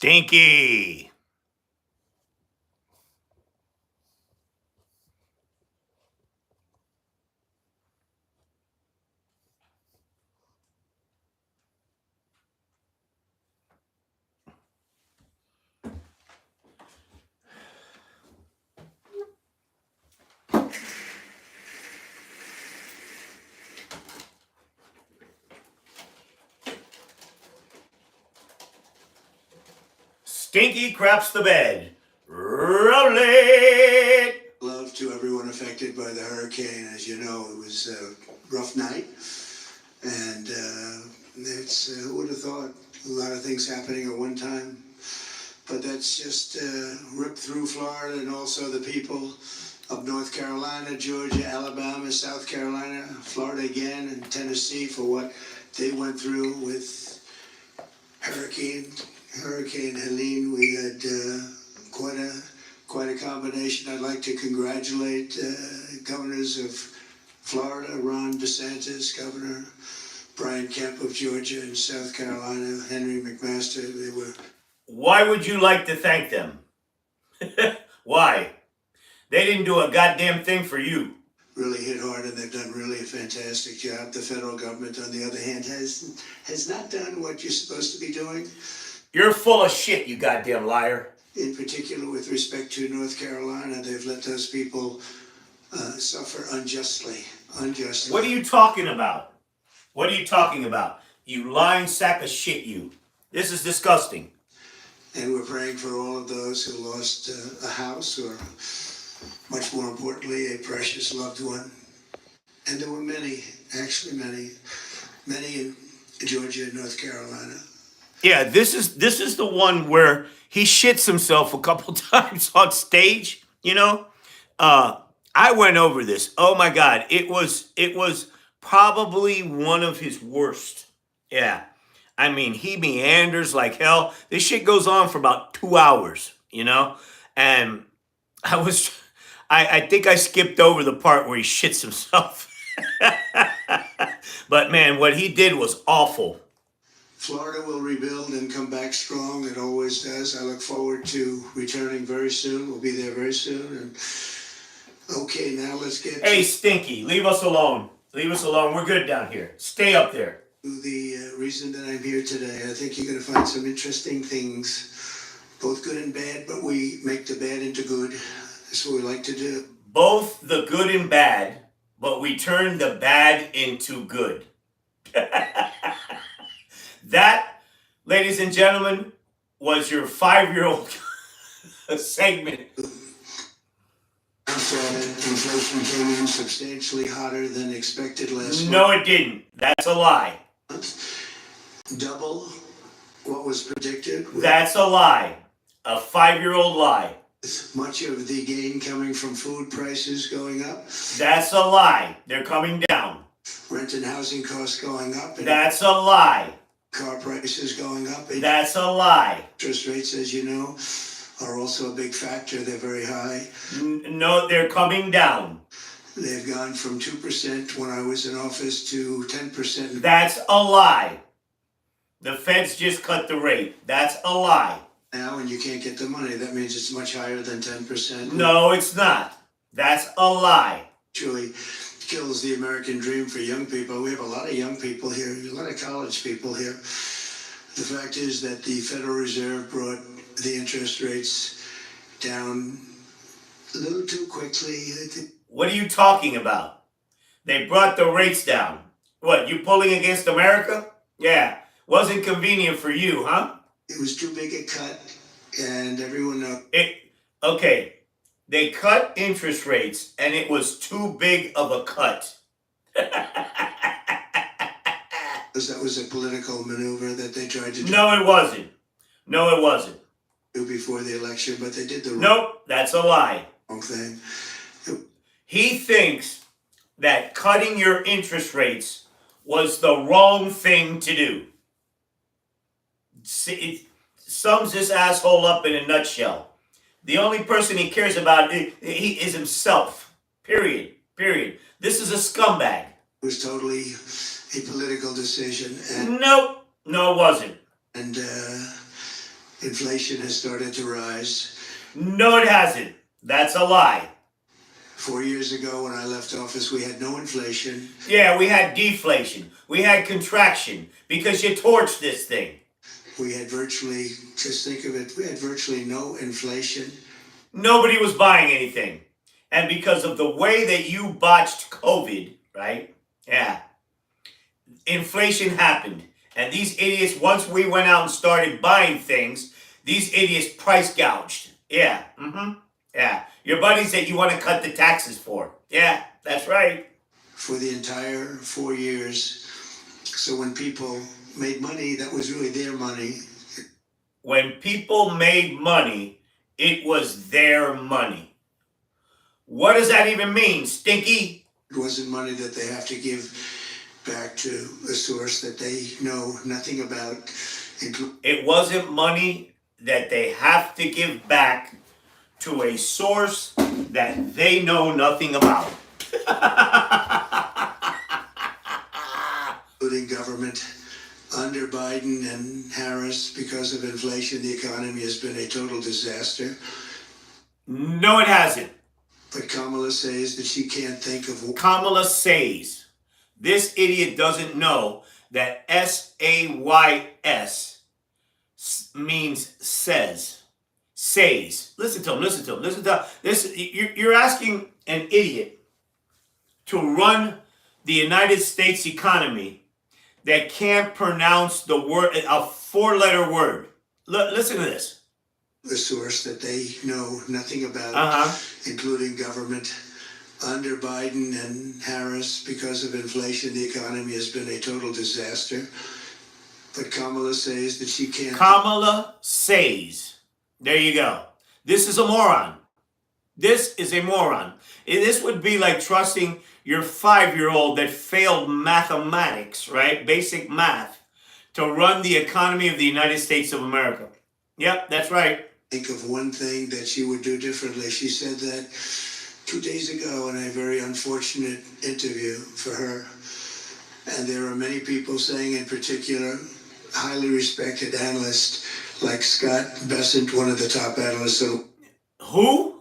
Stinky. Stinky Craps The Bed. Roll it. Love to everyone affected by the hurricane. As you know, it was a rough night. And who would have thought a lot of things happening at one time? But that's just ripped through Florida and also the people of North Carolina, Georgia, Alabama, South Carolina, Florida again, and Tennessee for what they went through with Hurricane Helene. We had quite a combination. I'd like to congratulate governors of Florida, Ron DeSantis, Governor Brian Kemp of Georgia and South Carolina, Henry McMaster. They were. Why would you like to thank them? Why? They didn't do a goddamn thing for you. Really hit hard, and they've done really a fantastic job. The federal government, on the other hand, has not done what you're supposed to be doing. You're full of shit, you goddamn liar. In particular, with respect to North Carolina, they've let those people suffer unjustly. What are you talking about? What are you talking about? You lying sack of shit, you. This is disgusting. And we're praying for all of those who lost a house or, much more importantly, a precious loved one. And there were many in Georgia and North Carolina. Yeah, this is the one where he shits himself a couple times on stage, you know? I went over this. Oh my God. It was probably one of his worst. Yeah. I mean, he meanders like hell. This shit goes on for about 2 hours, you know? And I think I skipped over the part where he shits himself. But man, what he did was awful. Florida will rebuild and come back strong. It always does. I look forward to returning very soon. We'll be there very soon. And okay, now let's get Hey, Stinky, leave us alone. Leave us alone. We're good down here. Stay up there. The reason that I'm here today. I think you're going to find some interesting things, both good and bad, but we make the bad into good. That's what we like to do. Both the good and bad, but we turn the bad into good. That, ladies and gentlemen, was your 5-year-old segment. Inflation came in substantially hotter than expected last month. No, it didn't. That's a lie. Double what was predicted. That's a lie. A 5-year-old lie. Much of the gain coming from food prices going up. That's a lie. They're coming down. Rent and housing costs going up. That's a lie. Car prices going up. That's a lie. Interest rates, as you know, are also a big factor. They're very high. No, they're coming down. They've gone from 2% when I was in office to 10%. That's a lie. The feds just cut the rate. That's a lie. Now, and you can't get the money. That means it's much higher than 10%. No, it's not. That's a lie. Truly kills the American dream for young people. We have a lot of young people here, a lot of college people here. The fact is that the Federal Reserve brought the interest rates down a little too quickly. What are you talking about? They brought the rates down. What, you pulling against America? Yeah, wasn't convenient for you, huh? It was too big a cut, and everyone knows. Okay, they cut interest rates, and it was too big of a cut. That was a political maneuver that they tried to do. No, it wasn't. No, it wasn't. Before the election, but they did the Nope, that's a lie. wrong thing. He thinks that cutting your interest rates was the wrong thing to do. It sums this asshole up in a nutshell. The only person he cares about is himself. Period. This is a scumbag. It was totally a political decision. And nope. No, it wasn't. And inflation has started to rise. No, it hasn't. That's a lie. 4 years ago, when I left office, we had no inflation. Yeah, we had deflation. We had contraction because you torched this thing. We had virtually, just think of it, we had virtually no inflation. Nobody was buying anything. And because of the way that you botched COVID, right? Yeah. Inflation happened. And these idiots, once we went out and started buying things, these idiots price gouged. Yeah. Yeah. Your buddies that you want to cut the taxes for. Yeah, that's right. For the entire 4 years. So when people made money, that was really their money. When people made money, it was their money. What does that even mean, Stinky? It wasn't money that they have to give back to a source that they know nothing about. It wasn't money that they have to give back to a source that they know nothing about. Including government. Under Biden and Harris, because of inflation, the economy has been a total disaster. No, it hasn't. But Kamala says that she can't think of... Kamala says. This idiot doesn't know that S-A-Y-S means says. Says. Listen to him, listen to him, listen to him. You're asking an idiot to run the United States economy that can't pronounce the word, a four-letter word. Listen to this. The source that they know nothing about, including government. Under Biden and Harris, because of inflation, the economy has been a total disaster. But Kamala says that she can't... Kamala says. There you go. This is a moron. This is a moron. This would be like trusting your 5-year-old that failed mathematics, right? Basic math, to run the economy of the United States of America. Yep, that's right. Think of one thing that she would do differently. She said that 2 days ago in a very unfortunate interview for her. And there are many people saying, in particular, highly respected analysts like Scott Bessent, one of the top analysts of... Who?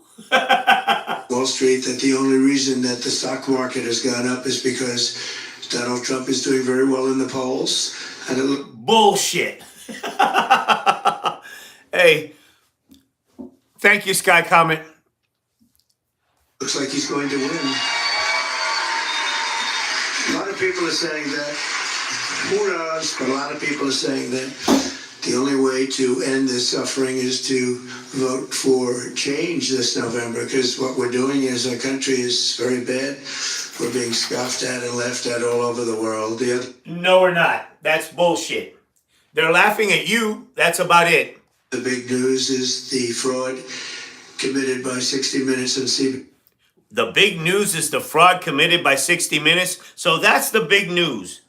Wall Street, that the only reason that the stock market has gone up is because Donald Trump is doing very well in the polls. And bullshit. Hey, thank you, Sky Comet. Looks like he's going to win. A lot of people are saying that. Who knows? But a lot of people are saying that the only way to end this suffering is to vote for change this November, because what we're doing is our country is very bad. We're being scoffed at and laughed at all over the world. No, we're not. That's bullshit. They're laughing at you. That's about it. The big news is the fraud committed by 60 Minutes and CBS. The big news is the fraud committed by 60 Minutes. So that's the big news.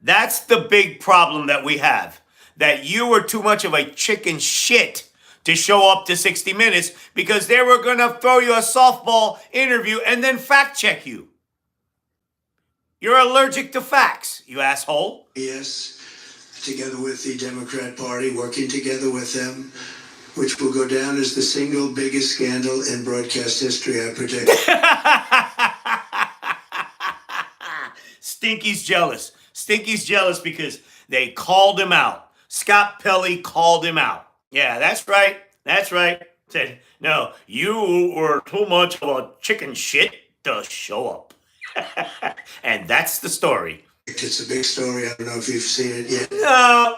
That's the big problem that we have. That you were too much of a chicken shit to show up to 60 Minutes because they were going to throw you a softball interview and then fact check you. You're allergic to facts, you asshole. Yes, together with the Democrat Party, working together with them, which will go down as the single biggest scandal in broadcast history, I predict. Stinky's jealous. Stinky's jealous because they called him out. Scott Pelley called him out. Yeah, that's right. That's right. Said, no, you were too much of a chicken shit to show up. And that's the story. It's a big story. I don't know if you've seen it yet.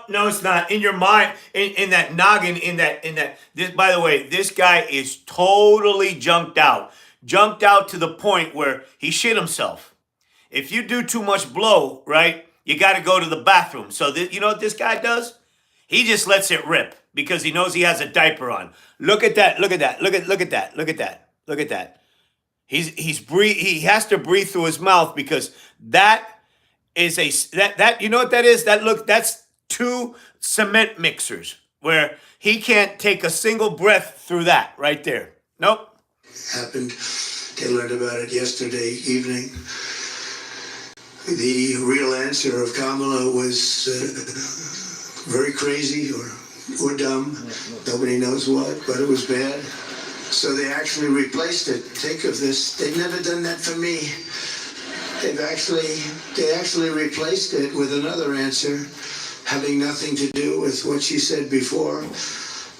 No, it's not. In your mind, in that noggin, this, by the way, this guy is totally junked out. Junked out to the point where he shit himself. If you do too much blow, right, you got to go to the bathroom. So you know what this guy does? He just lets it rip because he knows he has a diaper on. Look at that. Look at that. Look at that. Look at that. Look at that. He has to breathe through his mouth because that is that you know what that is? That's 2 cement mixers where he can't take a single breath through that right there. Nope. Happened. They learned about it yesterday evening. The real answer of Kamala was very crazy or or dumb, nobody knows what, but it was bad. So they actually replaced it. Think of this, they've never done that for me. They actually replaced it with another answer, having nothing to do with what she said before.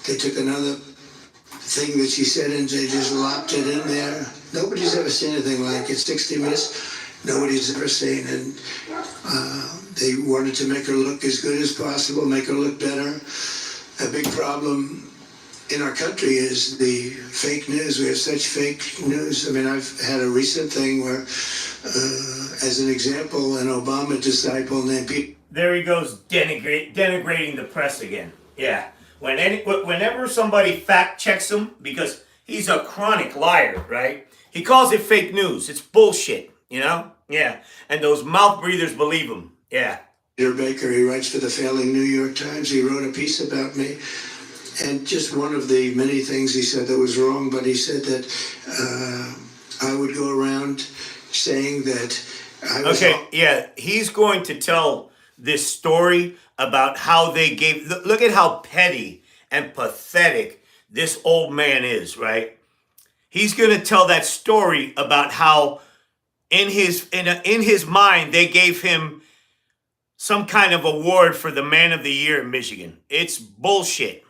They took another thing that she said and they just lopped it in there. Nobody's ever seen anything like it. 60 Minutes, nobody's ever seen. And they wanted to make her look as good as possible, make her look better. A big problem in our country is the fake news. We have such fake news. I mean, I've had a recent thing where, as an example, an Obama disciple named Pete. There he goes, denigrating the press again. Yeah. Whenever somebody fact checks him, because he's a chronic liar, right? He calls it fake news. It's bullshit, you know? Yeah. And those mouth breathers believe him. Yeah. Peter Baker, he writes for the failing New York Times. He wrote a piece about me. And just one of the many things he said that was wrong, but he said that I would go around saying that I was... Okay, yeah. He's going to tell this story about how they gave... Look at how petty and pathetic this old man is, right? He's going to tell that story about how in his mind they gave him some kind of award for the man of the year in Michigan. It's bullshit.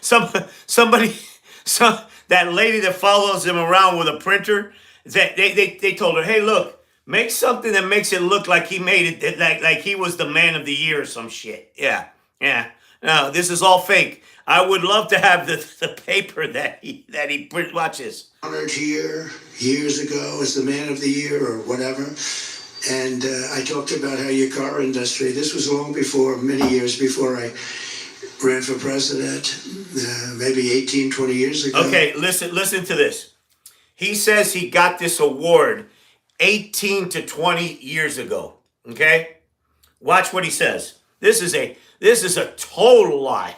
Somebody, that lady that follows him around with a printer, they told her, hey, look, make something that makes it look like he made it, like he was the man of the year or some shit. Yeah. No, this is all fake. I would love to have the paper that he print. Watch this. Honored here years ago as the man of the year or whatever. And I talked about how your car industry, this was long before, many years before I ran for president, maybe 18, 20 years ago. Okay, listen to this. He says he got this award 18 to 20 years ago. Okay? Watch what he says. This is a total lie.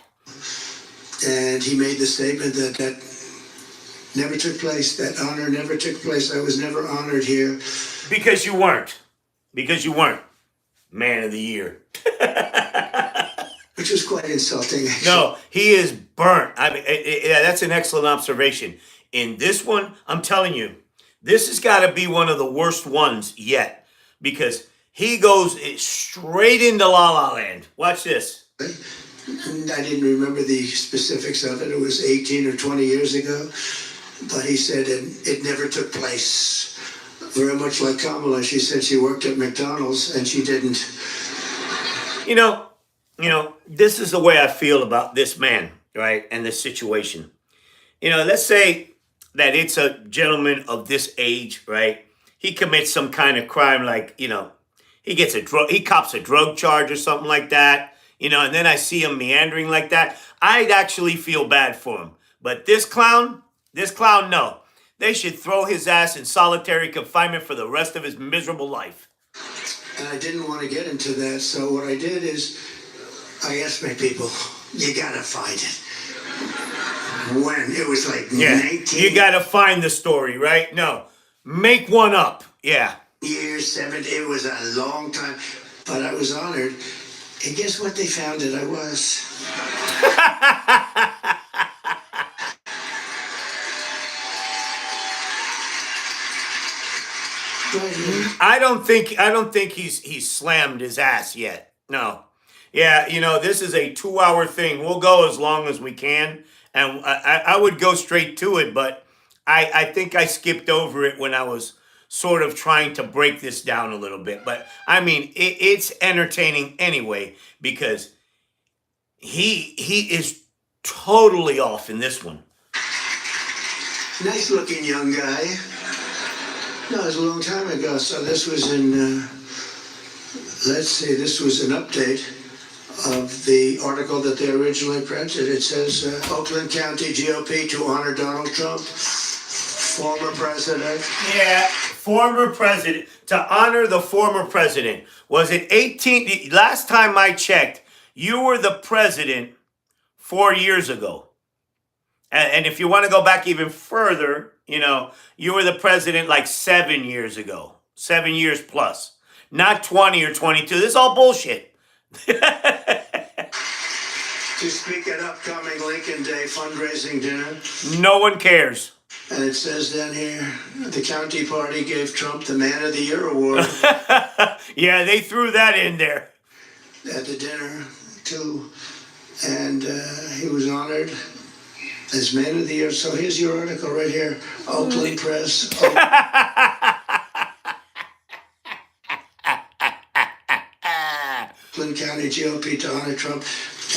And he made the statement that never took place, that honor never took place. I was never honored here. Because you weren't. Man of the year. Which was quite insulting, actually. No, he is burnt. I mean, yeah, that's an excellent observation. In this one, I'm telling you, this has got to be one of the worst ones yet. Because he goes straight into La La Land. Watch this. I didn't remember the specifics of it. It was 18 or 20 years ago. But he said it never took place. Very much like Kamala, she said she worked at McDonald's and she didn't. You know, this is the way I feel about this man, right? And this situation. You know, let's say that it's a gentleman of this age, right? He commits some kind of crime like, you know, he cops a drug charge or something like that, you know, and then I see him meandering like that. I'd actually feel bad for him. But this clown, no. They should throw his ass in solitary confinement for the rest of his miserable life. And I didn't want to get into that, so what I did is I asked my people, you gotta find it. When it was like 19 you gotta find the story, right? No, make one up. Yeah. Years, 70, it was a long time, but I was honored. And guess what they found that I was? I don't think he's slammed his ass yet. No. Yeah, you know, this is a 2-hour thing. We'll go as long as we can. And I would go straight to it, but I think I skipped over it when I was sort of trying to break this down a little bit. But, I mean, it's entertaining anyway because he is totally off in this one. Nice looking young guy. No, it was a long time ago. So this was in, let's see, this was an update of the article that they originally printed. It says, Oakland County GOP to honor Donald Trump, former president. Yeah, former president. To honor the former president. Was it 18? Last time I checked, you were the president 4 years ago. And if you want to go back even further, you know, you were the president like 7 years ago. 7 years plus. Not 20 or 22. This is all bullshit. to speak at upcoming Lincoln Day fundraising dinner. No one cares. And it says down here, the county party gave Trump the Man of the Year award Yeah, they threw that in there. at the dinner, too. And he was honored as Man of the Year. So here's your article right here. Oakland Press. Oakland County GOP to honor Trump.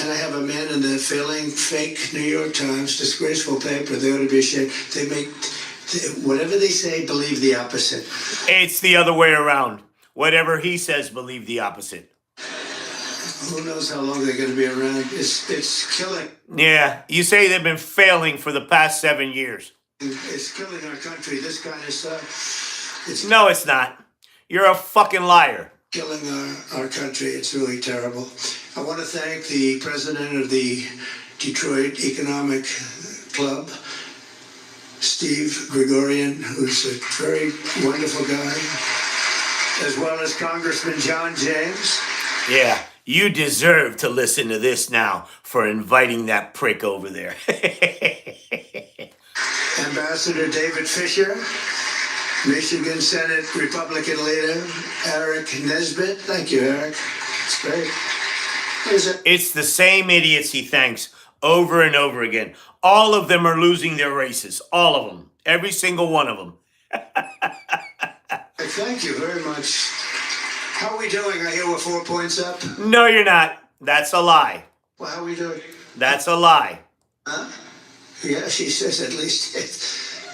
And I have a man in the failing, fake New York Times, disgraceful paper. They ought to be ashamed. They make, whatever they say, believe the opposite. It's the other way around. Whatever he says, believe the opposite. Who knows how long they're going to be around? It's killing. Yeah, you say they've been failing for the past 7 years. It's killing our country, this kind of stuff. No, it's not. You're a fucking liar. Killing our country. It's really terrible. I want to thank the president of the Detroit Economic Club, Steve Gregorian, who's a very wonderful guy, as well as Congressman John James. Yeah, you deserve to listen to this now for inviting that prick over there. Ambassador David Fisher, Michigan Senate Republican leader Eric Nesbitt. Thank you, Eric. It's great. It's the same idiots he thanks over and over again. All of them are losing their races. All of them. Every single one of them. Thank you very much. How are we doing? I hear we're 4 points up. No, you're not. That's a lie. Well, how are we doing? That's a lie. Huh? Yeah, she says at least.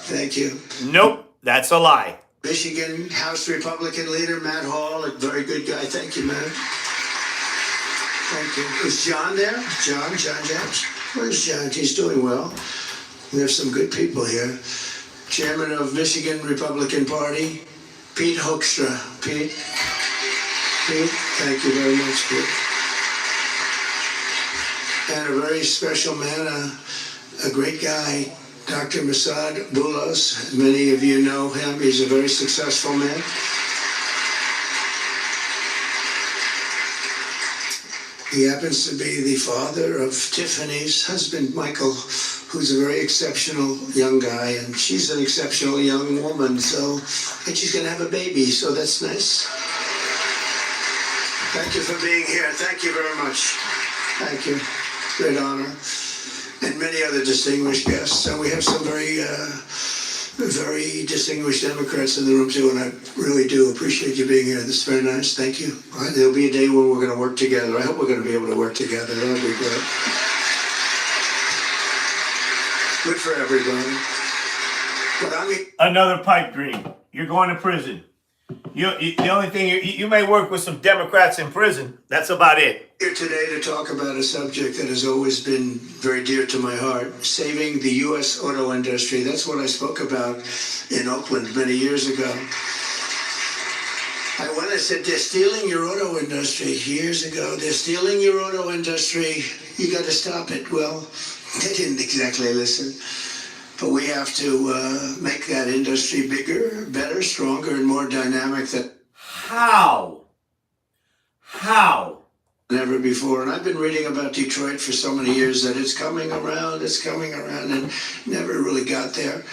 Thank you. Nope, that's a lie. Michigan House Republican leader Matt Hall, a very good guy. Thank you, man. Thank you. Is John there? John James? Where's John? He's doing well. We have some good people here. Chairman of Michigan Republican Party, Pete Hoekstra. Pete, thank you very much, Pete. And a very special man, a great guy, Dr. Masad Boulos. Many of you know him. He's a very successful man. He happens to be the father of Tiffany's husband, Michael, who's a very exceptional young guy, and she's an exceptional young woman, and she's going to have a baby, so that's nice. Thank you for being here. Thank you very much. Thank you. Great honor. And many other distinguished guests. And we have some very distinguished Democrats in the room too, and I really do appreciate you being here. This is very nice. Thank you. There'll be a day where we're going to work together. I hope we're going to be able to work together. That'll be great. Good for everybody. But another pipe dream. You're going to prison. The only thing you may work with some Democrats in prison. That's about it. Here today to talk about a subject that has always been very dear to my heart: saving the U.S. auto industry. That's what I spoke about in Oakland many years ago. When I said they're stealing your auto industry years ago, they're stealing your auto industry. You got to stop it. Well, they didn't exactly listen. But we have to make that industry bigger, better, stronger, and more dynamic than How? Never before. And I've been reading about Detroit for so many years that it's coming around, and never really got there.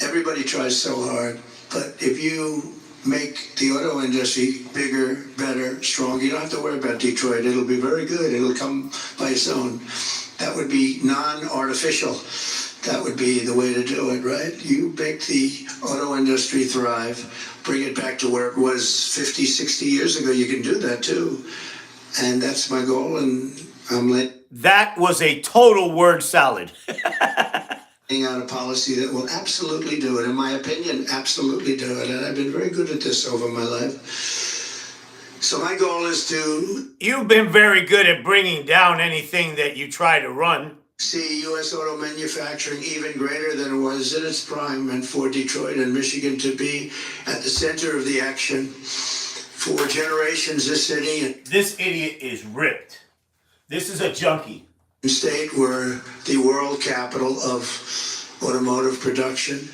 Everybody tries so hard. But if you make the auto industry bigger, better, stronger, you don't have to worry about Detroit. It'll be very good. It'll come by its own. That would be non-artificial. That would be the way to do it, right? You make the auto industry thrive, bring it back to where it was 50, 60 years ago. You can do that too. And that's my goal, and I'm That was a total word salad. laying out a policy that will absolutely do it. In my opinion, absolutely do it. And I've been very good at this over my life. So my goal is to... You've been very good at bringing down anything that you try to run. See U.S. auto manufacturing even greater than it was in its prime, and for Detroit and Michigan to be at the center of the action for generations. This city... This idiot is ripped. This is a junkie. State were the world capital of automotive production,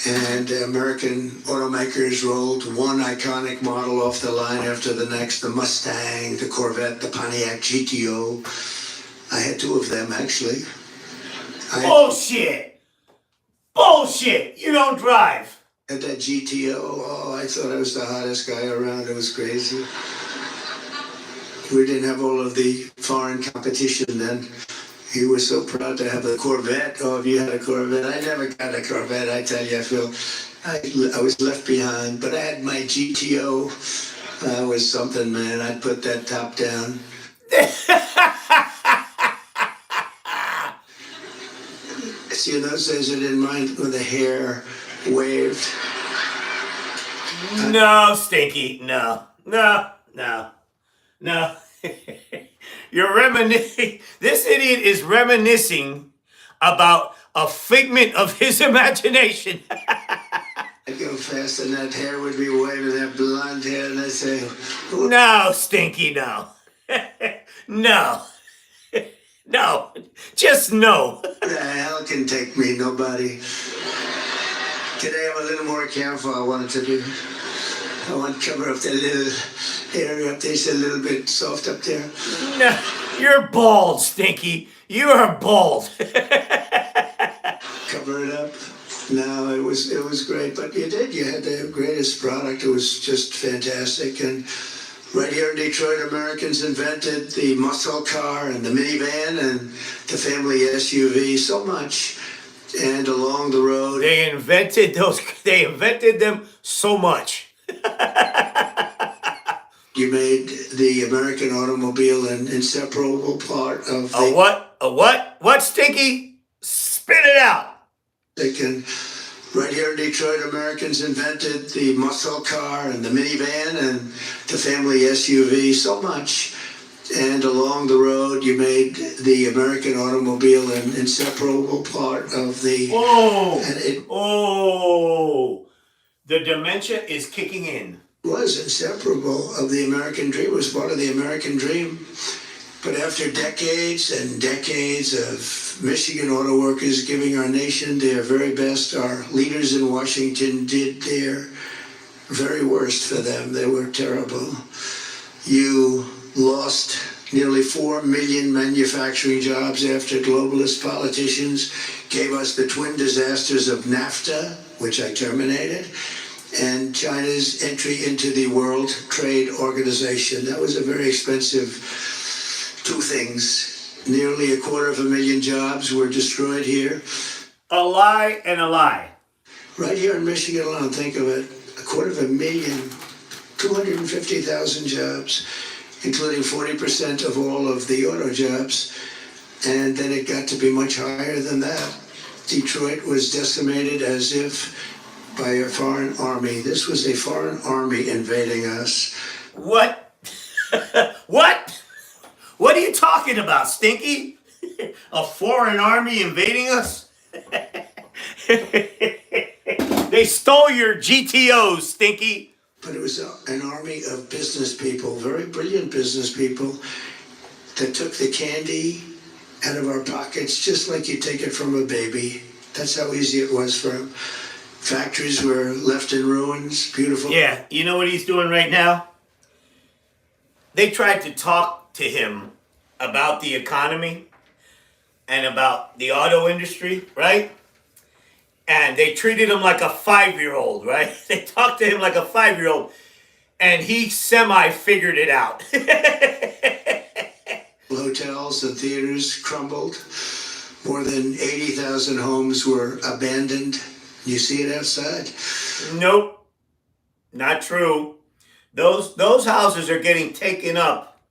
and American automakers rolled one iconic model off the line after the next: the Mustang, the Corvette, the Pontiac GTO. I had two of them, actually. Bullshit! Bullshit! You don't drive. Had that GTO. Oh, I thought I was the hottest guy around. It was crazy. We didn't have all of the foreign competition then. He was so proud to have a Corvette. Oh, if you had a Corvette. I never got a Corvette, I tell you, Phil. I was left behind, but I had my GTO. That was something, man. I'd put that top down. See, in those days, I didn't mind when the hair waved. No, Stinky. No. No. No. No. You're reminiscing. This idiot is reminiscing about a figment of his imagination. I'd go fast and that hair would be waving, that blonde hair, and I'd say, no, Stinky, no. No. No. Just no. Who the hell can take me? Nobody. Today I'm a little more careful. I want to cover up that little area up there. It's a little bit soft up there. No, you're bald, Stinky. You are bald. Cover it up. No, it was great. But you did. You had the greatest product. It was just fantastic. And right here in Detroit, Americans invented the muscle car and the minivan and the family SUV so much. And along the road, They invented them so much. you made the American automobile an inseparable part of the... A what? A what? What, Stinky? Spit it out. And right here in Detroit, Americans invented the muscle car and the minivan and the family SUV so much. And along the road, you made the American automobile an inseparable part of the... The dementia is kicking in. Was inseparable of the American dream. It was part of the American dream. But after decades and decades of Michigan auto workers giving our nation their very best, our leaders in Washington did their very worst for them. They were terrible. You lost nearly 4 million manufacturing jobs after globalist politicians gave us the twin disasters of NAFTA, which I terminated, and China's entry into the World Trade Organization. That was a very expensive two things. Nearly 250,000 jobs were destroyed here. A lie and a lie. Right here in Michigan alone, think of it, 250,000, 250,000 jobs, including 40% of all of the auto jobs. And then it got to be much higher than that. Detroit was decimated as if by a foreign army. This was a foreign army invading us. What? What? What are you talking about, Stinky? A foreign army invading us? They stole your GTOs, Stinky. But it was an army of business people, very brilliant business people, that took the candy out of our pockets just like you take it from a baby. That's how easy it was for them. Factories were left in ruins, beautiful. Yeah, you know what he's doing right now? They tried to talk to him about the economy and about the auto industry, right? And they treated him like a 5-year-old, right? They talked to him like a 5-year-old, and he semi-figured it out. Hotels and theaters crumbled. More than 80,000 homes were abandoned. You see it outside? Nope, not true. Those houses are getting taken up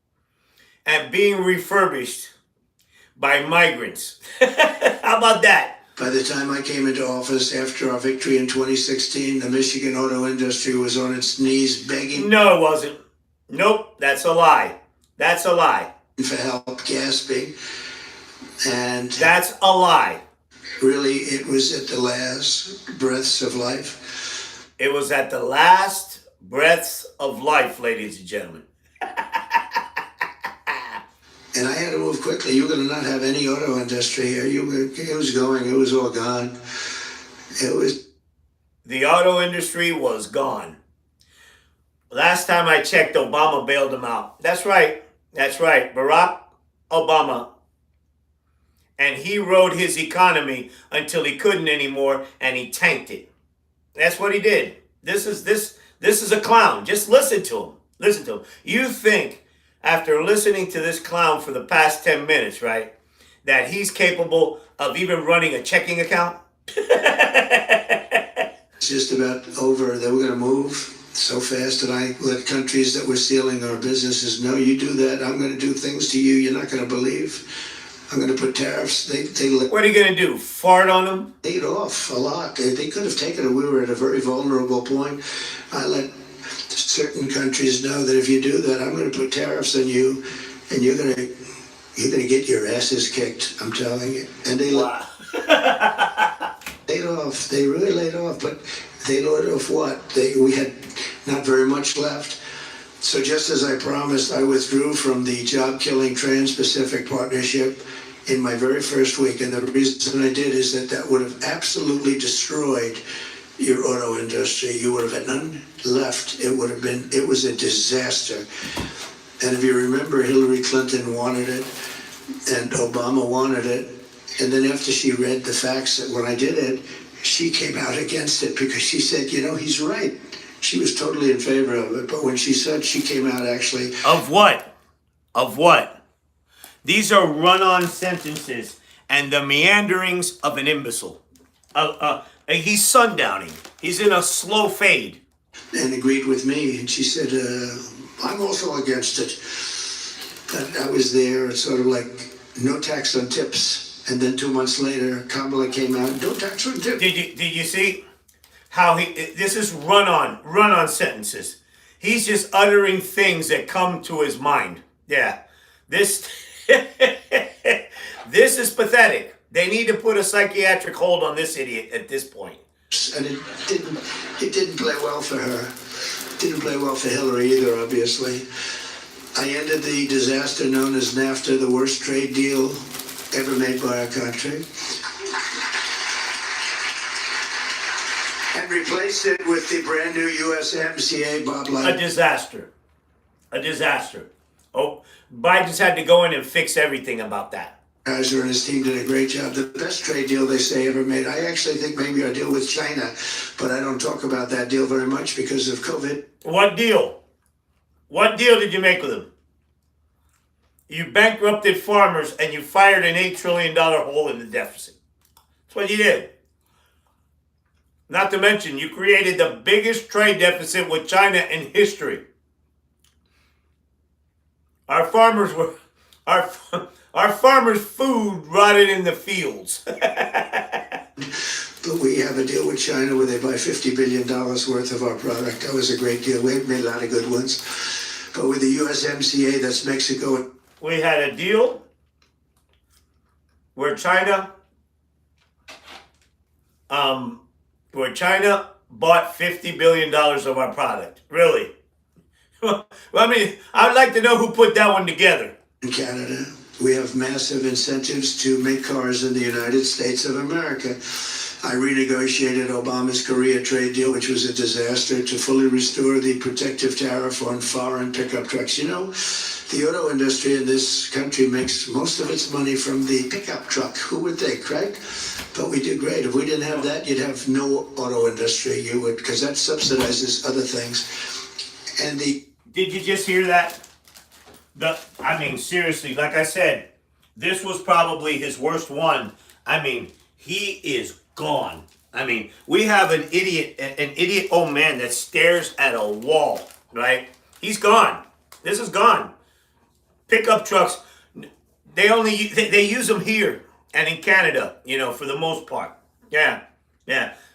and being refurbished by migrants. How about that? By the time I came into office after our victory in 2016, the Michigan auto industry was on its knees begging. No, it wasn't. Nope, that's a lie. That's a lie. For help, gasping. And that's a lie. Really, it was at the last breaths of life. It was at the last breaths of life, ladies and gentlemen. And I had to move quickly. You're going to not have any auto industry here. It was going. It was all gone. The auto industry was gone. Last time I checked, Obama bailed them out. That's right. That's right. Barack Obama and he rode his economy until he couldn't anymore, and he tanked it. That's what he did. This is a clown. Just listen to him. Listen to him. You think after listening to this clown for the past 10 minutes, right, that he's capable of even running a checking account? It's just about over. They were going to move so fast that I let countries that were stealing our businesses know, you do that, I'm going to do things to you you're not going to believe. I'm going to put tariffs. What are you going to do? Fart on them? Laid off a lot. They could have taken it. We were at a very vulnerable point. I let certain countries know that if you do that, I'm going to put tariffs on you, and you're going to get your asses kicked. I'm telling you. And they wow. laid off. They really laid off. But they laid off what? We had not very much left. So just as I promised, I withdrew from the job-killing Trans-Pacific Partnership in my very first week. And the reason I did is that would have absolutely destroyed your auto industry. You would have had none left. It was a disaster. And if you remember, Hillary Clinton wanted it, and Obama wanted it. And then after she read the facts that when I did it, she came out against it because she said, he's right. She was totally in favor of it. But when she said, she came out actually. Of what? Of what? These are run-on sentences and the meanderings of an imbecile. He's sundowning. He's in a slow fade. And agreed with me. And she said, I'm also against it. And I was there. It's sort of like no tax on tips. And then 2 months later, Kamala came out, no tax on tips. Did you see how this is run-on sentences. He's just uttering things that come to his mind. Yeah. This this is pathetic. They need to put a psychiatric hold on this idiot at this point. And it didn't play well for her. It didn't play well for Hillary either, obviously. I ended the disaster known as NAFTA, the worst trade deal ever made by our country. And replaced it with the brand new USMCA, Bob Light. A disaster. A disaster. Oh, Biden's had to go in and fix everything about that. Kaiser and his team did a great job. The best trade deal they say ever made. I actually think maybe our deal with China, but I don't talk about that deal very much because of COVID. What deal? What deal did you make with them? You bankrupted farmers and you fired an $8 trillion hole in the deficit. That's what you did. Not to mention, you created the biggest trade deficit with China in history. Our farmers' food rotted in the fields. But we have a deal with China where they buy $50 billion worth of our product. That was a great deal. We made a lot of good ones. But with the USMCA, that's Mexico. We had a deal where China bought $50 billion of our product. Really? Well, I mean, I'd like to know who put that one together. In Canada, we have massive incentives to make cars in the United States of America. I renegotiated Obama's Korea trade deal, which was a disaster, to fully restore the protective tariff on foreign pickup trucks. The auto industry in this country makes most of its money from the pickup truck. Who would think, right? But we do great. If we didn't have that, you'd have no auto industry. You would, because that subsidizes other things. And Did you just hear that? Seriously, like I said, this was probably his worst one. He is gone. We have an idiot old man that stares at a wall, right? He's gone. This is gone. Pickup trucks, they use them here and in Canada, for the most part. Yeah.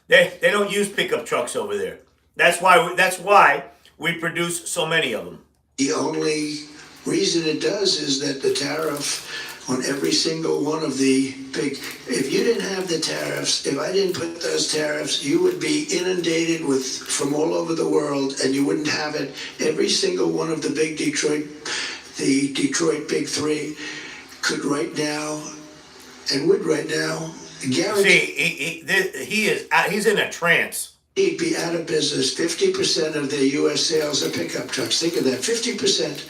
They don't use pickup trucks over there. That's why we produce so many of them. The only reason it does is that the tariff on every single one of the if you didn't have the tariffs, if I didn't put those tariffs, you would be inundated from all over the world, and you wouldn't have it. Every single one of the Detroit Big Three could right now guarantee. See, he's in a trance. He'd be out of business. 50% of their U.S. sales are pickup trucks. Think of that, 50%.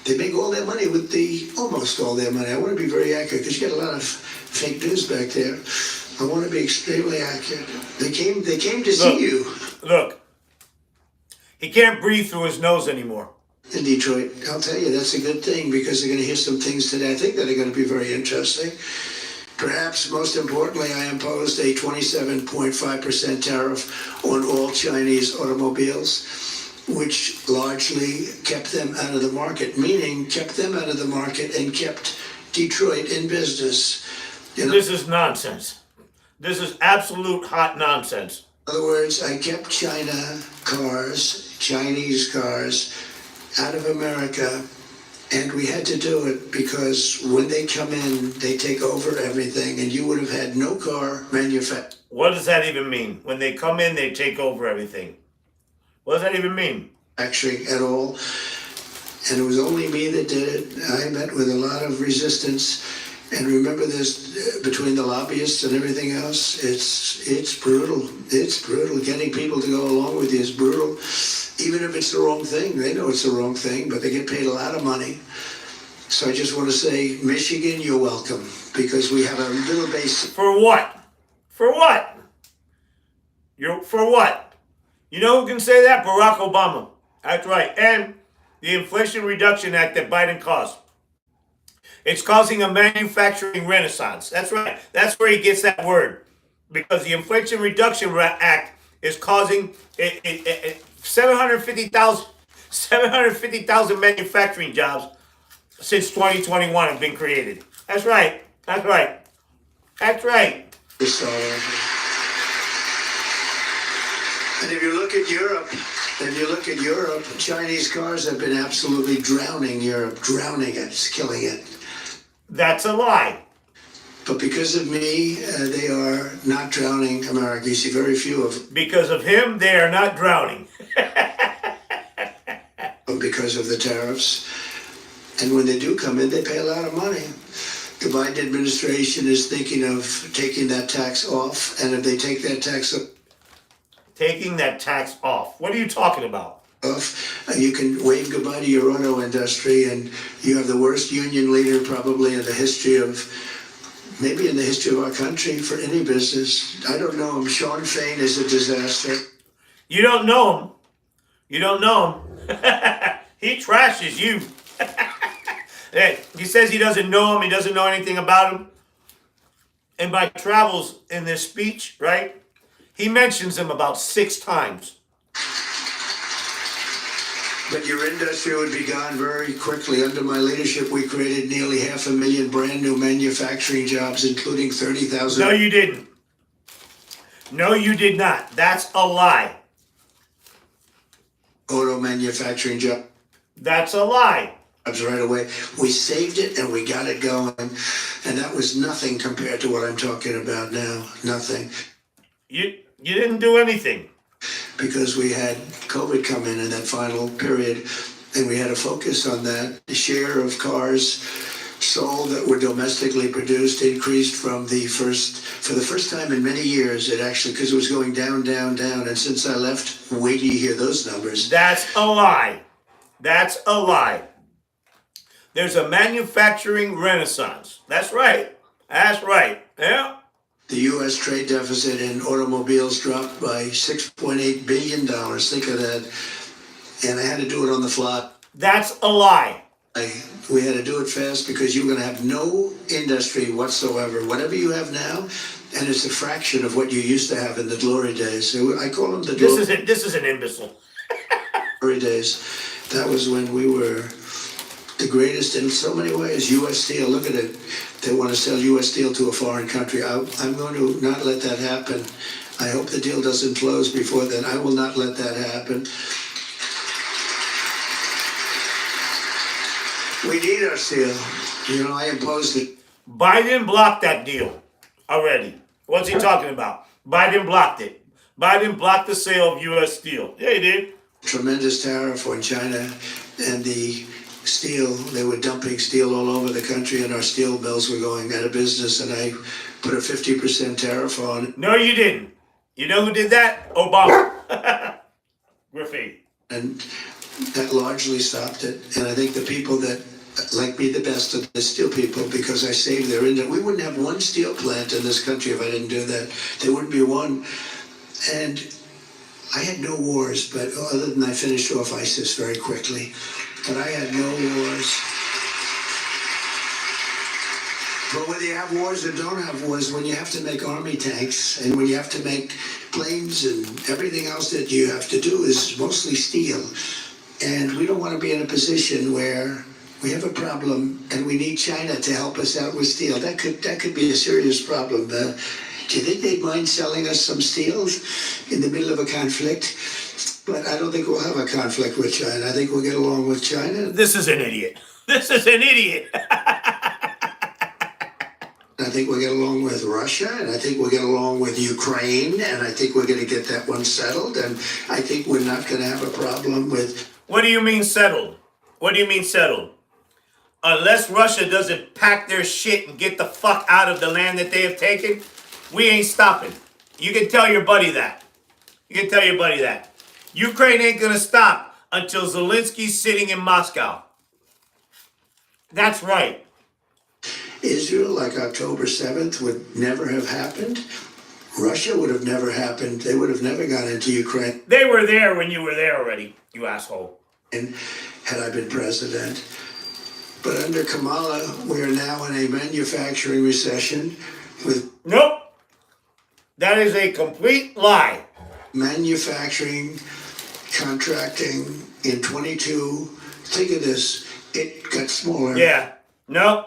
They make all their money with almost all their money. I want to be very accurate because you get a lot of fake news back there. I want to be extremely accurate. They came to see you. Look, he can't breathe through his nose anymore. In Detroit, I'll tell you, that's a good thing because they're going to hear some things today I think that are going to be very interesting. Perhaps most importantly, I imposed a 27.5% tariff on all Chinese automobiles, which largely kept them out of the market, meaning kept them out of the market and kept Detroit in business. This is nonsense. This is absolute hot nonsense. In other words, I kept Chinese cars, out of America, and we had to do it because when they come in, they take over everything, and you would have had no car manufactured. What does that even mean? When they come in, they take over everything. What does that even mean? Manufacturing at all, and it was only me that did it. I met with a lot of resistance, and remember this, between the lobbyists and everything else, it's brutal. It's brutal. Getting people to go along with you is brutal. Even if it's the wrong thing, they know it's the wrong thing, but they get paid a lot of money. So I just want to say, Michigan, you're welcome, because we have a little base. For what? For what? For what? You know who can say that? Barack Obama. That's right. And the Inflation Reduction Act that Biden caused. It's causing a manufacturing renaissance. That's right. That's where he gets that word. Because the Inflation Reduction Act is causing 750,000 manufacturing jobs since 2021 have been created. That's right. That's right. That's right. And if you look at Europe, Chinese cars have been absolutely drowning Europe, drowning it, it's killing it. That's a lie. But because of me, they are not drowning America. You see very few of them. Because of him, they are not drowning. Because of the tariffs. And when they do come in, they pay a lot of money. The Biden administration is thinking of taking that tax off. And if they take that tax off. Taking that tax off? What are you talking about? You can wave goodbye to your auto industry, and you have the worst union leader probably in the history of, maybe in the history of our country for any business. I don't know him. Sean Fain is a disaster. You don't know him. You don't know him. He trashes you. Hey, he says he doesn't know him. He doesn't know anything about him. In my travels in this speech, right, he mentions him about 6 times. But your industry would be gone very quickly. Under my leadership, we created nearly 500,000 brand new manufacturing jobs, including 30,000. No, you didn't. No, you did not. That's a lie. Auto manufacturing jobs. That's a lie. Right away. We saved it and we got it going. And that was nothing compared to what I'm talking about now. Nothing. You didn't do anything. Because we had COVID come in that final period, and we had to focus on that. The share of cars sold that were domestically produced increased for the first time in many years. It actually, because it was going down, down, down. And since I left, wait till you hear those numbers. That's a lie. That's a lie. There's a manufacturing renaissance. That's right. That's right. Yeah. The U.S. trade deficit in automobiles dropped by $6.8 billion. Think of that. And I had to do it on the fly. That's a lie. We had to do it fast because you're going to have no industry whatsoever. Whatever you have now, and it's a fraction of what you used to have in the glory days. So I call them the glory. This is an imbecile. Glory days. That was when we were the greatest in so many ways. U.S. Steel, look at it. They want to sell U.S. Steel to a foreign country. I'm going to not let that happen. I hope the deal doesn't close before then. I will not let that happen. We need our steel. You know, I imposed it. Biden blocked that deal already. What's he talking about? Biden blocked it. Biden blocked the sale of U.S. Steel. Yeah, he did. Tremendous tariff on China and the steel. They were dumping steel all over the country, and our steel mills were going out of business, and I put a 50% tariff on. No, you didn't. You know who did that? Obama. Griffey. And that largely stopped it. And I think the people that like me the best are the steel people because I saved their industry. We wouldn't have one steel plant in this country if I didn't do that. There wouldn't be one. And I had no wars, but other than I finished off ISIS very quickly. But I had no wars. But whether you have wars or don't have wars, when you have to make army tanks and when you have to make planes and everything else that you have to do is mostly steel. And we don't want to be in a position where we have a problem and we need China to help us out with steel. That could be a serious problem. Do you think they'd mind selling us some steels in the middle of a conflict? But I don't think we'll have a conflict with China. I think we'll get along with China. This is an idiot. This is an idiot. I think we'll get along with Russia, and I think we'll get along with Ukraine, and I think we're going to get that one settled, and I think we're not going to have a problem with... What do you mean settled? What do you mean settled? Unless Russia doesn't pack their shit and get the fuck out of the land that they have taken, we ain't stopping. You can tell your buddy that. You can tell your buddy that. Ukraine ain't going to stop until Zelensky's sitting in Moscow. That's right. Israel, like October 7th, would never have happened. Russia would have never happened. They would have never gone into Ukraine. They were there when you were there already, you asshole. And had I been president. But under Kamala, we are now in a manufacturing recession with... Nope. That is a complete lie. Manufacturing, contracting in 22. Think of this. It got smaller. Yeah. Nope.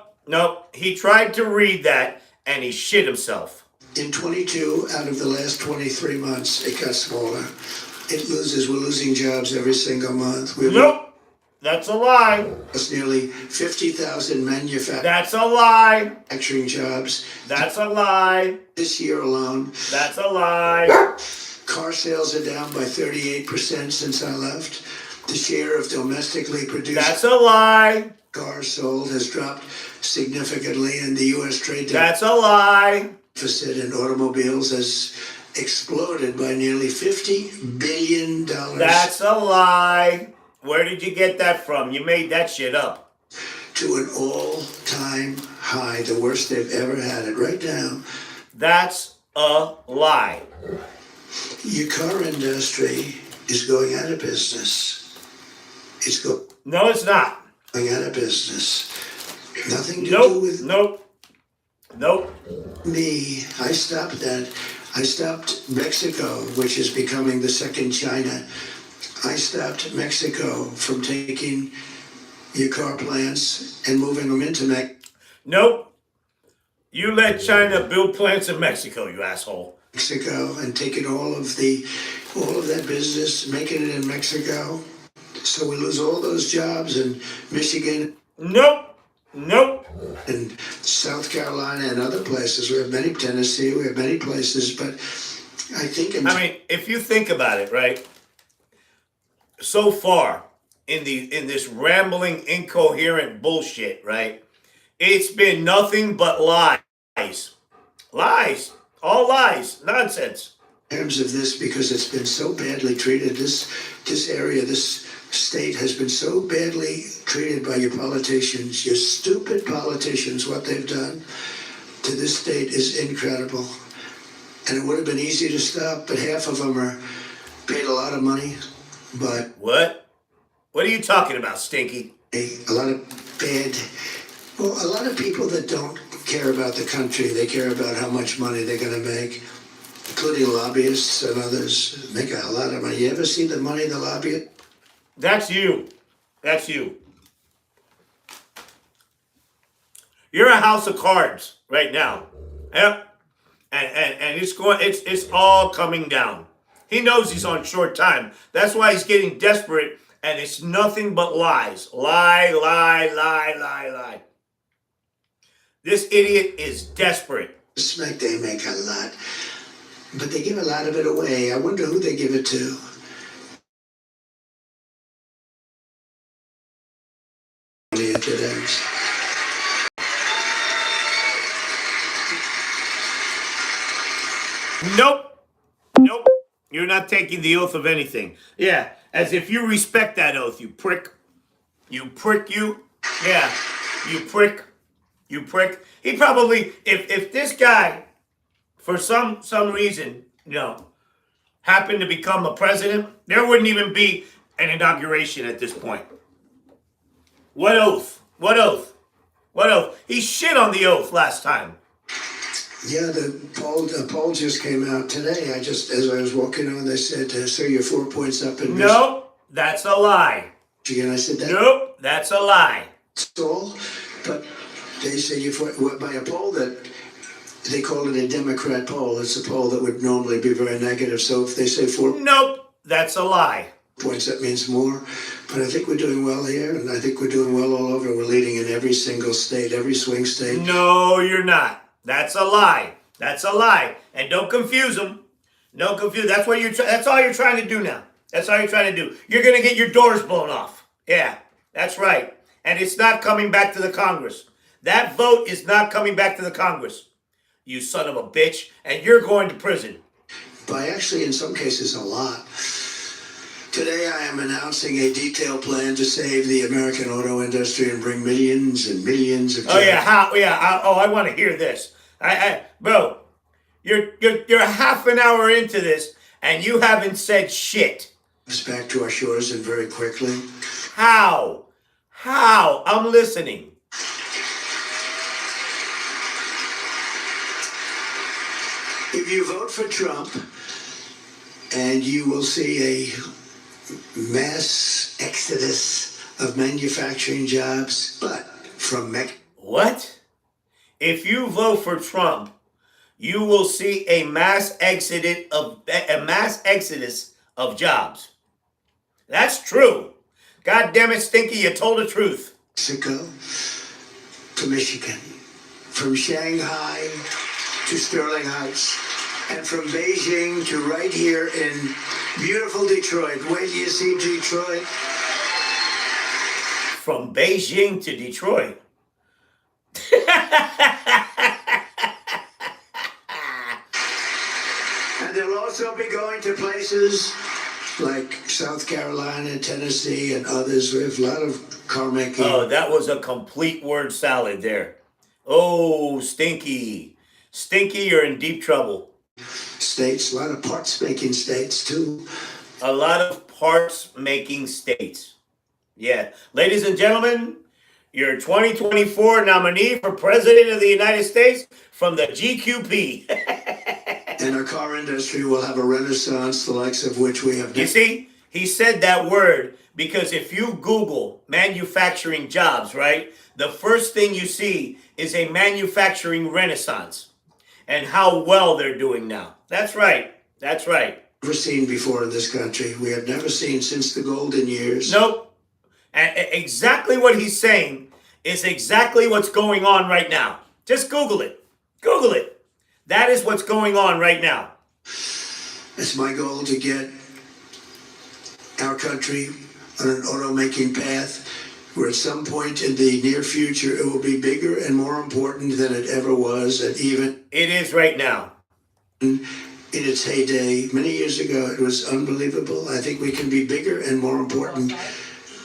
He tried to read that and he shit himself. In 22 out of the last 23 months, it got smaller. We're losing jobs every single month. Nope. That's a lie. It's nearly 50,000 That's a lie. manufacturing jobs. That's a lie. This year alone. That's a lie. Car sales are down by 38% since I left. The share of domestically produced... That's a lie. Cars sold has dropped significantly, and the U.S. trade That's a lie. deficit in automobiles has exploded by nearly $50 billion. That's a lie. Where did you get that from? You made that shit up. To an all-time high, the worst they've ever had it. Right now. That's a lie. Your car industry is going out of business. No, it's not. Going out of business. Nothing to do with Nope. me. I stopped that. I stopped Mexico, which is becoming the second China. I stopped Mexico from taking your car plants and moving them into Nope. You let China build plants in Mexico, you asshole. Mexico and taking all of that business, making it in Mexico. So we lose all those jobs in Michigan. Nope. And South Carolina and other places. We have many, Tennessee, we have many places, but I think... if you think about it, right? So far, in this rambling, incoherent bullshit, right? It's been nothing but lies. Lies. All lies. Nonsense. In terms of this, because it's been so badly treated, this area, this state has been so badly treated by your politicians, your stupid politicians. What they've done to this state is incredible. And it would have been easy to stop, but half of them are paid a lot of money. But what? What are you talking about, Stinky? A lot of people that don't care about the country. They care about how much money they're going to make, including lobbyists and others. Make a lot of money. You ever see the money the lobbyists? That's you. You're a house of cards right now. Yep. And it's all coming down. He knows he's on short time. That's why he's getting desperate, and it's nothing but lies. Lie. This idiot is desperate. They make a lot, but they give a lot of it away. I wonder who they give it to. Nope. You're not taking the oath of anything. Yeah, as if you respect that oath, you prick. You prick, you. Yeah, you prick. You prick. He probably, if this guy, for some reason, happened to become a president, there wouldn't even be an inauguration at this point. What oath? What oath? What oath? He shit on the oath last time. Yeah, the poll just came out today. As I was walking on, they said, "Sir, you're 4 points up in Nope, that's a lie. Michigan." I said, Nope, that's a lie. That's all, but they say by a poll that they call it a Democrat poll. It's a poll that would normally be very negative. So if they say 4 Nope, that's a lie. points, that means more. But I think we're doing well here, and I think we're doing well all over. We're leading in every single state, every swing state. No, you're not. That's a lie. That's a lie. And don't confuse them. Don't confuse. That's what that's all you're trying to do now. That's all you're trying to do. You're going to get your doors blown off. Yeah, that's right. And it's not coming back to the Congress. That vote is not coming back to the Congress. You son of a bitch. And you're going to prison. By actually, in some cases, a lot. Today I am announcing a detailed plan to save the American auto industry and bring millions and millions of jobs. Oh yeah, how? Yeah. I want to hear this. Bro, you're half an hour into this and you haven't said shit. Back to our shores and very quickly. How? How? I'm listening. If you vote for Trump, and you will see a mass exodus of manufacturing jobs, but from What? If you vote for Trump, you will see a mass exodus of jobs. That's true. God damn it, Stinky, you told the truth. Mexico to Michigan, from Shanghai to Sterling Heights, and from Beijing to right here in beautiful Detroit. Wait till you see Detroit. From Beijing to Detroit. And they'll also be going to places like South Carolina, Tennessee, and others. We have a lot of car making. Oh, that was a complete word salad there. Oh, Stinky. Stinky, you're in deep trouble. States, a lot of parts making states too. A lot of parts making states. Yeah. Ladies and gentlemen, your 2024 nominee for President of the United States from the GQP. And our car industry will have a renaissance, the likes of which we have. You see, he said that word because if you Google manufacturing jobs, right, the first thing you see is a manufacturing renaissance and how well they're doing now. That's right. That's right. Never seen before in this country. We have never seen since the golden years. Nope. And exactly what he's saying is exactly what's going on right now. Just Google it. Google it. That is what's going on right now. It's my goal to get our country on an automaking path where at some point in the near future it will be bigger and more important than it ever was, and even it is right now. In its heyday, many years ago, it was unbelievable. I think we can be bigger and more important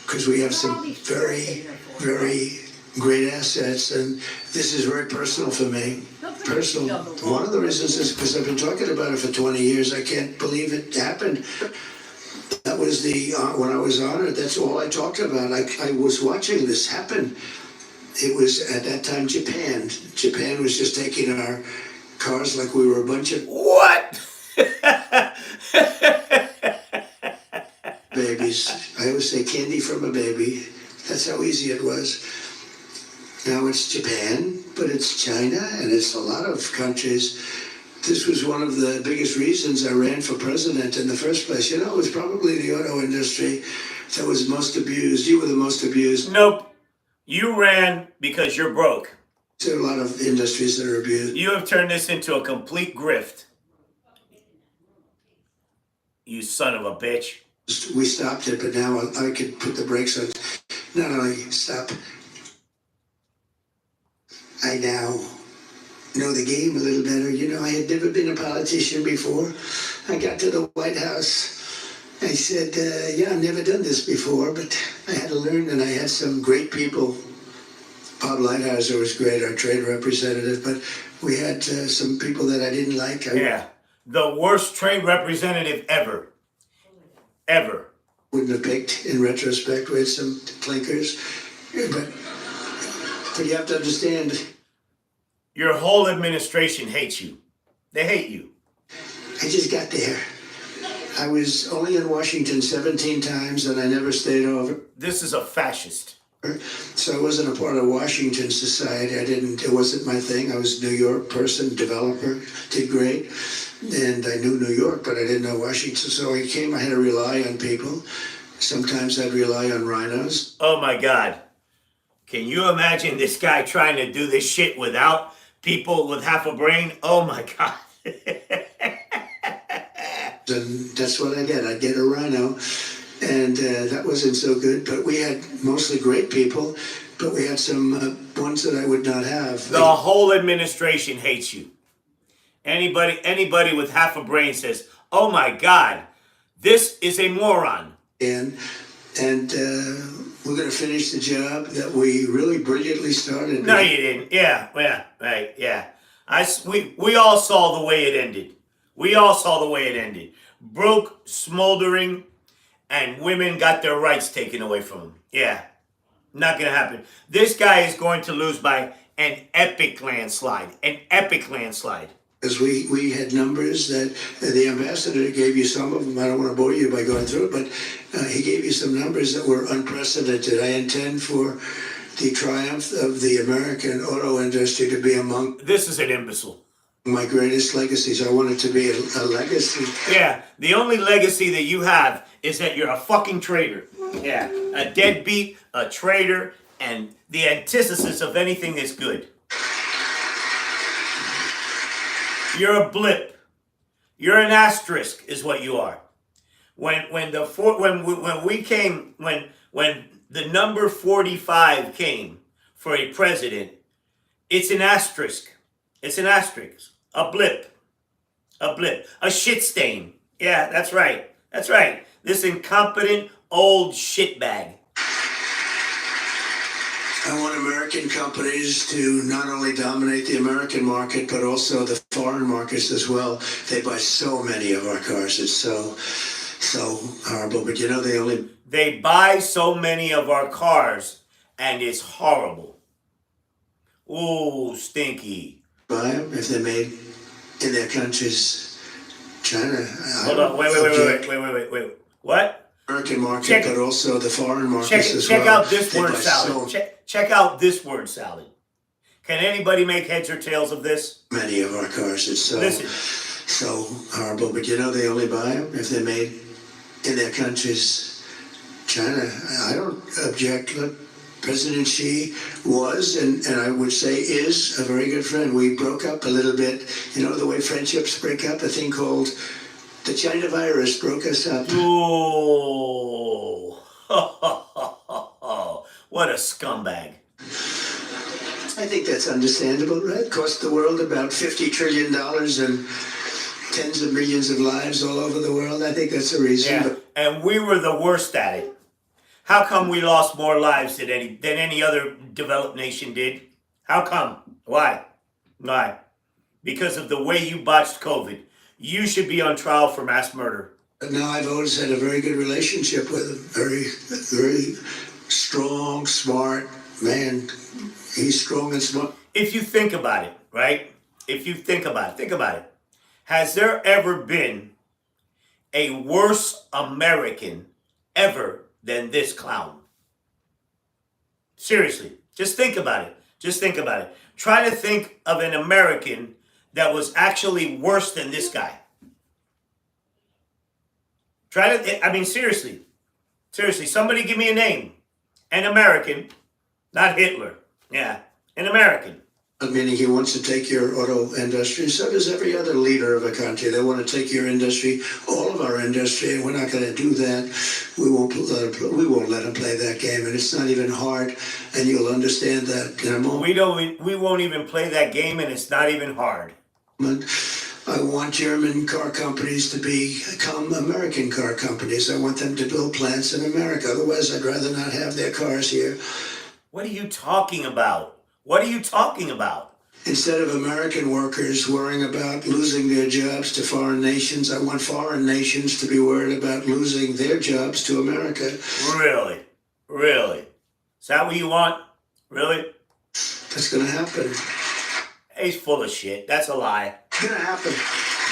because we have some very, very great assets, and this is very personal for me. Personal. One of the reasons is because I've been talking about it for 20 years. I can't believe it happened. That was when I was honored, that's all I talked about. I was watching this happen. It was at that time Japan. Japan was just taking our cars like we were a bunch of what? babies. I always say candy from a baby. That's how easy it was. Now it's Japan, but it's China, and it's a lot of countries. This was one of the biggest reasons I ran for president in the first place. You know, it was probably the auto industry that was most abused. You were the most abused. Nope. You ran because you're broke. There are a lot of industries that are abused. You have turned this into a complete grift. You son of a bitch. We stopped it, but now I could put the brakes on. Not only stop, I now know the game a little better. You know, I had never been a politician before. I got to the White House. I said, yeah, I've never done this before, but I had to learn, and I had some great people. Bob Lighthizer was great, our trade representative, but we had some people that I didn't like. Yeah, the worst trade representative ever. Ever. Wouldn't have picked in retrospect. We had some clinkers, but you have to understand. Your whole administration hates you. They hate you. I just got there. I was only in Washington 17 times, and I never stayed over. This is a fascist. So I wasn't a part of Washington society. It wasn't my thing. I was a New York person, developer, did great. And I knew New York, but I didn't know Washington. So I had to rely on people. Sometimes I'd rely on rhinos. Oh my God. Can you imagine this guy trying to do this shit without people with half a brain? Oh my God. And that's what I get. I'd get a rhino. And that wasn't so good. But we had mostly great people. But we had some ones that I would not have. The whole administration hates you. Anybody with half a brain says, oh my God, this is a moron. And we're going to finish the job that we really brilliantly started. No, you didn't. Yeah, right, yeah. We all saw the way it ended. We all saw the way it ended. Broke, smoldering, and women got their rights taken away from them. Yeah, not going to happen. This guy is going to lose by an epic landslide. An epic landslide. Because we had numbers that the ambassador gave you some of them. I don't want to bore you by going through it, but he gave you some numbers that were unprecedented. I intend for the triumph of the American auto industry to be among... This is an imbecile. My greatest legacies. I want it to be a legacy. Yeah, the only legacy that you have is that you're a fucking traitor. Yeah, a deadbeat, a traitor, and the antithesis of anything that's good. You're a blip. You're an asterisk, is what you are. When the number 45 came for a president, it's an asterisk. It's an asterisk. A blip. A blip. A shit stain. Yeah, that's right. That's right. This incompetent old shitbag. I want American companies to not only dominate the American market, but also the foreign markets as well. They buy so many of our cars. It's so horrible. But you know, they buy so many of our cars, and it's horrible. Ooh, stinky. Buy them if they're made in their countries. China. Hold on. Wait. What? American market, but also the foreign markets as well. Check out this word salad. Check out this word salad. Can anybody make heads or tails of this? Many of our cars. It's so horrible. But you know, they only buy them if they're made in their countries. China. I don't object. Look, President Xi was, and I would say is, a very good friend. We broke up a little bit. You know the way friendships break up? A thing called the China virus broke us up. Oh, what a scumbag. I think that's understandable, right? Cost the world about $50 trillion and tens of millions of lives all over the world. I think that's a reason. Yeah, and we were the worst at it. How come we lost more lives than any other developed nation did? How come? Why? Because of the way you botched COVID. You should be on trial for mass murder. Now, I've always had a very good relationship with him. Very, very strong, smart man. He's strong and smart. If you think about it, right? If you think about it. Has there ever been a worse American ever than this clown? Seriously, just think about it. Try to think of an American that was actually worse than this guy. Seriously, somebody give me a name. An American, not Hitler. Yeah, an American. Meaning he wants to take your auto industry. So does every other leader of a country. They want to take your industry, all of our industry, and we're not going to do that. We won't let them play that game, and it's not even hard, and you'll understand that in a moment. We won't even play that game, and it's not even hard. I want German car companies to become American car companies. I want them to build plants in America. Otherwise, I'd rather not have their cars here. What are you talking about? What are you talking about? Instead of American workers worrying about losing their jobs to foreign nations, I want foreign nations to be worried about losing their jobs to America. Really? Really? Is that what you want? Really? That's going to happen. He's full of shit. That's a lie. It's going to happen.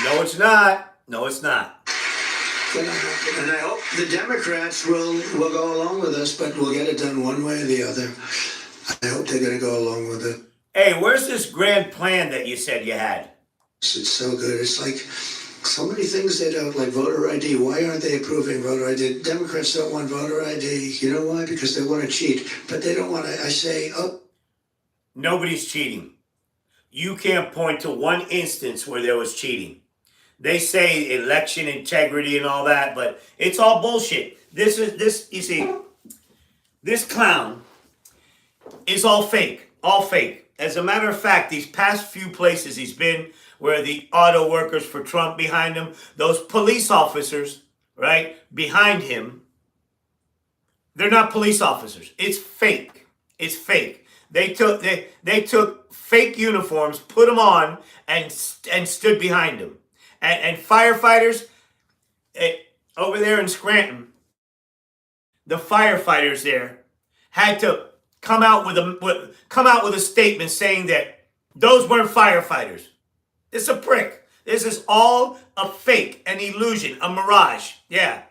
No, it's not. No, it's not. It's going to happen. And I hope the Democrats will go along with us, but we'll get it done one way or the other. I hope they're going to go along with it. Hey, where's this grand plan that you said you had? It's so good. It's like so many things they don't, like voter ID. Why aren't they approving voter ID? Democrats don't want voter ID. You know why? Because they want to cheat. But they don't want to, I say, oh. Nobody's cheating. You can't point to one instance where there was cheating. They say election integrity and all that, but it's all bullshit. You see, this clown is all fake. All fake. As a matter of fact, these past few places he's been, where the auto workers for Trump behind him, those police officers, right, behind him, they're not police officers. It's fake. It's fake. They took fake uniforms, put them on, and stood behind him. And firefighters over there in Scranton, the firefighters there had to come out with a statement saying that those weren't firefighters. It's a prick. This is all a fake, an illusion, a mirage. Yeah.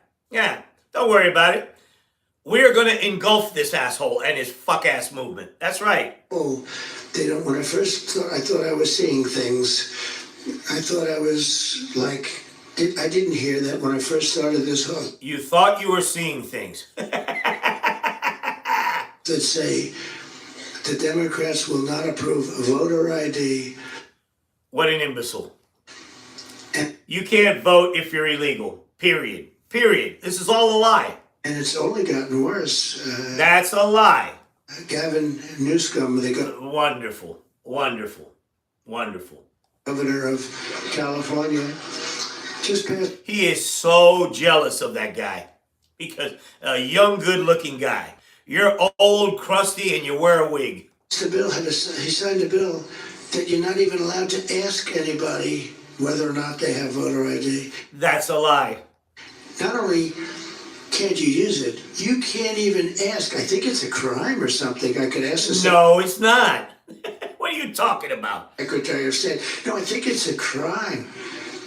Don't worry about it. We're going to engulf this asshole and his fuck-ass movement. That's right. Oh, they don't. When I first thought, I thought I was seeing things. I thought I was like, I didn't hear that when I first started this whole. You thought you were seeing things. That say the Democrats will not approve voter ID. What an imbecile. You can't vote if you're illegal. Period. This is all a lie. And it's only gotten worse. That's a lie. Gavin Newsom, Wonderful. Governor of California, just passed. He is so jealous of that guy because a young, good-looking guy. You're old, crusty, and you wear a wig. The bill he signed a bill that you're not even allowed to ask anybody whether or not they have voter ID. That's a lie. Not only can't you use it, you can't even ask. I think it's a crime or something. I could ask the No, it's not. What are you talking about? Secretary of State. No, I think it's a crime.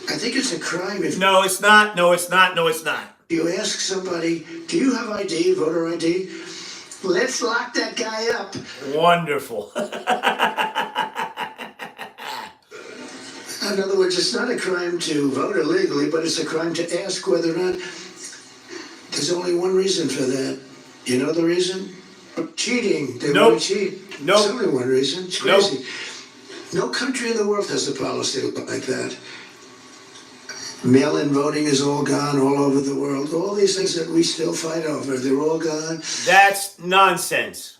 I think it's a crime if. No, it's not. You ask somebody, do you have ID, voter ID? Let's lock that guy up. Wonderful. In other words, it's not a crime to vote illegally, but it's a crime to ask whether or not. There's only one reason for that. You know the reason? Cheating. They want to cheat. Nope. There's only one reason. It's crazy. No country in the world has a policy like that. Mail-in voting is all gone all over the world. All these things that we still fight over, they're all gone. That's nonsense.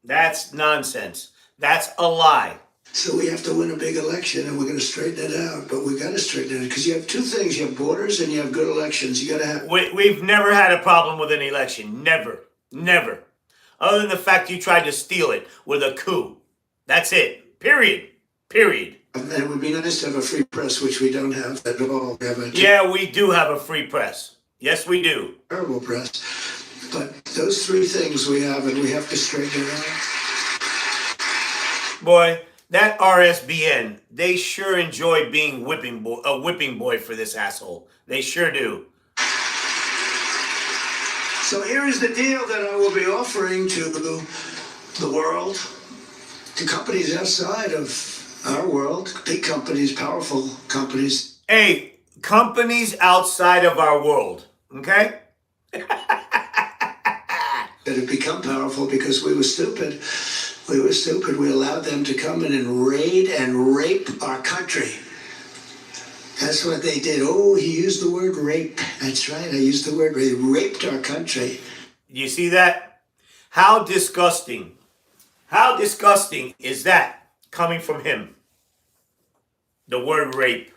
That's a lie. So we have to win a big election, and we're going to straighten it out. But we got to straighten it because you have two things: you have borders and you have good elections. You got to have. We've never had a problem with an election. Never. Other than the fact you tried to steal it with a coup. That's it. Period. And it would be nice to have a free press, which we don't have at all. Yeah, we do have a free press. Yes, we do. Terrible press. But those three things we have, and we have to straighten it out. Boy, that RSBN, they sure enjoy being a whipping boy for this asshole. They sure do. So here is the deal that I will be offering to the world, to companies outside of our world, big companies, powerful companies. Hey, companies outside of our world, okay? That have become powerful because we were stupid We were stupid. We allowed them to come in and raid and rape our country. That's what they did. Oh, he used the word rape. That's right. I used the word rape. They raped our country. You see that? How disgusting. How disgusting is that coming from him? The word rape.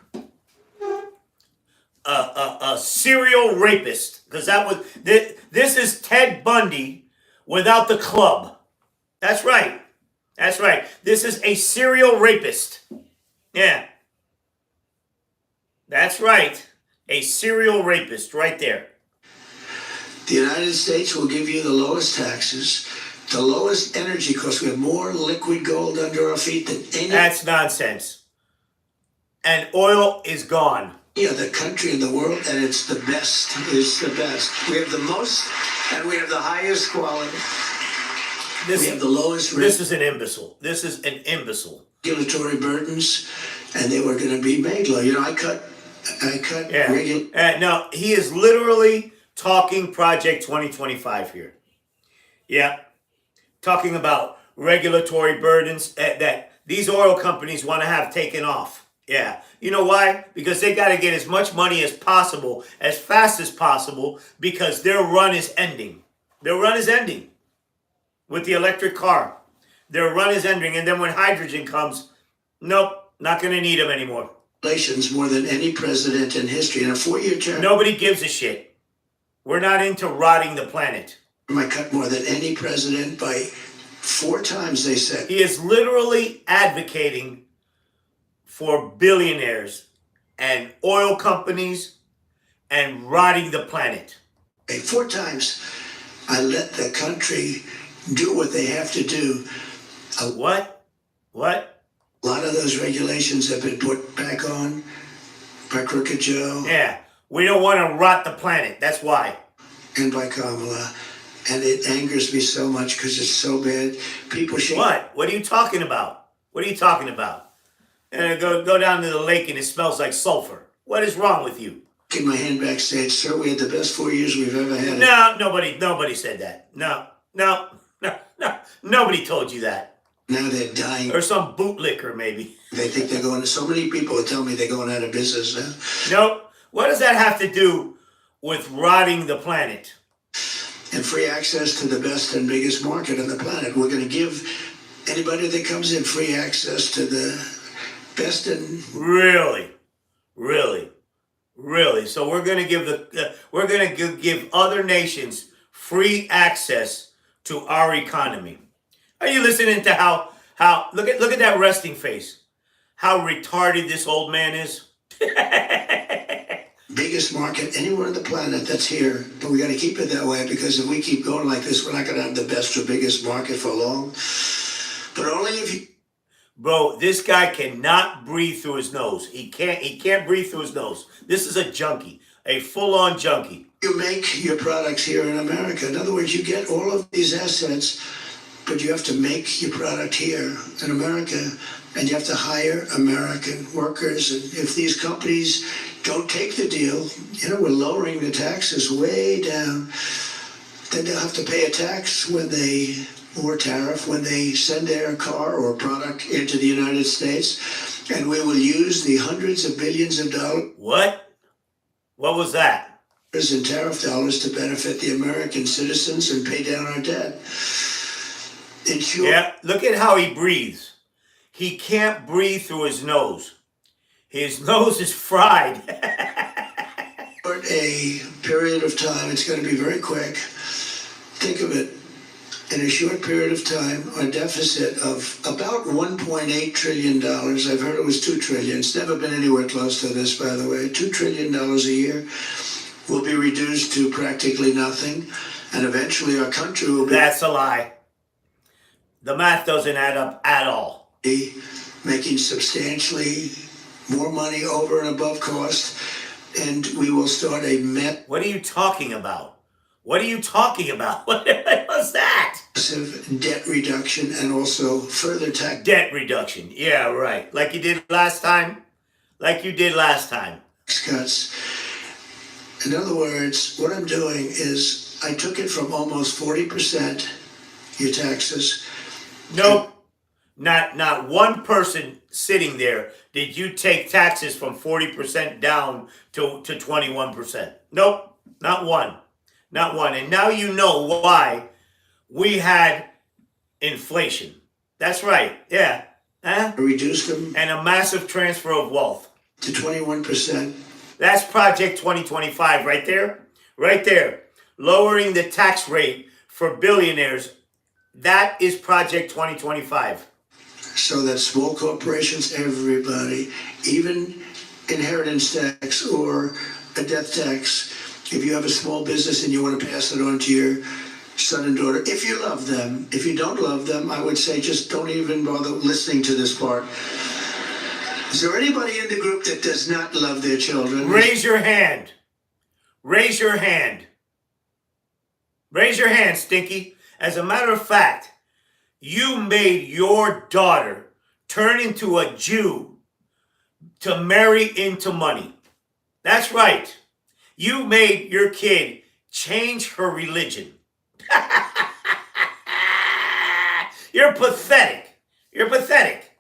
A serial rapist. Because that was, this is Ted Bundy without the club. That's right. That's right. This is a serial rapist. Yeah. That's right. A serial rapist right there. The United States will give you the lowest taxes, the lowest energy costs. We have more liquid gold under our feet than any That's nonsense. And oil is gone. other country in the world, and it's the best. It's the best. We have the most, and we have the highest quality. We have the lowest This is an imbecile. This is an imbecile. regulatory burdens, and they were going to be made low. You know, I cut Yeah. No, he is literally talking Project 2025 here. Yeah. Talking about regulatory burdens that these oil companies want to have taken off. Yeah. You know why? Because they got to get as much money as possible, as fast as possible, because their run is ending. Their run is ending with the electric car. Their run is ending. And then when hydrogen comes, nope, not going to need them anymore. Regulations more than any president in history in a 4-year term. Nobody gives a shit. We're not into rotting the planet. I cut more than any president by 4 times, they said. He is literally advocating for billionaires and oil companies and rotting the planet. 4 times I let the country do what they have to do. What? A lot of those regulations have been put back on by Crooked Joe. Yeah. We don't want to rot the planet. That's why. And by Kamala. And it angers me so much because it's so bad. People should... What? What are you talking about? What are you talking about? Go down to the lake and it smells like sulfur. What is wrong with you? In my hand backstage, sir, we had the best 4 years we've ever had. No, nobody said that. No. Nobody told you that. Now they're dying. Or some bootlicker, maybe. They think they're going... So many people tell me they're going out of business now. Nope. What does that have to do with rotting the planet? And free access to the best and biggest market on the planet. We're going to give anybody that comes in free access to the best and... Really? So we're going to give other nations free access to our economy. Are you listening to how look at that resting face? How retarded this old man is? Biggest market anywhere on the planet that's here, but we got to keep it that way because if we keep going like this, we're not going to have the best or biggest market for long. But only if you... Bro, this guy cannot breathe through his nose. He can't breathe through his nose. This is a junkie, a full-on junkie. You make your products here in America. In other words, you get all of these assets, but you have to make your product here in America, and you have to hire American workers. And if these companies don't take the deal, we're lowering the taxes way down. Then they'll have to pay a tax or tariff when they send their car or product into the United States, and we will use the hundreds of billions of dollars. What? What was that? In tariff dollars to benefit the American citizens and pay down our debt. Yeah, look at how he breathes. He can't breathe through his nose. His nose is fried. For a period of time, it's going to be very quick. Think of it. In a short period of time, our deficit of about $1.8 trillion, I've heard it was $2 trillion. It's never been anywhere close to this, by the way. $2 trillion a year will be reduced to practically nothing. And eventually our country will be... That's a lie. The math doesn't add up at all. Making substantially more money over and above cost. And we will start a met... What are you talking about? What are you talking about? What was that? Massive debt reduction and also further tax... Debt reduction. Yeah, right. Like you did last time? Cuts. In other words, what I'm doing is I took it from almost 40%, your taxes, Nope. Not one person sitting there did you take taxes from 40% down to 21%. Nope. Not one. Not one. And now you know why we had inflation. That's right. Yeah. Huh? Reduced them And a massive transfer of wealth. to 21%. That's Project 2025 right there. Right there. Lowering the tax rate for billionaires. That is Project 2025. So that small corporations, everybody, even inheritance tax or a death tax, if you have a small business and you want to pass it on to your son and daughter, if you love them. If you don't love them, I would say just don't even bother listening to this part. Is there anybody in the group that does not love their children? Raise your hand. Raise your hand. Raise your hand, Stinky. As a matter of fact, you made your daughter turn into a Jew to marry into money. That's right. You made your kid change her religion. You're pathetic. You're pathetic.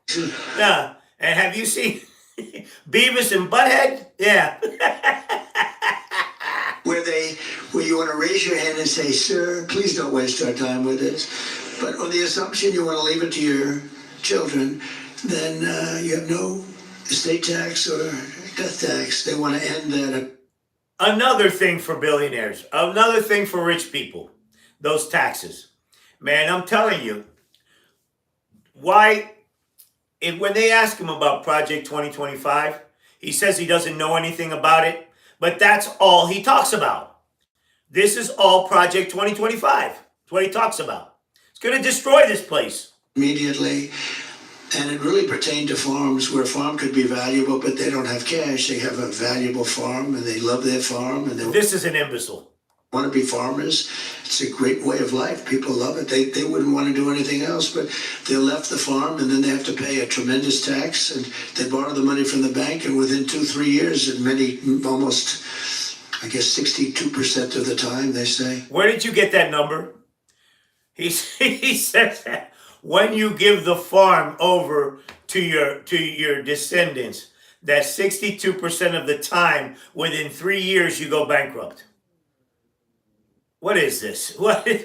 And have you seen Beavis and Butthead? Yeah. where you want to raise your hand and say, sir, please don't waste our time with this. But on the assumption you want to leave it to your children, then you have no estate tax or death tax. They want to end that. Another thing for billionaires, another thing for rich people, those taxes. Man, I'm telling you, when they ask him about Project 2025, he says he doesn't know anything about it, but that's all he talks about. This is all Project 2025. That's what he talks about. It's going to destroy this place. Immediately. And it really pertained to farms where a farm could be valuable, but they don't have cash. They have a valuable farm and they love their farm. And this is an imbecile. Want to be farmers. It's a great way of life. People love it. They wouldn't want to do anything else, but they left the farm and then they have to pay a tremendous tax and they borrow the money from the bank and within 2-3 years, and many, almost, I guess 62% of the time, they say. Where did you get that number? He says that when you give the farm over to your descendants, that 62% of the time, within 3 years, you go bankrupt. What is this? What is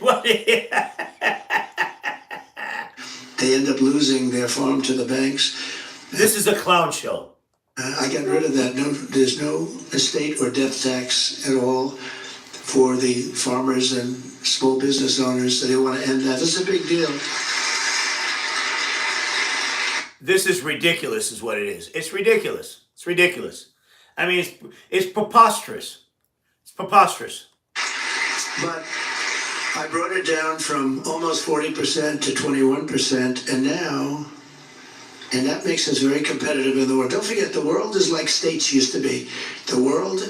They end up losing their farm to the banks. This is a clown show. I got rid of that. No, there's no estate or death tax at all for the farmers and small business owners. So they want to end that. This is a big deal. This is ridiculous, is what it is. It's ridiculous. It's ridiculous. I mean, it's preposterous. It's preposterous. But I brought it down from almost 40% to 21%, and that makes us very competitive in the world. Don't forget, the world is like states used to be. The world,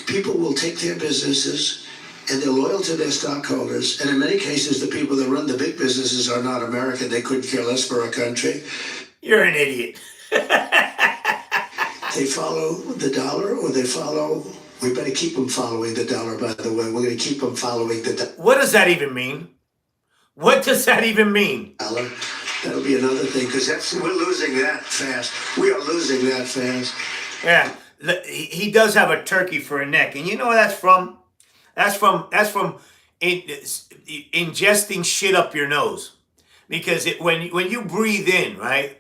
people will take their businesses, and they're loyal to their stockholders. And in many cases, the people that run the big businesses are not American. They couldn't care less for our country. You're an idiot. They follow the dollar, or they follow... We better keep them following the dollar, by the way. We're going to keep them following the dollar. What does that even mean? What does that even mean? Dollar. That'll be another thing, because we're losing that fast. We are losing that fast. Yeah, he does have a turkey for a neck. And you know where that's from? That's from ingesting shit up your nose. Because when you breathe in, right,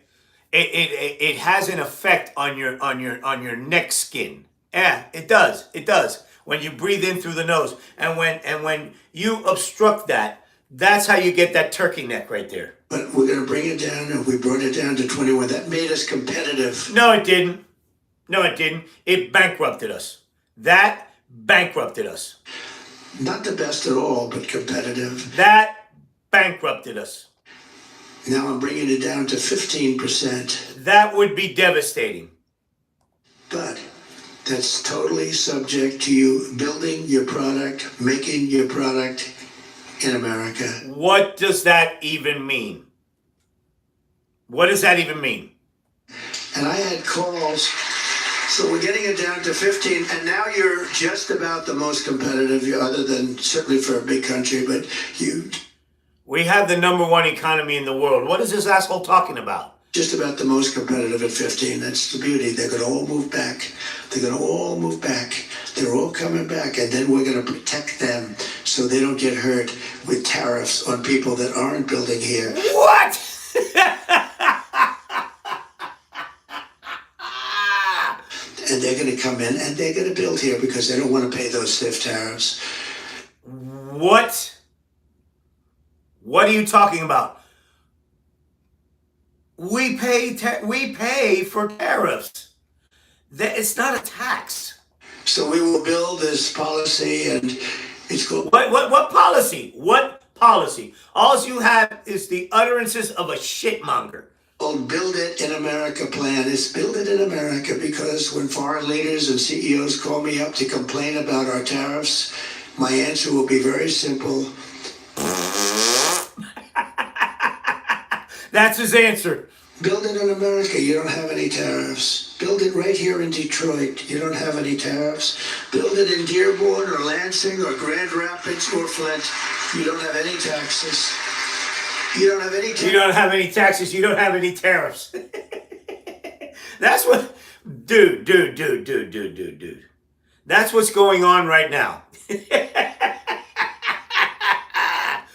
it has an effect on your neck skin. Yeah, it does. It does. When you breathe in through the nose, and when you obstruct that, that's how you get that turkey neck right there. But we're going to bring it down, and we brought it down to 21. That made us competitive. No, it didn't. No, it didn't. It bankrupted us. That bankrupted us. Not the best at all, but competitive. That bankrupted us. Now I'm bringing it down to 15%. That would be devastating. But that's totally subject to you building your product, making your product in America. What does that even mean? What does that even mean? And I had calls. So we're getting it down to 15, and now you're just about the most competitive, other than certainly for a big country, but you... We have the #1 economy in the world. What is this asshole talking about? Just about the most competitive at 15. That's the beauty. They're going to all move back. They're going to all move back. They're all coming back. And then we're going to protect them so they don't get hurt with tariffs on people that aren't building here. What? And they're going to come in and they're going to build here because they don't want to pay those stiff tariffs. What? What are you talking about? We pay for tariffs. It's not a tax. So we will build this policy, and it's called What policy? What policy? All you have is the utterances of a shitmonger. Build It in America plan. It's Build It in America because when foreign leaders and CEOs call me up to complain about our tariffs, my answer will be very simple. That's his answer. Build it in America, you don't have any tariffs. Build it right here in Detroit, you don't have any tariffs. Build it in Dearborn or Lansing or Grand Rapids or Flint, you don't have any taxes. You don't have any taxes. You don't have any taxes, you don't have any tariffs. That's what, dude. That's what's going on right now.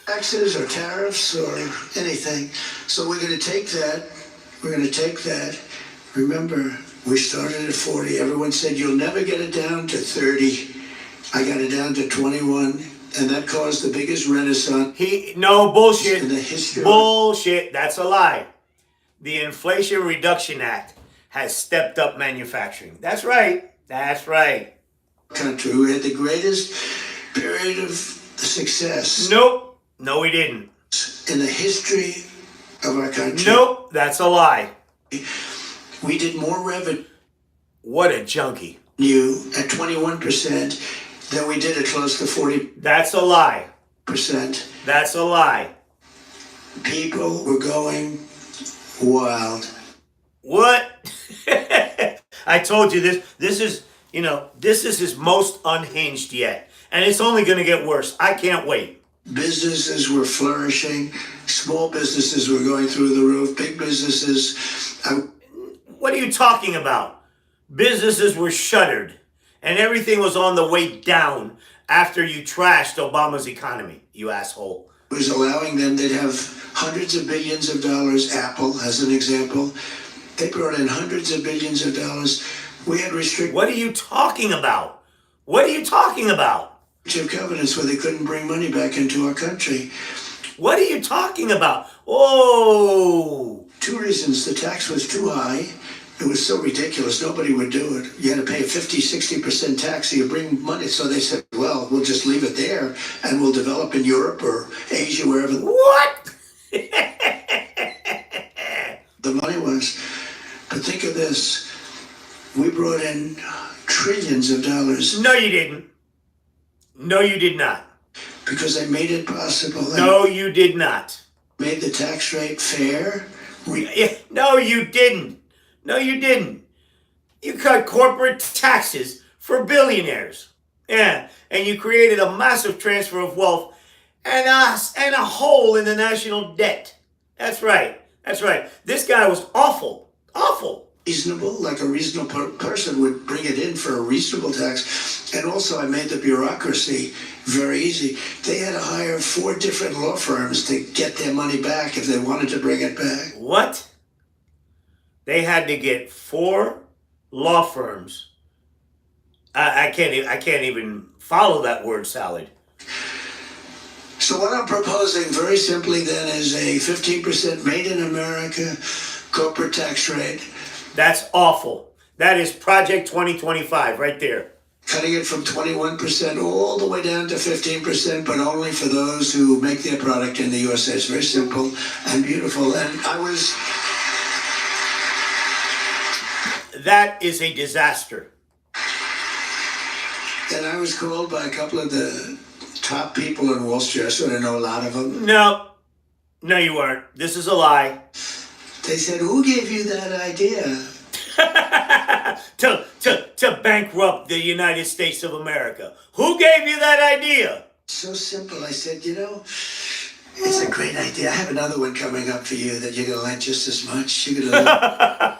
Taxes or tariffs or anything. So we're going to take that. Remember, we started at 40. Everyone said, you'll never get it down to 30. I got it down to 21. And that caused the biggest renaissance. No, bullshit. In the history. Bullshit. That's a lie. The Inflation Reduction Act has stepped up manufacturing. That's right. That's right. Country. We had the greatest period of success. Nope. No, we didn't. In the history of our country. Nope. That's a lie. We did more revenue. What a junkie. At 21% than we did at close to 40%. That's a lie. That's a lie. People were going wild. What? I told you this. This is his most unhinged yet. And it's only going to get worse. I can't wait. Businesses were flourishing. Small businesses were going through the roof. Big businesses. What are you talking about? Businesses were shuttered. And everything was on the way down after you trashed Obama's economy, you asshole. It was allowing them, they'd have hundreds of billions of dollars. Apple, as an example, they brought in hundreds of billions of dollars. We had restricted. What are you talking about? What are you talking about? Covenants where they couldn't bring money back into our country. What are you talking about? Oh! 2 reasons. The tax was too high. It was so ridiculous, nobody would do it. You had to pay a 50-60% tax, so you bring money. So they said, well, we'll just leave it there, and we'll develop in Europe or Asia, wherever. What? The money was. But think of this. We brought in trillions of dollars. No, you didn't. No, you did not. Because they made it possible. No, you did not. Made the tax rate fair. No, you didn't. No, you didn't. You cut corporate taxes for billionaires. Yeah, and you created a massive transfer of wealth and a hole in the national debt. That's right. That's right. This guy was awful. Awful. Reasonable, like a reasonable person would bring it in for a reasonable tax. And also I made the bureaucracy very easy. They had to hire 4 different law firms to get their money back if they wanted to bring it back. What? They had to get 4 law firms. I can't even follow that word salad. So what I'm proposing very simply then is a 15% made in America corporate tax rate. That's awful. That is Project 2025 right there. Cutting it from 21% all the way down to 15%, but only for those who make their product in the USA. It's very simple and beautiful. And that is a disaster. And I was called by a couple of the top people in Wall Street. I sort of know a lot of them. No, you weren't. This is a lie. They said, who gave you that idea? to bankrupt the United States of America. Who gave you that idea? So simple. I said, It's a great idea. I have another one coming up for you that you're gonna like just as much. You're gonna love.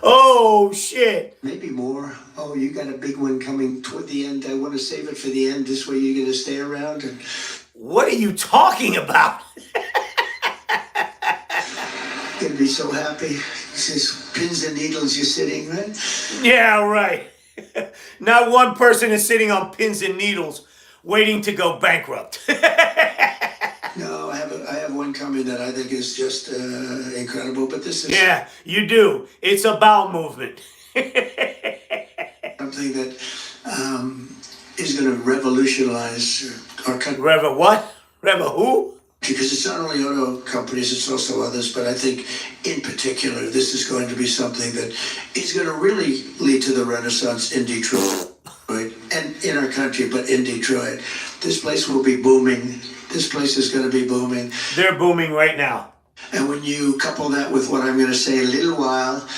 Oh shit! Maybe more. Oh, you got a big one coming toward the end. I want to save it for the end. This way you're gonna stay around and. What are you talking about? Gonna be so happy. He says, pins and needles, you're sitting, right? Yeah, right. Not one person is sitting on pins and needles waiting to go bankrupt. No, I have one coming that I think is just incredible. But this is Yeah, you do. It's a bowel movement. something that is going to revolutionize our country. Reva what? Reva who? Because it's not only auto companies, it's also others. But I think, in particular, this is going to be something that is going to really lead to the renaissance in Detroit and in our country. But in Detroit, this place will be booming. This place is going to be booming. They're booming right now. And when you couple that with what I'm going to say a little while,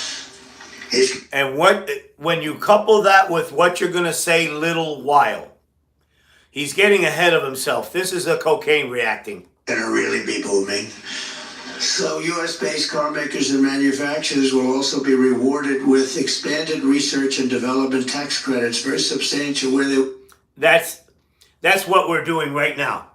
And when you couple that with what you're going to say little while, he's getting ahead of himself. This is a cocaine reacting. Going to really be booming. So U.S.-based car makers and manufacturers will also be rewarded with expanded research and development tax credits, very substantial. That's what we're doing right now.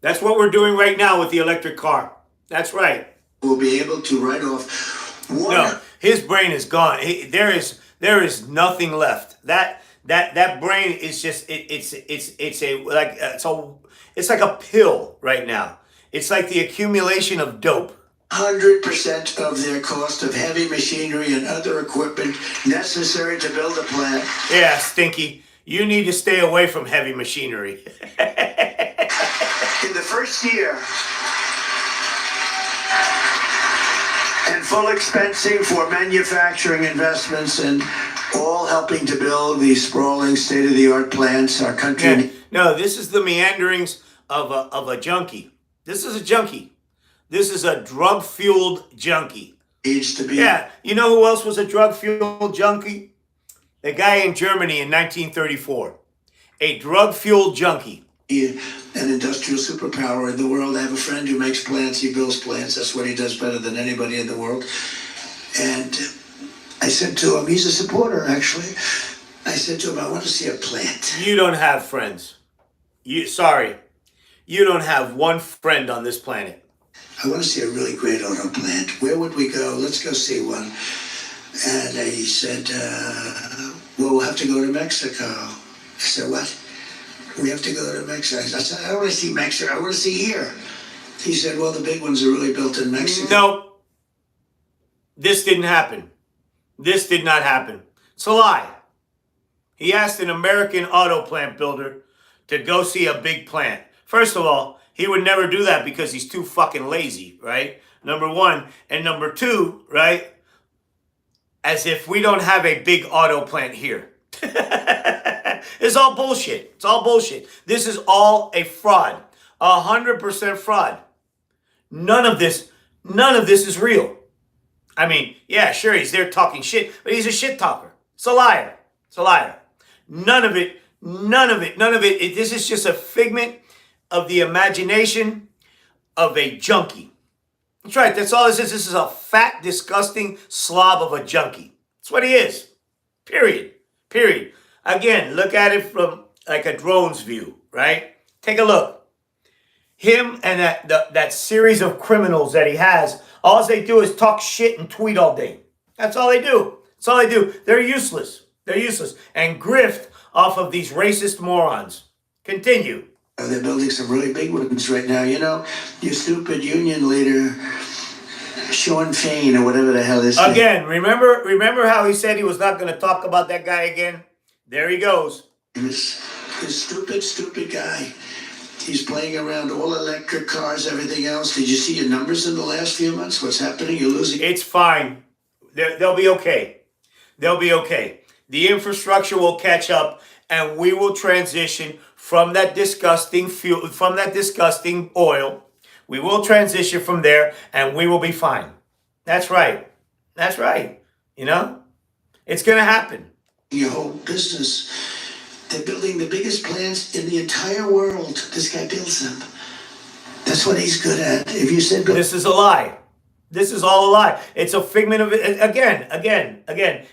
That's what we're doing right now with the electric car. That's right. Will be able to write off one. No, his brain is gone. There is nothing left. That brain is just it's like a pill right now. It's like the accumulation of dope. 100% of their cost of heavy machinery and other equipment necessary to build a plant. Yeah, Stinky, you need to stay away from heavy machinery. In the first year, and full expensing for manufacturing investments and all helping to build these sprawling state-of-the-art plants our country. Yeah. No, this is the meanderings of a junkie. This is a junkie. This is a drug-fueled junkie. Needs to be. Yeah, you know who else was a drug-fueled junkie? The guy in Germany in 1934. A drug-fueled junkie. An industrial superpower in the world. I have a friend who makes plants. He builds plants. That's what he does better than anybody in the world. And I said to him, he's a supporter, actually. I said to him, I want to see a plant. You don't have friends. Sorry. You don't have one friend on this planet. I want to see a really great auto plant. Where would we go? Let's go see one. And he said, well, we'll have to go to Mexico. I said, what? We have to go to Mexico. I said, I don't want to see Mexico. I want to see here. He said, well, the big ones are really built in Mexico. No. This didn't happen. This did not happen. It's a lie. He asked an American auto plant builder to go see a big plant. First of all, he would never do that because he's too fucking lazy, right? Number one. And number two, right? As if we don't have a big auto plant here. It's all bullshit. It's all bullshit. This is all a fraud. 100% fraud. None of this is real. I mean, yeah, sure, he's there talking shit, but he's a shit talker. It's a liar. It's a liar. None of it. This is just a figment of the imagination of a junkie. That's right. That's all this is. This is a fat, disgusting slob of a junkie. That's what he is. Period. Again, look at it from like a drone's view, right? Take a look. Him and that series of criminals that he has, all they do is talk shit and tweet all day. That's all they do. That's all they do. They're useless. And grift off of these racist morons. Continue. They're building some really big ones right now. You know, your stupid union leader, Sean Fain, or whatever the hell is. Again, remember how he said he was not going to talk about that guy again? There he goes. This stupid guy. He's playing around all electric cars, everything else. Did you see your numbers in the last few months? What's happening? You're losing. It's fine. They'll be okay. They'll be okay. The infrastructure will catch up, and we will transition from that disgusting fuel, from that disgusting oil. We will transition from there, and we will be fine. That's right. That's right. You know? It's going to happen. Your whole business. They're building the biggest plants in the entire world. This guy builds them. That's what he's good at. If you said, This is a lie. This is all a lie. It's a figment of it. Again.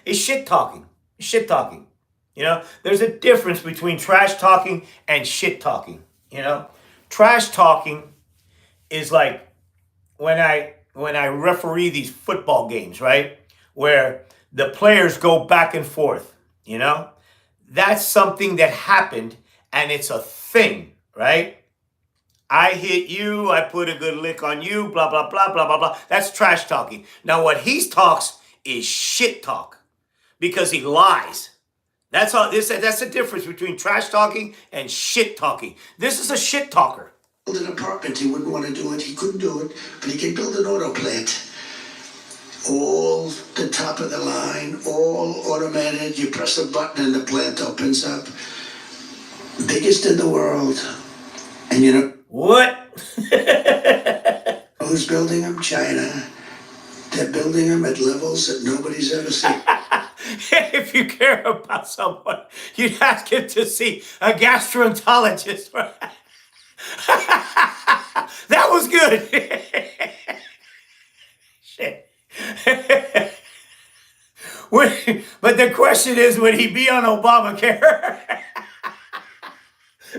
It's shit talking. Shit talking. You know, there's a difference between trash talking and shit talking. You know, trash talking is like when I referee these football games, right? Where the players go back and forth, you know? That's something that happened and it's a thing, right? I hit you, I put a good lick on you, blah, blah, blah, blah, blah, blah. That's trash talking. Now, what he talks is shit talk because he lies. That's all. That's the difference between trash talking and shit talking. This is a shit talker. build an apartment, he wouldn't want to do it. He couldn't do it, but he can build an auto plant. All the top of the line, all automated. You press a button and the plant opens up. Biggest in the world. And you know What? who's building them? China. They're building them at levels that nobody's ever seen. If you care about someone, you'd ask him to see a gastroenterologist. That was good. Shit. But the question is, would he be on Obamacare?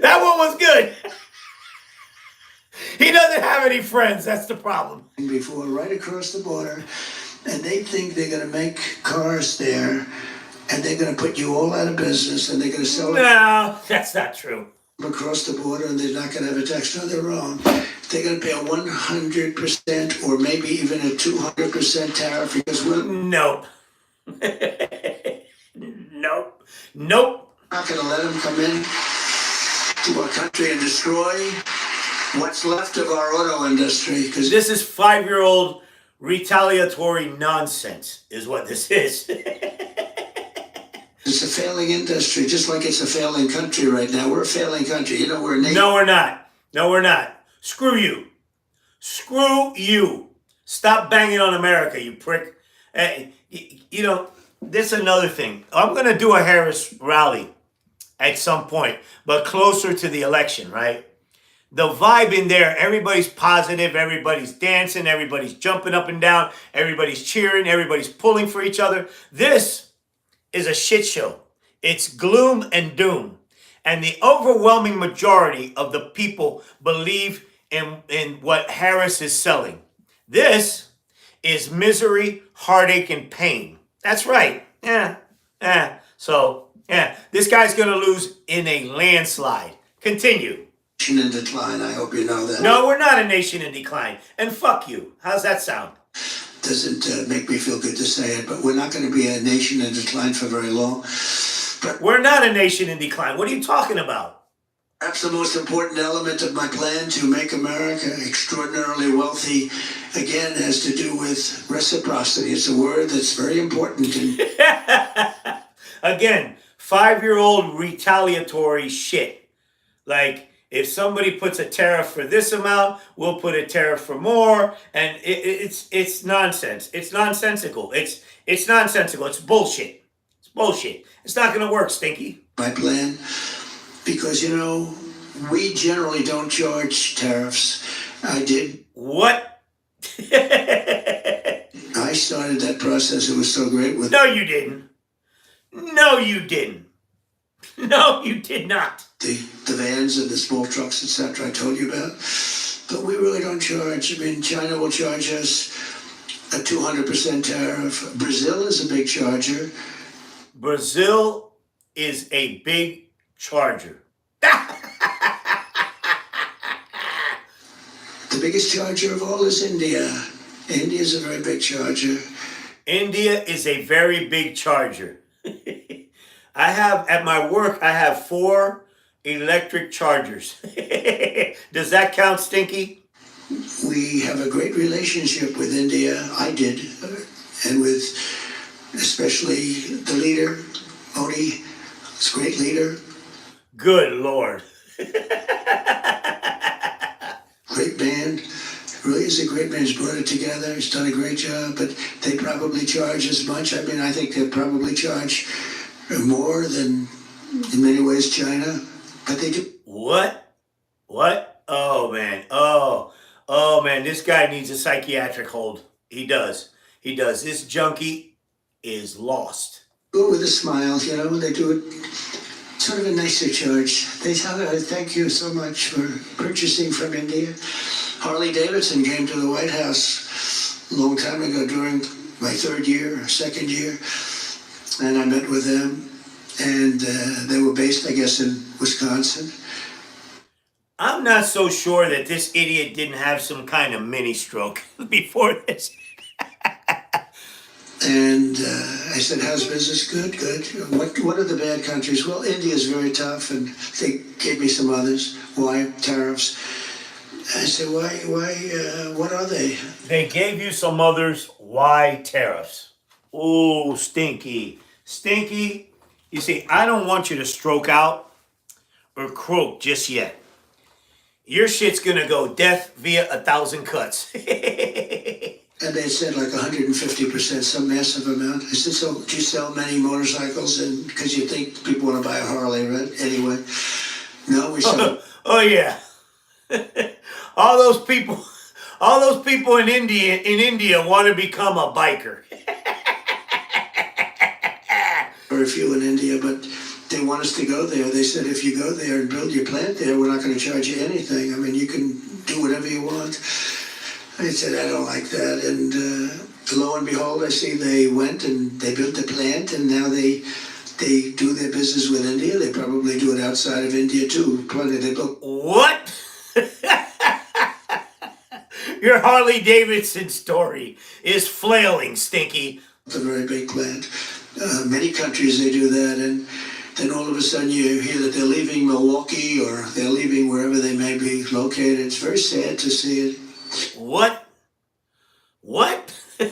That one was good. He doesn't have any friends. That's the problem. Before, right across the border, and they think they're going to make cars there, and they're going to put you all out of business, and they're going to sell it No, that's not true. across the border, and they're not going to have a tax. No, they're wrong. They're going to pay a 100% or maybe even a 200% tariff because we're Nope. Nope. not going to let them come in to our country and destroy what's left of our auto industry. Because This is 5-year-old retaliatory nonsense, is what this is. it's a failing industry, just like it's a failing country right now. We're a failing country. You know, we're a nation. No, we're not. No, we're not. Screw you. Screw you. Stop banging on America, you prick. You know, this is another thing. I'm going to do a Harris rally at some point, but closer to the election, right? The vibe in there, everybody's positive, everybody's dancing, everybody's jumping up and down, everybody's cheering, everybody's pulling for each other. This is a shit show. It's gloom and doom. And the overwhelming majority of the people believe in what Harris is selling. This is misery, heartache, and pain. That's right. So, this guy's going to lose in a landslide. Continue. In decline. I hope you know that. No, we're not a nation in decline. And fuck you. How's that sound? Doesn't make me feel good to say it, but we're not going to be a nation in decline for very long. But We're not a nation in decline. What are you talking about? perhaps the most important element of my plan to make America extraordinarily wealthy again has to do with reciprocity. It's a word that's very important. Again, 5-year-old retaliatory shit. Like, if somebody puts a tariff for this amount, we'll put a tariff for more, and it's nonsense. It's nonsensical. It's nonsensical. It's bullshit. It's bullshit. It's not gonna work, Stinky. My plan, because you know, we generally don't charge tariffs. I did. What? I started that process. It was so great with No, you didn't. No, you didn't. No, you did not. the vans and the small trucks, etc. I told you about. But we really don't charge. I mean, China will charge us a 200% tariff. Brazil is a big charger. Brazil is a big charger. The biggest charger of all is India. India is a very big charger. India is a very big charger. I have, at my work, I have 4 electric chargers. Does that count, Stinky? We have a great relationship with India. I did. And with especially the leader, Modi. He's a great leader. Good Lord. Great band. Really is a great man. He's brought it together. He's done a great job. But they probably charge as much. I mean, I think they probably charge more than, in many ways, China. But they do. What? What? Oh man. Oh man. This guy needs a psychiatric hold. He does. He does. This junkie is lost. Go with a smile, you know, they do it sort of a nicer charge. They tell her, thank you so much for purchasing from India. Harley Davidson came to the White House a long time ago during my third year or second year, and I met with them, and they were based, I guess, in Wisconsin. I'm not so sure that this idiot didn't have some kind of mini stroke before this. And I said, how's business? Good, good. What are the bad countries? Well, India's very tough, and they gave me some others. Why? Tariffs. I said, what are they? They gave you some others. Why tariffs? Oh, Stinky. Stinky. You see, I don't want you to stroke out or croak just yet. Your shit's gonna go death via 1,000 cuts. And they said like 150%, some massive amount. I said, so do you sell many motorcycles? And because you think people want to buy a Harley, right? Anyway, no, we sell. Oh yeah. all those people in India want to become a biker. Very few in India, but they want us to go there. They said, if you go there and build your plant there, we're not going to charge you anything. I mean, you can do whatever you want. I said, I don't like that. And lo and behold, I see they went and they built the plant, and now they do their business with India. They probably do it outside of India too. Probably they built. What? Your Harley Davidson story is flailing, Stinky. It's a very big plant. Many countries they do that, and then all of a sudden you hear that they're leaving Milwaukee or they're leaving wherever they may be located. It's very sad to see it. What? What? And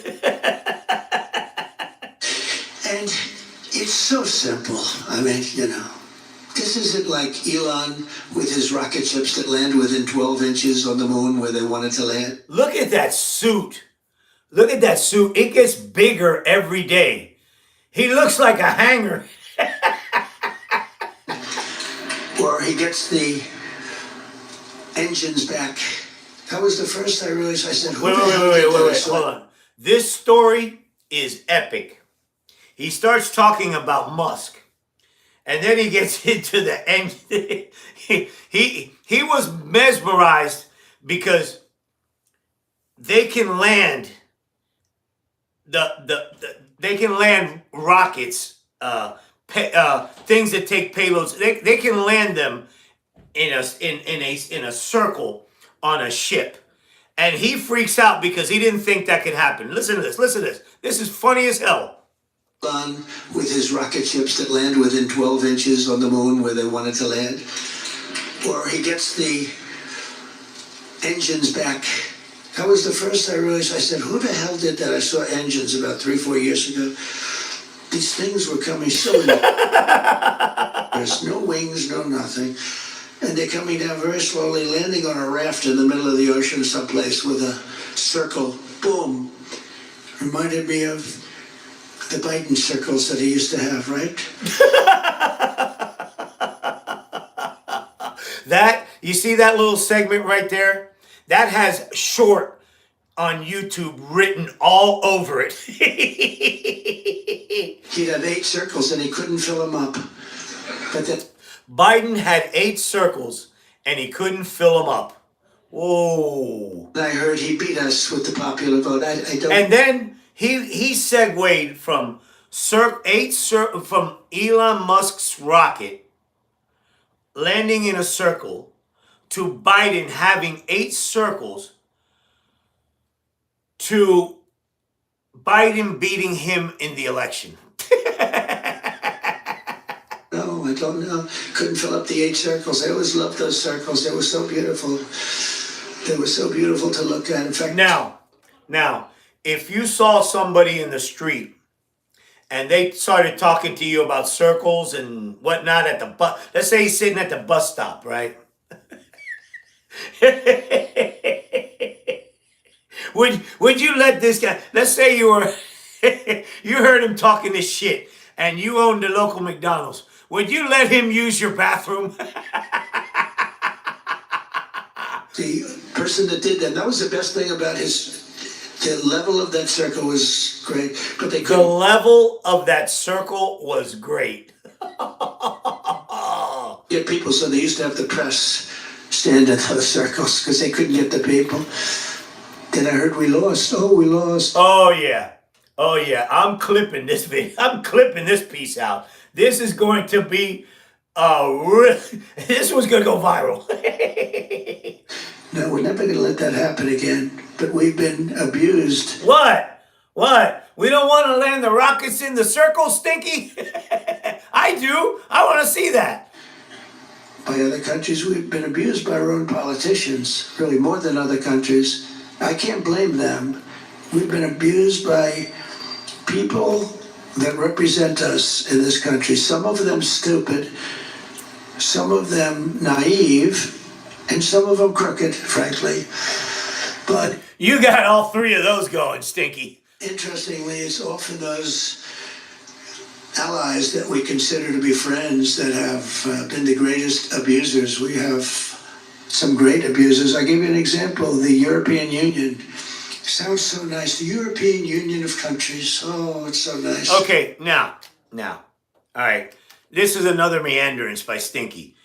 it's so simple. I mean, you know, this isn't like Elon with his rocket ships that land within 12 inches on the moon where they wanted to land. Look at that suit. Look at that suit. It gets bigger every day. He looks like a hanger. Or he gets the engines back. That was the first I realized. I said, Wait, hold on. This story is epic. He starts talking about Musk, and then he gets into the end. he was mesmerized because they can land they can land rockets, things that take payloads. They can land them in a circle on a ship. And he freaks out because he didn't think that could happen. Listen to this. Listen to this. This is funny as hell. On with his rocket ships that land within 12 inches on the moon where they wanted to land. Or he gets the engines back. That was the first I realized. I said, who the hell did that? I saw engines about 3-4 years ago. These things were coming so there's no wings, no nothing. And they're coming down very slowly, landing on a raft in the middle of the ocean someplace with a circle. Boom. Reminded me of the Biden circles that he used to have, right? You see that little segment right there? That has short on YouTube written all over it. He'd have 8 circles and he couldn't fill them up. But that Biden had 8 circles and he couldn't fill them up. Whoa. I heard he beat us with the popular vote. I don't. And then he segued from from Elon Musk's rocket landing in a circle to Biden having 8 circles to Biden beating him in the election. No, I don't know. Couldn't fill up the 8 circles. I always loved those circles. They were so beautiful. They were so beautiful to look at. In fact, Now, if you saw somebody in the street and they started talking to you about circles and whatnot at the bus, let's say he's sitting at the bus stop, right? Would you let this guy, let's say you were, you heard him talking this shit and you owned the local McDonald's, would you let him use your bathroom? The person that did that was the best thing about the level of that circle was great, but they The couldn't level of that circle was great. get people, so they used to have the press stand at those circles because they couldn't get the people. Then I heard we lost. Oh, we lost. Oh yeah. Oh yeah. I'm clipping this video. I'm clipping this piece out. This is going to be this was gonna go viral. No, we're never going to let that happen again. But we've been abused What? What? We don't want to land the rockets in the circle, Stinky? I do. I want to see that. by other countries. We've been abused by our own politicians, really more than other countries. I can't blame them. We've been abused by people that represent us in this country. Some of them stupid, some of them naive, and some of them crooked, frankly. But You got all three of those going, Stinky. interestingly, it's often those allies that we consider to be friends that have been the greatest abusers. We have some great abusers. I'll give you an example. The European Union. Sounds so nice. The European Union of countries. Oh, it's so nice. Okay, now. All right. This is another meanderance by Stinky.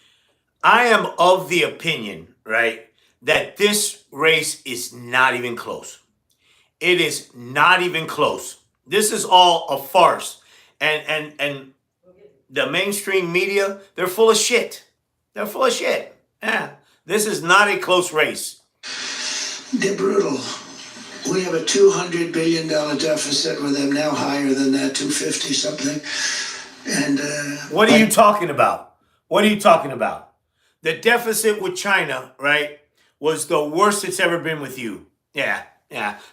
I am of the opinion, right, that this race is not even close. It is not even close. This is all a farce. And the mainstream media, they're full of shit. They're full of shit. Yeah. This is not a close race. They're brutal. We have a $200 billion deficit with them, now higher than that, 250 something. And What are you talking about? What are you talking about? The deficit with China, right, was the worst it's ever been with you. Yeah.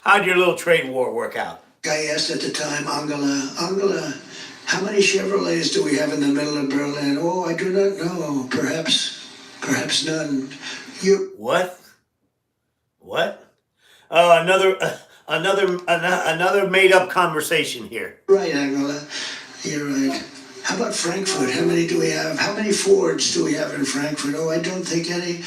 How'd your little trade war work out? guy asked at the time, Angela, how many Chevrolets do we have in the middle of Berlin? Oh, I do not know. Perhaps none. What? Oh, another made-up conversation here. Right, Angela. You're right. How about Frankfurt? How many do we have? How many Fords do we have in Frankfurt? Oh, I don't think any.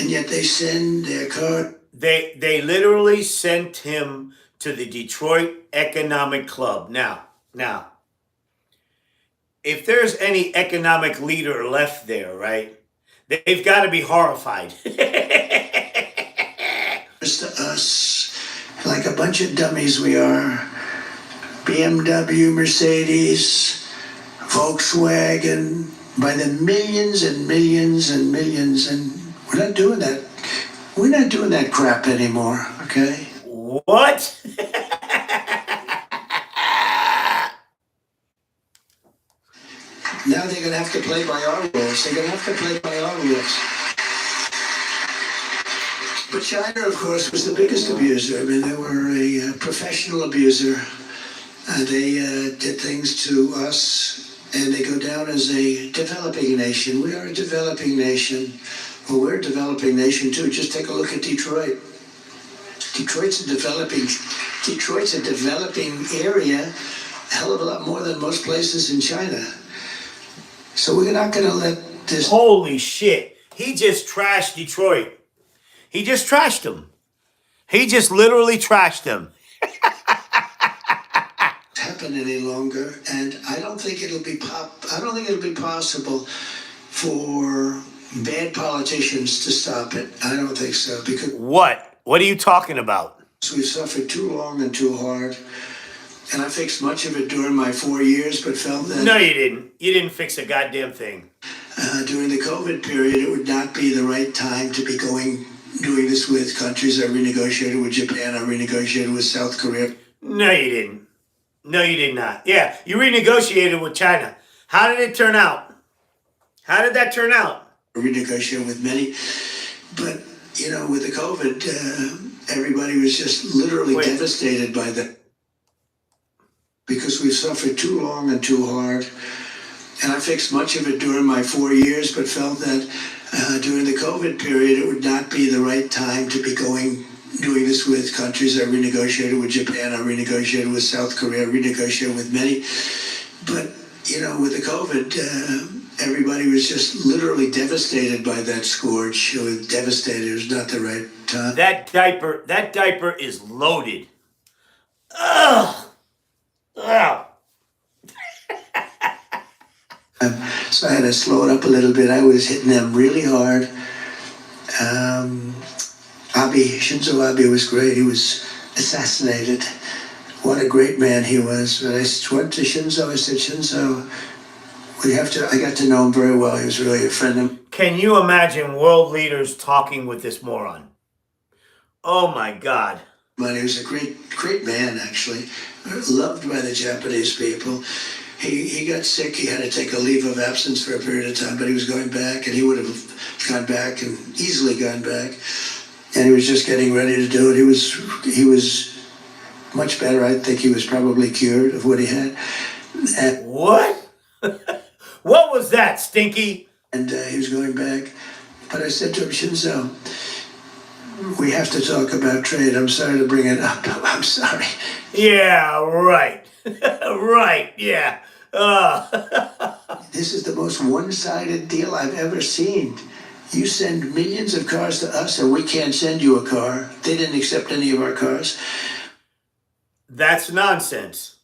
And yet they send their car. They literally sent him to the Detroit Economic Club. Now, if there's any economic leader left there, right, they've got to be horrified. To us, like a bunch of dummies we are. BMW, Mercedes, Volkswagen, by the millions and millions and millions, and we're not doing that. We're not doing that crap anymore, okay? What? Now they're going to have to play by our rules. They're going to have to play by our rules. But China, of course, was the biggest abuser. I mean, they were a professional abuser. They did things to us, and they go down as a developing nation. We are a developing nation. Well, we're a developing nation, too. Just take a look at Detroit. Detroit's a developing area, a hell of a lot more than most places in China. So we're not going to let this... Holy shit. He just trashed Detroit. He just trashed him. He just literally trashed him. happen any longer, and I don't think it'll be possible for bad politicians to stop it. I don't think so, because What are you talking about? we've suffered too long and too hard. And I fixed much of it during my 4 years, but felt that No, you didn't. You didn't fix a goddamn thing. During the COVID period, it would not be the right time to be doing this with countries. I renegotiated with Japan. I renegotiated with South Korea. No, you didn't. No, you did not. Yeah, you renegotiated with China. How did it turn out? How did that turn out? I renegotiated with many. But, with the COVID, everybody was just literally devastated by that. Because we've suffered too long and too hard. And I fixed much of it during my 4 years, but felt that during the COVID period, it would not be the right time to be doing this with countries. I renegotiated with Japan. I renegotiated with South Korea. I renegotiated with many. But, with the COVID, Everybody was just literally devastated by that scourge. It was devastated. It was not the right time. That diaper is loaded. Ugh. Ugh. So I had to slow it up a little bit. I was hitting them really hard. Shinzo Abe was great. He was assassinated. What a great man he was. But I went to Shinzo. I said, Shinzo, I got to know him very well. He was really a friend of mine. Can you imagine world leaders talking with this moron? Oh my God. But he was a great man, actually. Loved by the Japanese people. He got sick. He had to take a leave of absence for a period of time, but he was going back, and he would have gone back and easily gone back. And he was just getting ready to do it. He was much better. I think he was probably cured of what he had. What? What was that, Stinky? And he was going back. But I said to him, Shinzo, we have to talk about trade. I'm sorry to bring it up. I'm sorry. Yeah, right. Right, yeah. This is the most one-sided deal I've ever seen. You send millions of cars to us and we can't send you a car. They didn't accept any of our cars. That's nonsense.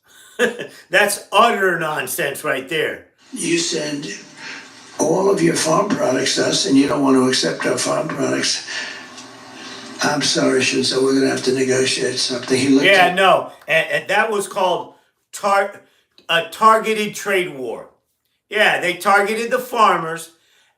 That's utter nonsense right there. You send all of your farm products to us and you don't want to accept our farm products. I'm sorry, Shinzo, we're going to have to negotiate something. No. And that was called a targeted trade war. Yeah, they targeted the farmers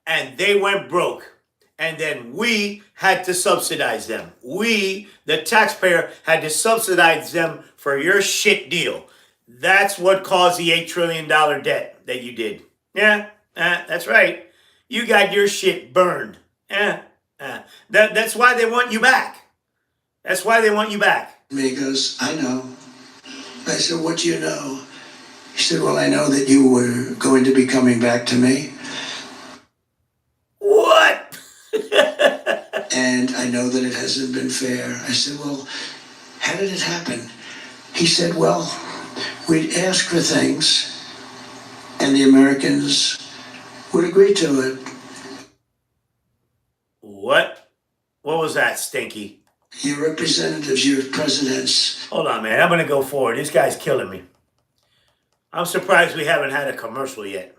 and they went broke. And then we had to subsidize them. We, the taxpayer, had to subsidize them for your shit deal. That's what caused the $8 trillion debt that you did. Yeah, that's right. You got your shit burned. That's why they want you back. That's why they want you back. He goes, I know. I said, what do you know? He said, well, I know that you were going to be coming back to me. What? And I know that it hasn't been fair. I said, well, how did it happen? He said, well, we'd ask for things and the Americans would agree to it. What? What was that, Stinky? Your representatives, your presidents. Hold on, man. I'm going to go forward. This guy's killing me. I'm surprised we haven't had a commercial yet.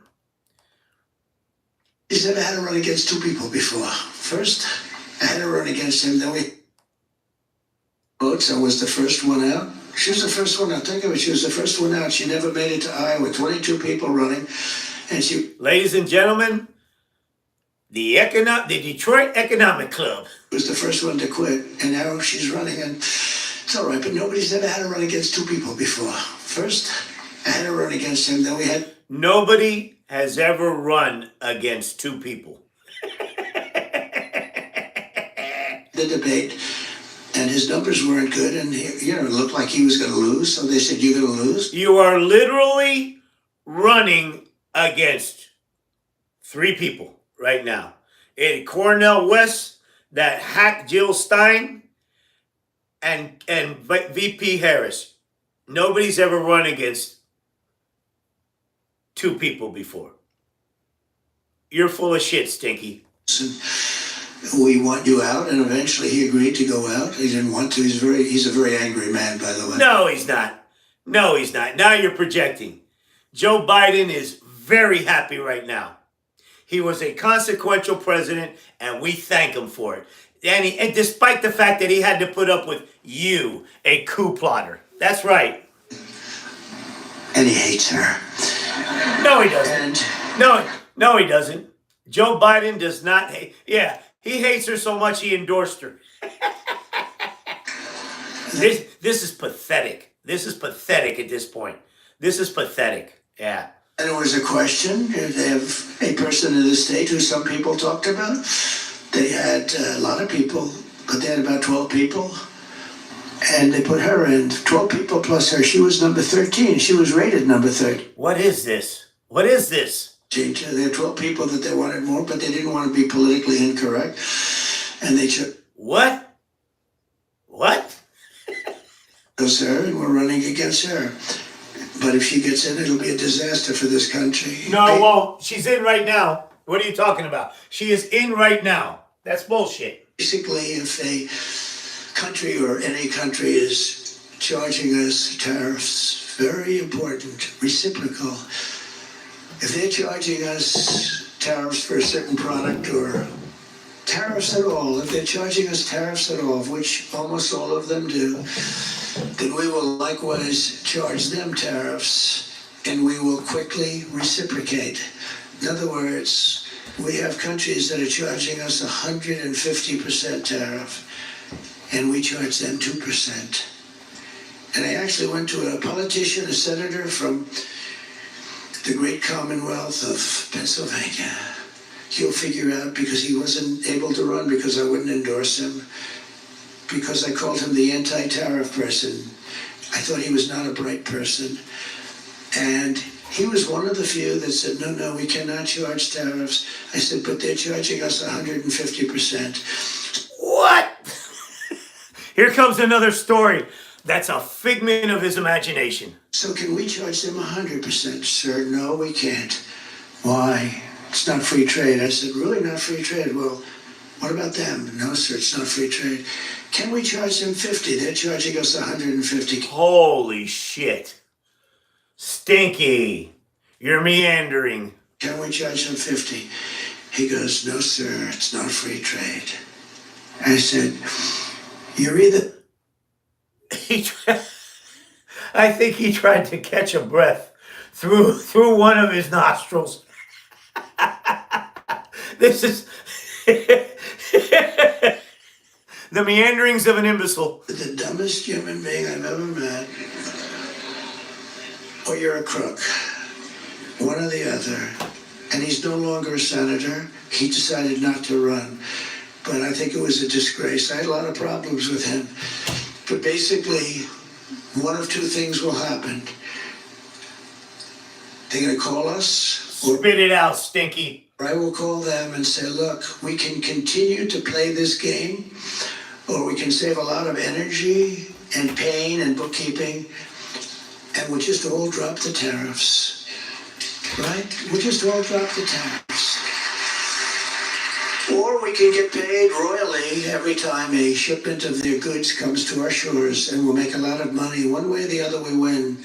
He's never had to run against two people before. First, I had to run against him. Then we votes. I was the first one out. She was the first one out. Think of it. She was the first one out. She never made it to Iowa. 22 people running. And she... Ladies and gentlemen, the Detroit Economic Club was the first one to quit. And now she's running. And it's all right. But nobody's ever had to run against two people before. First, I had to run against him. Then we had... Nobody has ever run against two people. The debate, and his numbers weren't good, and it looked like he was going to lose. So they said, "You're going to lose." You are literally running against three people right now. In Cornel West, that hack Jill Stein, and VP Harris. Nobody's ever run against two people before. You're full of shit, Stinky. We want you out, and eventually he agreed to go out. He didn't want to. He's a very angry man, by the way. No, he's not. No, he's not. Now you're projecting. Joe Biden is very happy right now. He was a consequential president, and we thank him for it. And despite the fact that he had to put up with you, a coup plotter. That's right. And he hates her. No, he doesn't. No, he doesn't. Joe Biden does not hate. Yeah, he hates her so much he endorsed her. This is pathetic. This is pathetic at this point. This is pathetic. Yeah. And it was a question. They have a person in the state who some people talked about. They had a lot of people, but they had about 12 people. And they put her in. 12 people plus her. She was number 13. She was rated number 13. What is this? What is this? There were 12 people that they wanted more, but they didn't want to be politically incorrect. And they chose... What? What? ...her, and we're running against her. But if she gets in, it'll be a disaster for this country. No, well, she's in right now. What are you talking about? She is in right now. That's bullshit. Basically, if a country or any country is charging us tariffs, very important, reciprocal. If they're charging us tariffs for a certain product or tariffs at all, if they're charging us tariffs at all, which almost all of them do, then we will likewise charge them tariffs and we will quickly reciprocate. In other words, we have countries that are charging us 150% tariff and we charge them 2%. And I actually went to a politician, a senator from the great Commonwealth of Pennsylvania. He'll figure out, because he wasn't able to run because I wouldn't endorse him, because I called him the anti-tariff person. I thought he was not a bright person. And he was one of the few that said, no, we cannot charge tariffs. I said, but they're charging us 150%. What? Here comes another story. That's a figment of his imagination. So can we charge them 100%? Sir, no, we can't. Why? It's not free trade. I said, really not free trade? Well, what about them? No, sir, it's not free trade. Can we charge them 50? They're charging us 150. Holy shit. Stinky. You're meandering. Can we charge them 50? He goes, no, sir, it's not free trade. I said, you're either... I think he tried to catch a breath through one of his nostrils. This is the meanderings of an imbecile. The dumbest human being I've ever met, or you're a crook, one or the other. And he's no longer a senator. He decided not to run. But I think it was a disgrace. I had a lot of problems with him. But basically, one of two things will happen. They're going to call us. Or spit it out, Stinky. I will call them and say, look, we can continue to play this game, or we can save a lot of energy and pain and bookkeeping, and we'll just all drop the tariffs. Right? We'll just all drop the tariffs. Or we can get paid royally every time a shipment of their goods comes to our shores, and we'll make a lot of money. One way or the other, we win.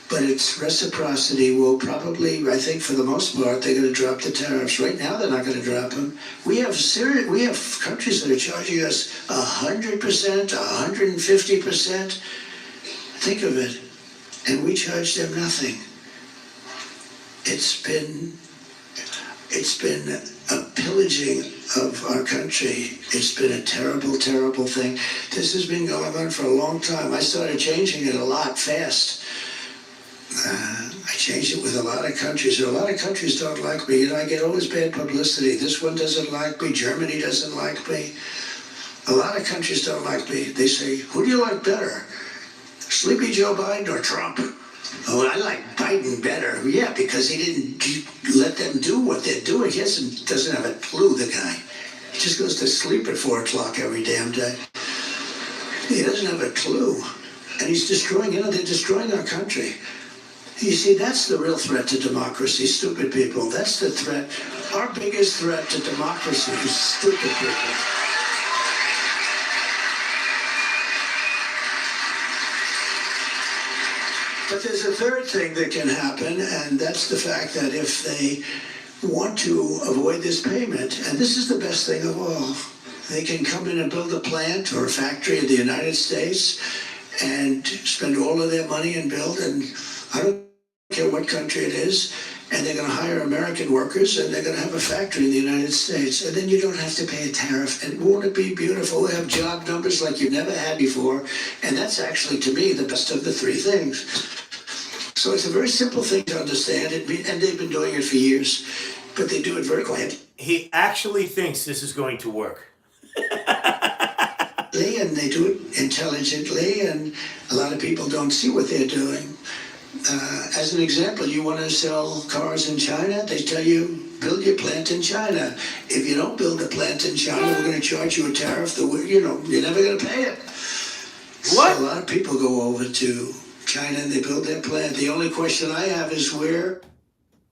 But it's reciprocity. Will probably, I think for the most part, they're going to drop the tariffs. Right now, they're not going to drop them. We have countries that are charging us 100%, 150%. Think of it. And we charge them nothing. It's been a pillaging of our country. It's been a terrible, terrible thing. This has been going on for a long time. I started changing it a lot fast. I changed it with a lot of countries. A lot of countries don't like me. I get always bad publicity. This one doesn't like me. Germany doesn't like me. A lot of countries don't like me. They say, who do you like better? Sleepy Joe Biden or Trump? Oh, I like Biden better. Yeah, because he didn't let them do what they're doing. He doesn't have a clue, the guy. He just goes to sleep at 4 o'clock every damn day. He doesn't have a clue. And he's destroying, they're destroying our country. You see, that's the real threat to democracy, stupid people. That's the threat. Our biggest threat to democracy is stupid people. But there's a third thing that can happen, and that's the fact that if they want to avoid this payment, and this is the best thing of all, they can come in and build a plant or a factory in the United States and spend all of their money and build, and I don't care what country it is, and they're going to hire American workers, and they're going to have a factory in the United States, and then you don't have to pay a tariff, and won't it be beautiful? We have job numbers like you've never had before, and that's actually, to me, the best of the three things. So it's a very simple thing to understand, and they've been doing it for years, but they do it very quietly. He actually thinks this is going to work. And they do it intelligently, and a lot of people don't see what they're doing. As an example, you want to sell cars in China, they tell you, build your plant in China. If you don't build a plant in China, we're going to charge you a tariff that you're never going to pay it. What? So a lot of people go over to China and they build their plant. The only question I have is where.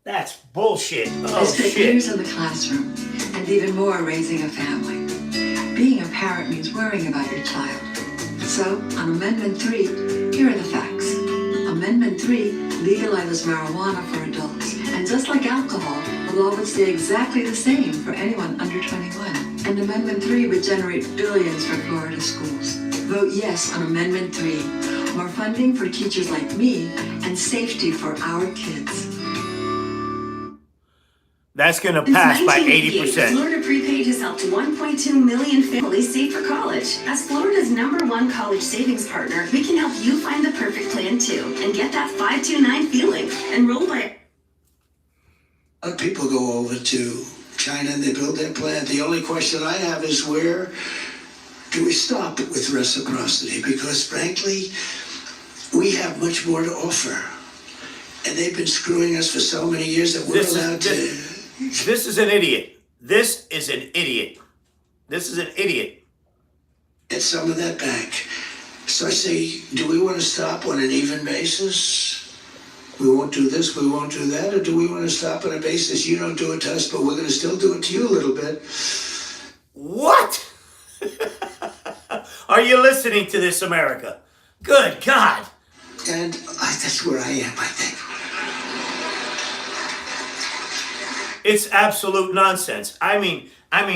That's bullshit. Oh, I spent shit. years in the classroom, and even more raising a family. Being a parent means worrying about your child. So, on Amendment 3, here are the facts. Amendment 3 legalizes marijuana for adults. And just like alcohol, the law would stay exactly the same for anyone under 21. And Amendment 3 would generate billions for Florida schools. Vote yes on Amendment 3. More funding for teachers like me, and safety for our kids. That's going to Since pass by 1988, 80%. Florida Prepaid has helped 1.2 million families save for college. As Florida's #1 college savings partner, we can help you find the perfect plan too and get that 529 feeling. Enroll by... People go over to China and they build their plant. The only question I have is where do we stop with reciprocity? Because frankly, we have much more to offer. And they've been screwing us for so many years that we're allowed to... This is an idiot. This is an idiot. This is an idiot. Get some of that back. So I say, do we want to stop on an even basis? We won't do this, we won't do that? Or do we want to stop on a basis, you don't do it to us, but we're going to still do it to you a little bit? What? Are you listening to this, America? Good God. And that's where I am, I think. It's absolute nonsense. I mean,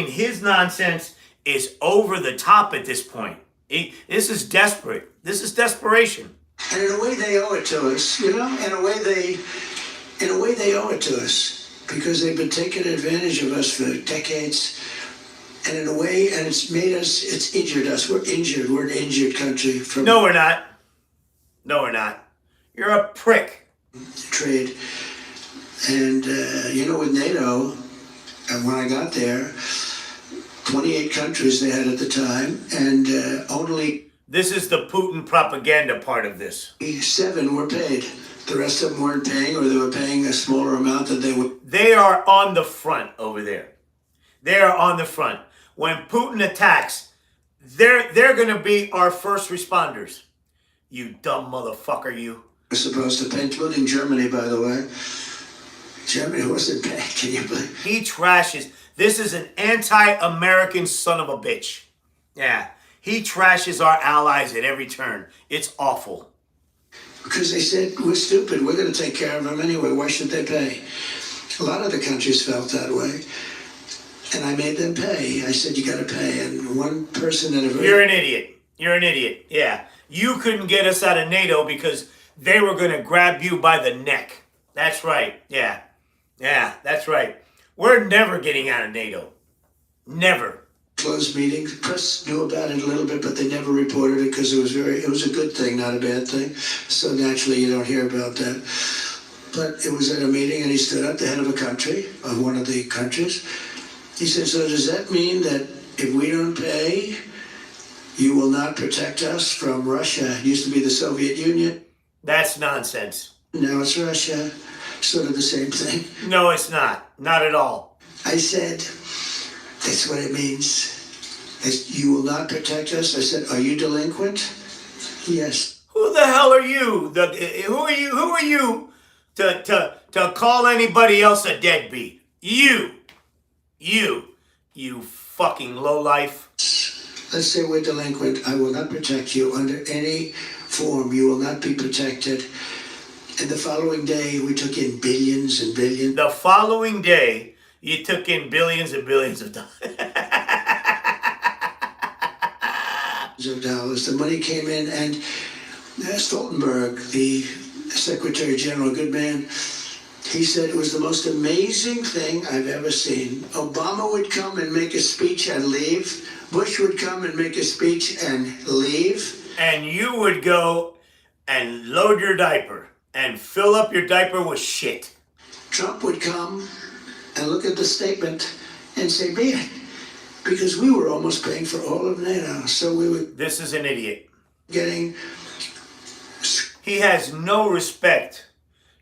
his nonsense is over the top at this point. This is desperate. This is desperation. And in a way, they owe it to us. You know, in a way, they owe it to us because they've been taking advantage of us for decades. And in a way, and it's made us. It's injured us. We're injured. We're an injured country from. No, we're not. No, we're not. You're a prick. Trade. And, with NATO, and when I got there, 28 countries they had at the time, and only... This is the Putin propaganda part of this. 7 were paid. The rest of them weren't paying, or they were paying a smaller amount than they would. They are on the front over there. They are on the front. When Putin attacks, they're going to be our first responders. You dumb motherfucker, you. We're supposed to pay, including Germany, by the way. Germany wasn't bad, can you believe? He trashes. This is an anti-American son of a bitch. Yeah. He trashes our allies at every turn. It's awful. Because they said, we're stupid. We're going to take care of them anyway. Why should they pay? A lot of the countries felt that way. And I made them pay. I said, you got to pay. And one person at a very... You're an idiot. You're an idiot. Yeah. You couldn't get us out of NATO because they were going to grab you by the neck. That's right. Yeah. Yeah, that's right. We're never getting out of NATO. Never. Closed meetings. Press knew about it a little bit, but they never reported it because it was a good thing, not a bad thing. So naturally you don't hear about that. But it was at a meeting and he stood up, the head of a country, of one of the countries. He said, so does that mean that if we don't pay, you will not protect us from Russia? It used to be the Soviet Union. That's nonsense. Now it's Russia. Sort of the same thing. No, it's not. Not at all. I said, that's what it means. You will not protect us. I said, are you delinquent? Yes. Who the hell are you? Who are you to call anybody else a deadbeat? You fucking lowlife. Let's say we're delinquent. I will not protect you under any form. You will not be protected. And the following day, we took in billions and billions. The following day, you took in billions and billions of dollars. The money came in, and Stoltenberg, the Secretary General, good man, he said it was the most amazing thing I've ever seen. Obama would come and make a speech and leave. Bush would come and make a speech and leave. And you would go and load your diaper and fill up your diaper with shit. Trump would come and look at the statement and say, man, because we were almost paying for all of NATO. So we were... This is an idiot. Getting... He has no respect.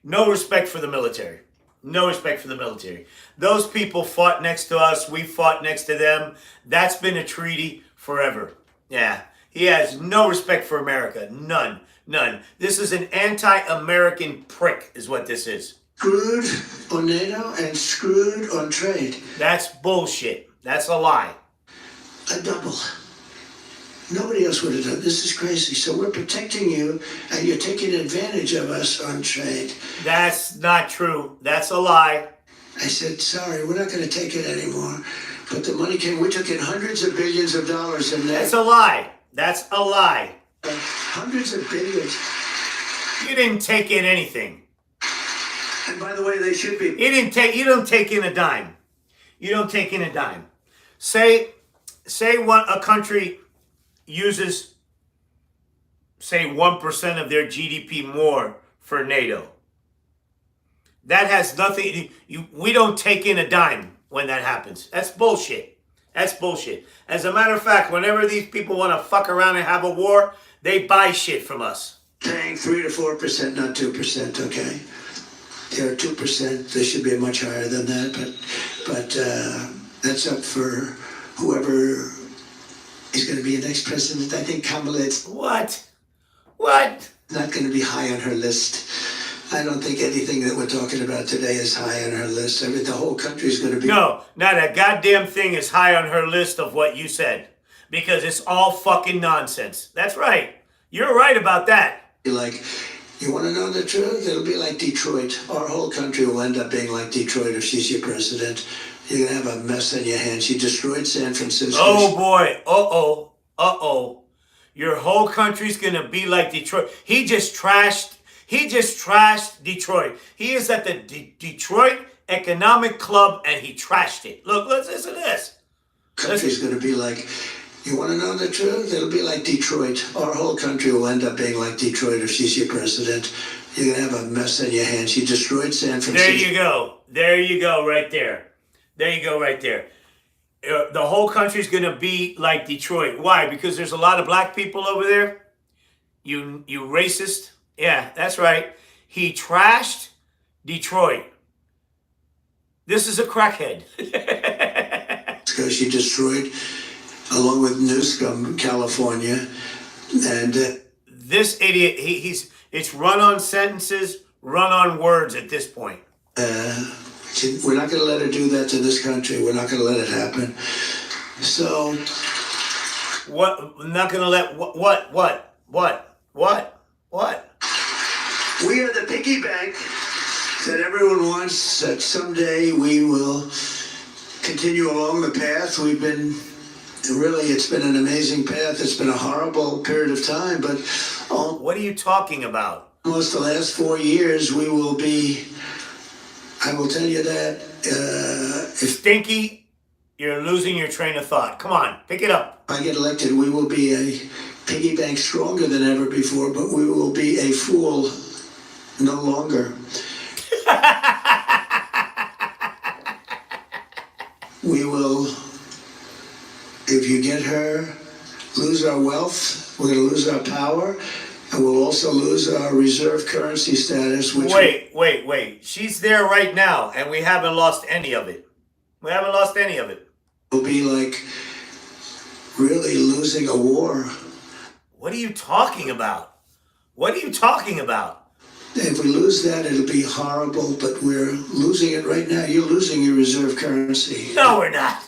No respect for the military. No respect for the military. Those people fought next to us. We fought next to them. That's been a treaty forever. Yeah. He has no respect for America. None. None. This is an anti-American prick, is what this is. Screwed on NATO and screwed on trade. That's bullshit. That's a lie. A double. Nobody else would have done. This is crazy. So we're protecting you, and you're taking advantage of us on trade. That's not true. That's a lie. I said, sorry, we're not going to take it anymore. But the money came. We took in hundreds of billions of dollars in that. That's a lie. That's a lie. Hundreds of billions. You didn't take in anything. And by the way, they should be. You don't take in a dime. You don't take in a dime. Say what a country uses, say 1% of their GDP more for NATO. That has nothing, we don't take in a dime when that happens. That's bullshit. That's bullshit. As a matter of fact, whenever these people want to fuck around and have a war, they buy shit from us. Paying 3 to 4%, not 2%, okay? They're 2%. They should be much higher than that, but that's up for whoever is going to be the next president. I think Kamala's What? not going to be high on her list. I don't think anything that we're talking about today is high on her list. I mean, the whole country is going to be... No, not a goddamn thing is high on her list of what you said. Because it's all fucking nonsense. That's right. You're right about that. Like, you want to know the truth? It'll be like Detroit. Our whole country will end up being like Detroit if she's your president. You're going to have a mess on your hands. She destroyed San Francisco. Oh boy. Uh-oh. Your whole country's going to be like Detroit. He just trashed Detroit. He is at the Detroit Economic Club and he trashed it. Look, listen to this. Country's going to be like... You want to know the truth? It'll be like Detroit. Our whole country will end up being like Detroit if she's your president. You're going to have a mess on your hands. She destroyed San Francisco. There you go, right there. The whole country's going to be like Detroit. Why? Because there's a lot of black people over there? You racist? Yeah, that's right. He trashed Detroit. This is a crackhead. Because she destroyed... along with Newscomb, California, and this idiot, it's run on sentences, run on words at this point. We're not going to let her do that to this country. We're not going to let it happen. So, what? We're not going to let what? We are the piggy bank that everyone wants. That someday we will continue along the path we've been. Really, it's been an amazing path. It's been a horrible period of time, but... What are you talking about? Almost the last 4 years, we will be... I will tell you that... Stinky, you're losing your train of thought. Come on, pick it up. If I get elected, we will be a piggy bank stronger than ever before, but we will be a fool no longer. We will... If you get her, lose our wealth, we're going to lose our power, and we'll also lose our reserve currency status. Which Wait. She's there right now, and we haven't lost any of it. Will be like really losing a war. What are you talking about? If we lose that, it'll be horrible, but we're losing it right now. You're losing your reserve currency. No, we're not.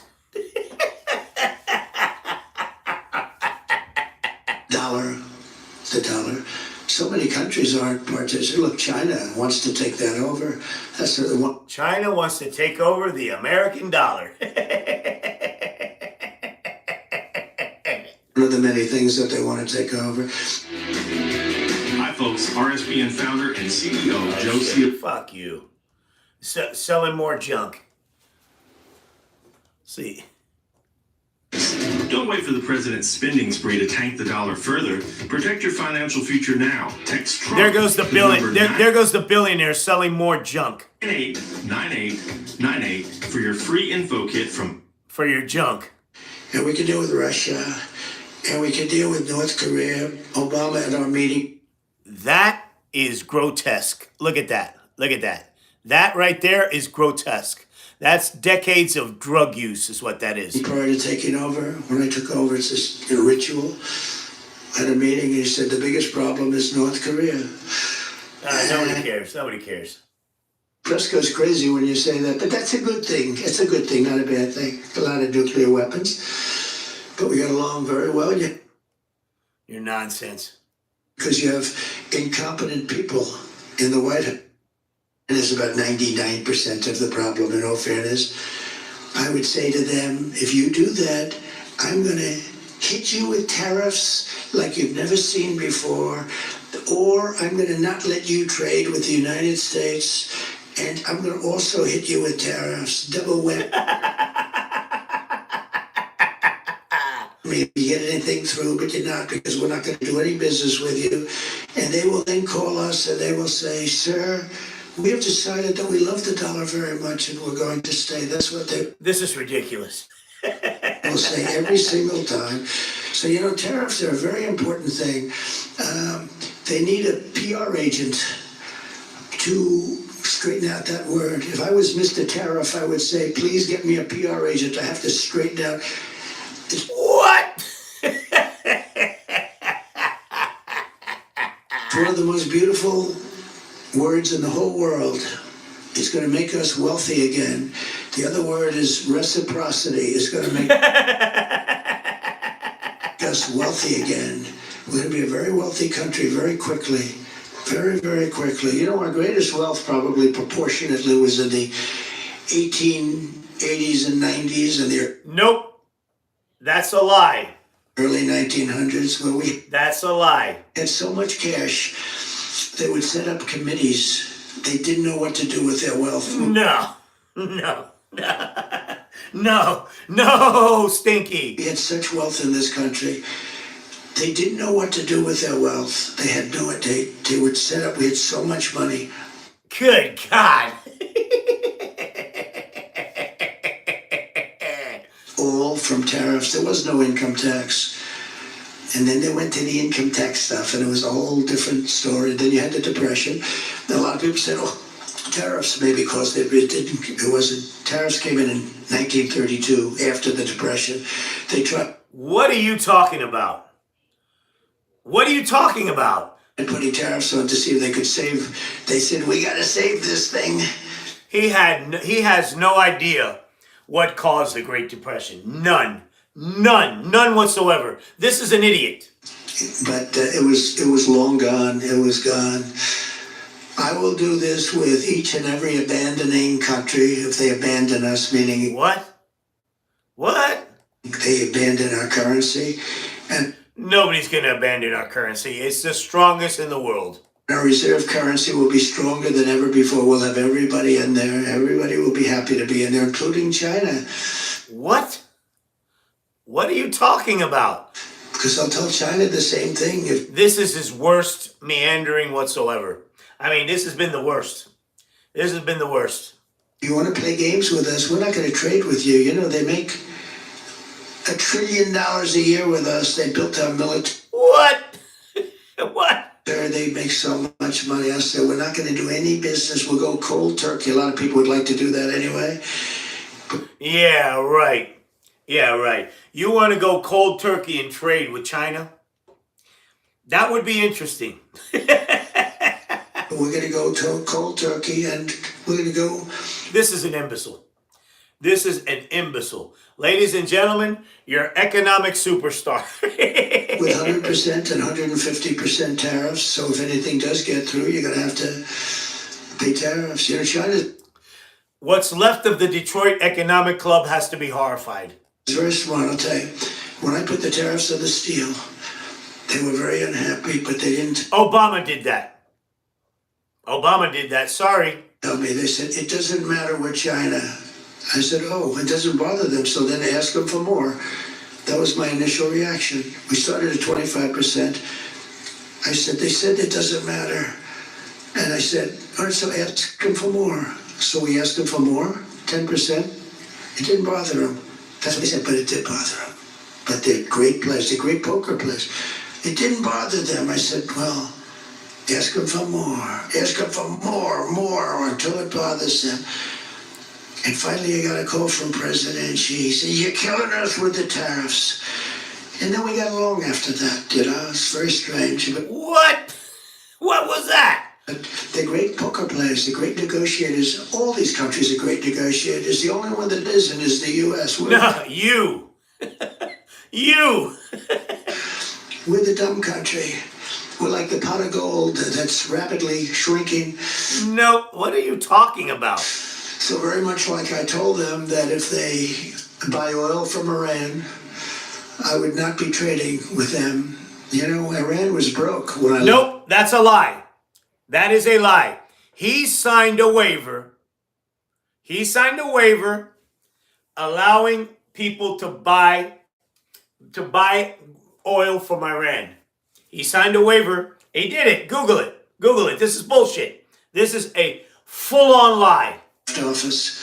The dollar. So many countries aren't participating. Look, China wants to take that over. That's the one. China wants to take over the American dollar. One of the many things that they want to take over. Hi, folks. RSPN founder and CEO Joe C. Fuck you. Selling more junk. See. Don't wait for the president's spending spree to tank the dollar further. Protect your financial future now. Text Trump. There goes the there goes the billionaire selling more junk. 989898 for your free info kit for your junk. And we can deal with Russia, and we can deal with North Korea. Obama at our meeting. That is grotesque. Look at that. That right there is grotesque. That's decades of drug use is what that is. Prior to taking over, when I took over, it's just a ritual. at a meeting, and he said the biggest problem is North Korea. Nobody cares. Nobody cares. Press goes crazy when you say that, but that's a good thing. It's a good thing, not a bad thing. A lot of nuclear weapons, but we got along very well. You're nonsense. Because you have incompetent people in the White House. And it's about 99% of the problem, in all fairness. I would say to them, if you do that, I'm going to hit you with tariffs like you've never seen before, or I'm going to not let you trade with the United States, and I'm going to also hit you with tariffs, double whammy. Maybe you get anything through, but you're not, because we're not going to do any business with you. And they will then call us and they will say, sir, we have decided that we love the dollar very much and we're going to stay. That's what they This is ridiculous. will say every single time. So, tariffs are a very important thing. They need a PR agent to straighten out that word. If I was Mr. Tariff, I would say, please get me a PR agent. I have to straighten out. What? It's one of the most beautiful words in the whole world. It's going to make us wealthy again. The other word is reciprocity. It's going to make us wealthy again. We're going to be a very wealthy country very quickly. Very, very quickly. Our greatest wealth probably proportionately was in the 1880s and 90s and the Nope. That's a lie. early 1900s, where we That's a lie. had so much cash, they would set up committees. They didn't know what to do with their wealth. No. No, Stinky. We had such wealth in this country. They didn't know what to do with their wealth. They had no idea. They would set up, we had so much money. Good God. All from tariffs. There was no income tax. And then they went to the income tax stuff, and it was a whole different story. Then you had the Depression. And a lot of people said, tariffs maybe caused it. It didn't. It wasn't. Tariffs came in 1932 after the Depression. They tried. What are you talking about? What are you talking about? And putting tariffs on to see if they could save. They said, we got to save this thing. He has no idea what caused the Great Depression. None whatsoever. This is an idiot. But it was long gone. It was gone. I will do this with each and every abandoning country if they abandon us, meaning What? they abandon our currency. And Nobody's going to abandon our currency. It's the strongest in the world. our reserve currency will be stronger than ever before. We'll have everybody in there. Everybody will be happy to be in there, including China. What? What are you talking about? Because I'll tell China the same thing. If This is his worst meandering whatsoever. I mean, this has been the worst. This has been the worst. you want to play games with us, we're not going to trade with you. They make $1 trillion a year with us. They built our military. What? What? They make so much money. I said, we're not going to do any business. We'll go cold turkey. A lot of people would like to do that anyway. Yeah, right. You want to go cold turkey and trade with China? That would be interesting. We're going to go to cold turkey and we're going to go. This is an imbecile. This is an imbecile. Ladies and gentlemen, your economic superstar. With 100% and 150% tariffs. So if anything does get through, you're going to have to pay tariffs. China What's left of the Detroit Economic Club has to be horrified. is very smart, I'll tell you. When I put the tariffs on the steel, they were very unhappy, but they didn't Obama did that. Sorry. tell me. They said, it doesn't matter with China. I said, it doesn't bother them, so then ask them for more. That was my initial reaction. We started at 25%. I said, they said it doesn't matter. And I said, all right, so ask them for more. So we asked them for more, 10%. It didn't bother them. That's what they said, but it did bother them. But they're great players, they're great poker players. It didn't bother them. I said, well, ask them for more. Ask them for more, until it bothers them. And finally, I got a call from President Xi. He said, you're killing us with the tariffs. And then we got along after that, It's very strange. But What? What was that? they're great poker players, they're great negotiators. All these countries are great negotiators. The only one that isn't is the U.S. No, you. You. We're the dumb country. We're like the pot of gold that's rapidly shrinking. No, what are you talking about? So very much like I told them that if they buy oil from Iran, I would not be trading with them. Iran was broke when I Nope, that's a lie. That is a lie. He signed a waiver. He signed a waiver allowing people to buy oil from Iran. He signed a waiver. He did it. Google it. Google it. This is bullshit. This is a full-on lie. Office,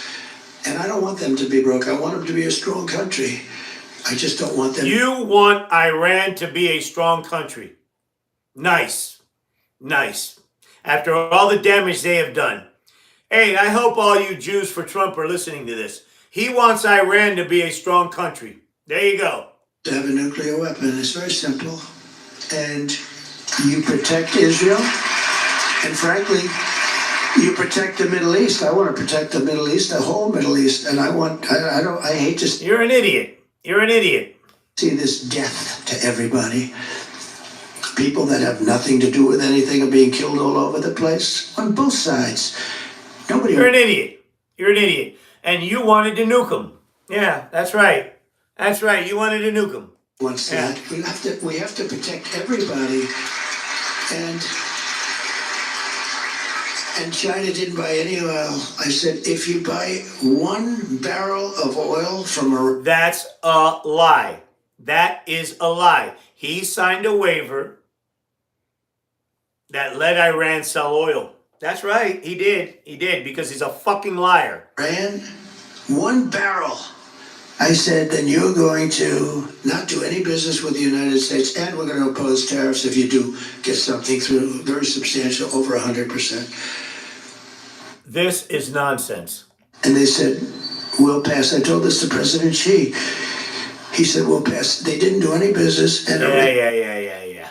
and I don't want them to be broke. I want them to be a strong country. I just don't want them. You want Iran to be a strong country. Nice. Nice. After all the damage they have done. Hey, I hope all you Jews for Trump are listening to this. He wants Iran to be a strong country. There you go. To have a nuclear weapon. It's very simple. And you protect Israel, and frankly, you protect the Middle East. I want to protect the Middle East, the whole Middle East, and I hate to You're an idiot. You're an idiot. See this death to everybody. People that have nothing to do with anything are being killed all over the place on both sides. You're an idiot. You're an idiot. And you wanted to nuke them. Yeah, that's right. That's right. You wanted to nuke them. Wants that. We have to protect everybody. And China didn't buy any oil. I said, if you buy 1 barrel of oil from a... That's a lie. That is a lie. He signed a waiver that let Iran sell oil. That's right. He did. He did, because he's a fucking liar. Iran, 1 barrel. I said, then you're going to not do any business with the United States, and we're going to oppose tariffs if you do get something through, very substantial, over 100%. This is nonsense. And they said, we'll pass. I told this to President Xi. He said, we'll pass. They didn't do any business. And Yeah.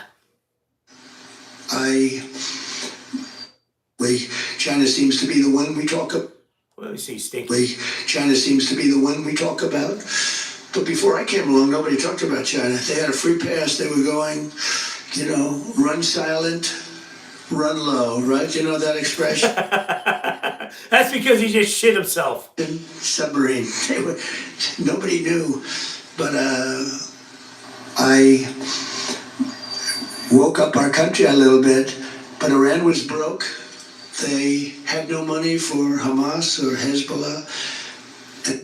China seems to be the one we talk about. Let me see, Stinky. China seems to be the one we talk about. But before I came along, nobody talked about China. They had a free pass. They were going, run silent, run low, right? You know that expression? That's because he just shit himself. Submarine. Nobody knew. But I woke up our country a little bit. But Iran was broke. They had no money for Hamas or Hezbollah.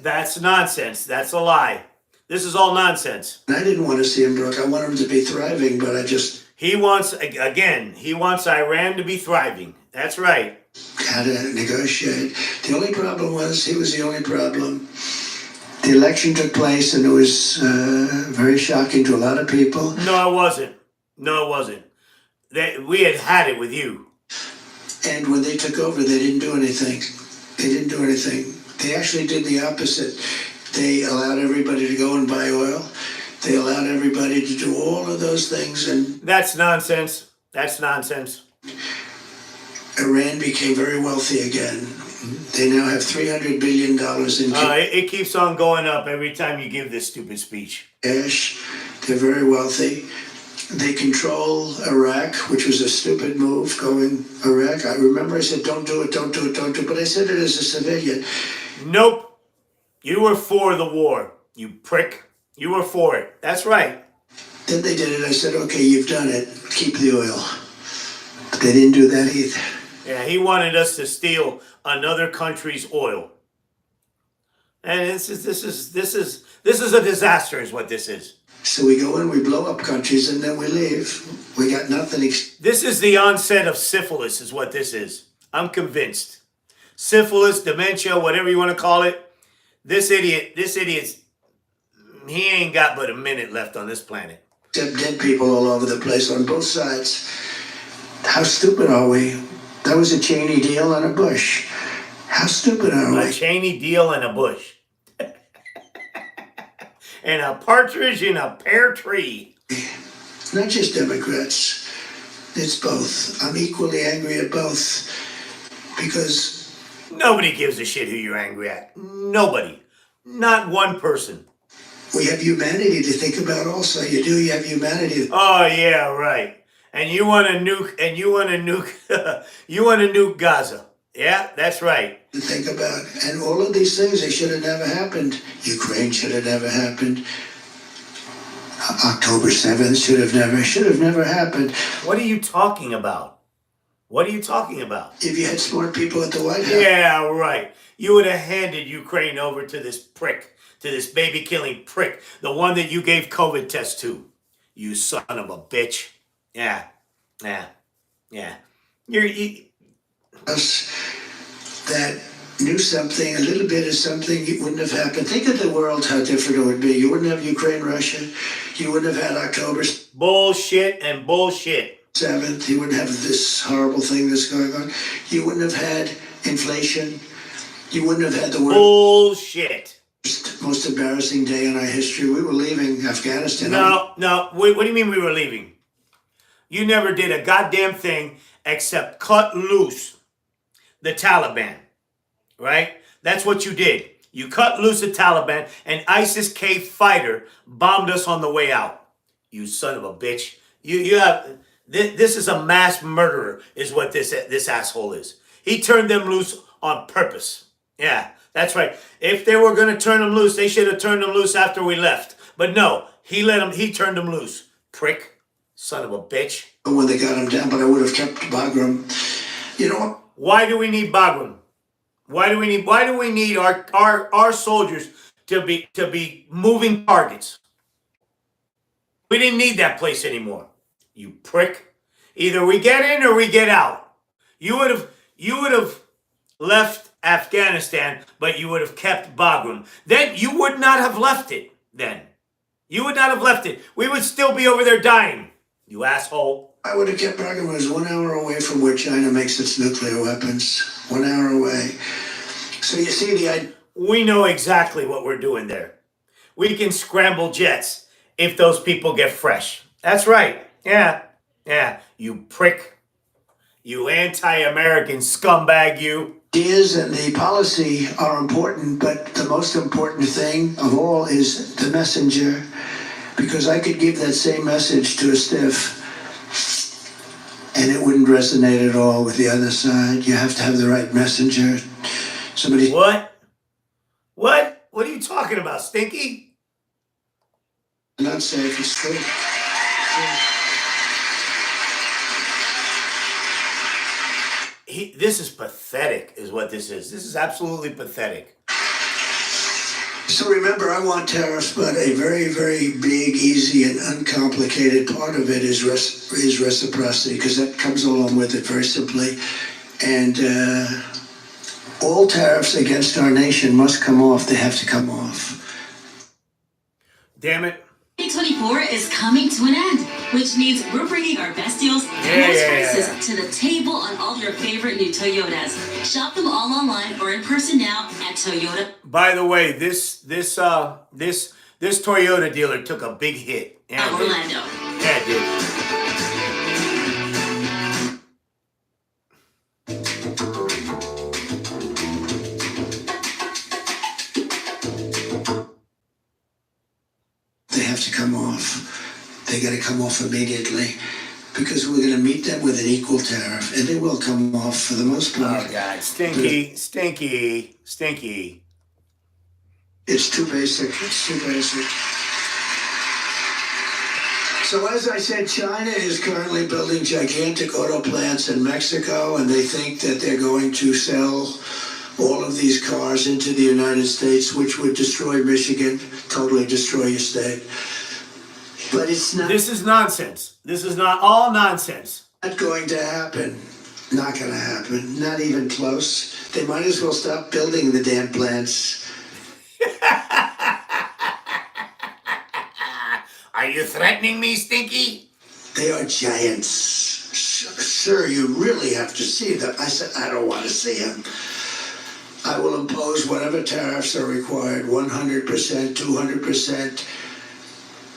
That's nonsense. That's a lie. This is all nonsense. I didn't want to see him broke. I want him to be thriving, but He wants Iran to be thriving. That's right. Had to negotiate. The only problem was, he was the only problem. The election took place, and it was very shocking to a lot of people. No, it wasn't. We had it with you. And when they took over, they didn't do anything. They actually did the opposite. They allowed everybody to go and buy oil. They allowed everybody to do all of those things. And that's nonsense. Iran became very wealthy again. They now have $300 billion in cash. It keeps on going up every time you give this stupid speech. They're very wealthy. They control Iraq, which was a stupid move, going Iraq. I remember I said, don't do it. But I said it as a civilian. Nope. You were for the war, you prick. You were for it. That's right. Then they did it. I said, okay, you've done it. Keep the oil. But they didn't do that either. Yeah, he wanted us to steal another country's oil. And this is a disaster, is what this is. So we go in, we blow up countries, and then we leave. We got nothing. This is the onset of syphilis, is what this is. I'm convinced. Syphilis, dementia, whatever you want to call it. This idiot's, he ain't got but a minute left on this planet. Except dead people all over the place on both sides. How stupid are we? That was a Cheney deal and a Bush. How stupid are we? A Cheney deal and a Bush. and a partridge in a pear tree. Not just Democrats. It's both. I'm equally angry at both because Nobody gives a shit who you're angry at. Nobody. Not one person. we have humanity to think about also. You do, you have humanity. Oh yeah, right. And you want to nuke, you want to nuke Gaza. Yeah, that's right. To think about. And all of these things, they should have never happened. Ukraine should have never happened. October 7th should have never happened. What are you talking about? What are you talking about? If you had smart people at the White House. Yeah, right. You would have handed Ukraine over to this prick, to this baby-killing prick, the one that you gave COVID test to. You son of a bitch. Yeah. That knew something, a little bit of something, it wouldn't have happened. Think of the world, how different it would be. You wouldn't have Ukraine, Russia. You wouldn't have had October Bullshit and bullshit. 7th. You wouldn't have this horrible thing that's going on. You wouldn't have had inflation. You wouldn't have had the worst, Bullshit. most embarrassing day in our history. We were leaving Afghanistan. No. What do you mean we were leaving? You never did a goddamn thing except cut loose the Taliban, right? That's what you did. You cut loose the Taliban, and ISIS-K fighter bombed us on the way out. You son of a bitch. You have this is a mass murderer, is what this asshole is. He turned them loose on purpose. Yeah, that's right. If they were going to turn them loose, they should have turned them loose after we left. But no, he turned them loose. Prick. Son of a bitch. When they got him down, but I would have kept Bagram. You know what? Why do we need Bagram? Why do we need our soldiers to be moving targets? We didn't need that place anymore. You prick. Either we get in or we get out. You would have left Afghanistan, but you would have kept Bagram. Then you would not have left it then. You would not have left it. We would still be over there dying. You asshole. I would have kept Bagram. It was 1 hour away from where China makes its nuclear weapons. 1 hour away. So you see we know exactly what we're doing there. We can scramble jets if those people get fresh. That's right. Yeah. You prick. You anti-American scumbag, you. ideas and the policy are important, but the most important thing of all is the messenger. Because I could give that same message to a stiff and it wouldn't resonate at all with the other side. You have to have the right messenger. Somebody. What? What are you talking about, Stinky? Not safe, it's true. This is pathetic, is what this is. This is absolutely pathetic. So remember, I want tariffs, but a very, very big, easy, and uncomplicated part of it is reciprocity, because that comes along with it very simply. And all tariffs against our nation must come off. They have to come off. Damn it. 2024 is coming to an end, which means we're bringing our best deals and best prices to the table on all your favorite new Toyotas. Shop them all online or in person now at Toyota. By the way, this Toyota dealer took a big hit. Yeah, Orlando. Yeah, it did. They have to come off. They got to come off immediately, because we're going to meet them with an equal tariff, and they will come off for the most part. Oh, God. Stinky. It's too basic. It's too basic. So as I said, China is currently building gigantic auto plants in Mexico, and they think that they're going to sell all of these cars into the United States, which would destroy Michigan, totally destroy your state. But it's not. This is nonsense. This is not all nonsense. Not going to happen. Not going to happen. Not even close. They might as well stop building the damn plants. Are you threatening me, Stinky? They are giants. Sir, you really have to see them. I said, I don't want to see them. I will impose whatever tariffs are required, 100%, 200%,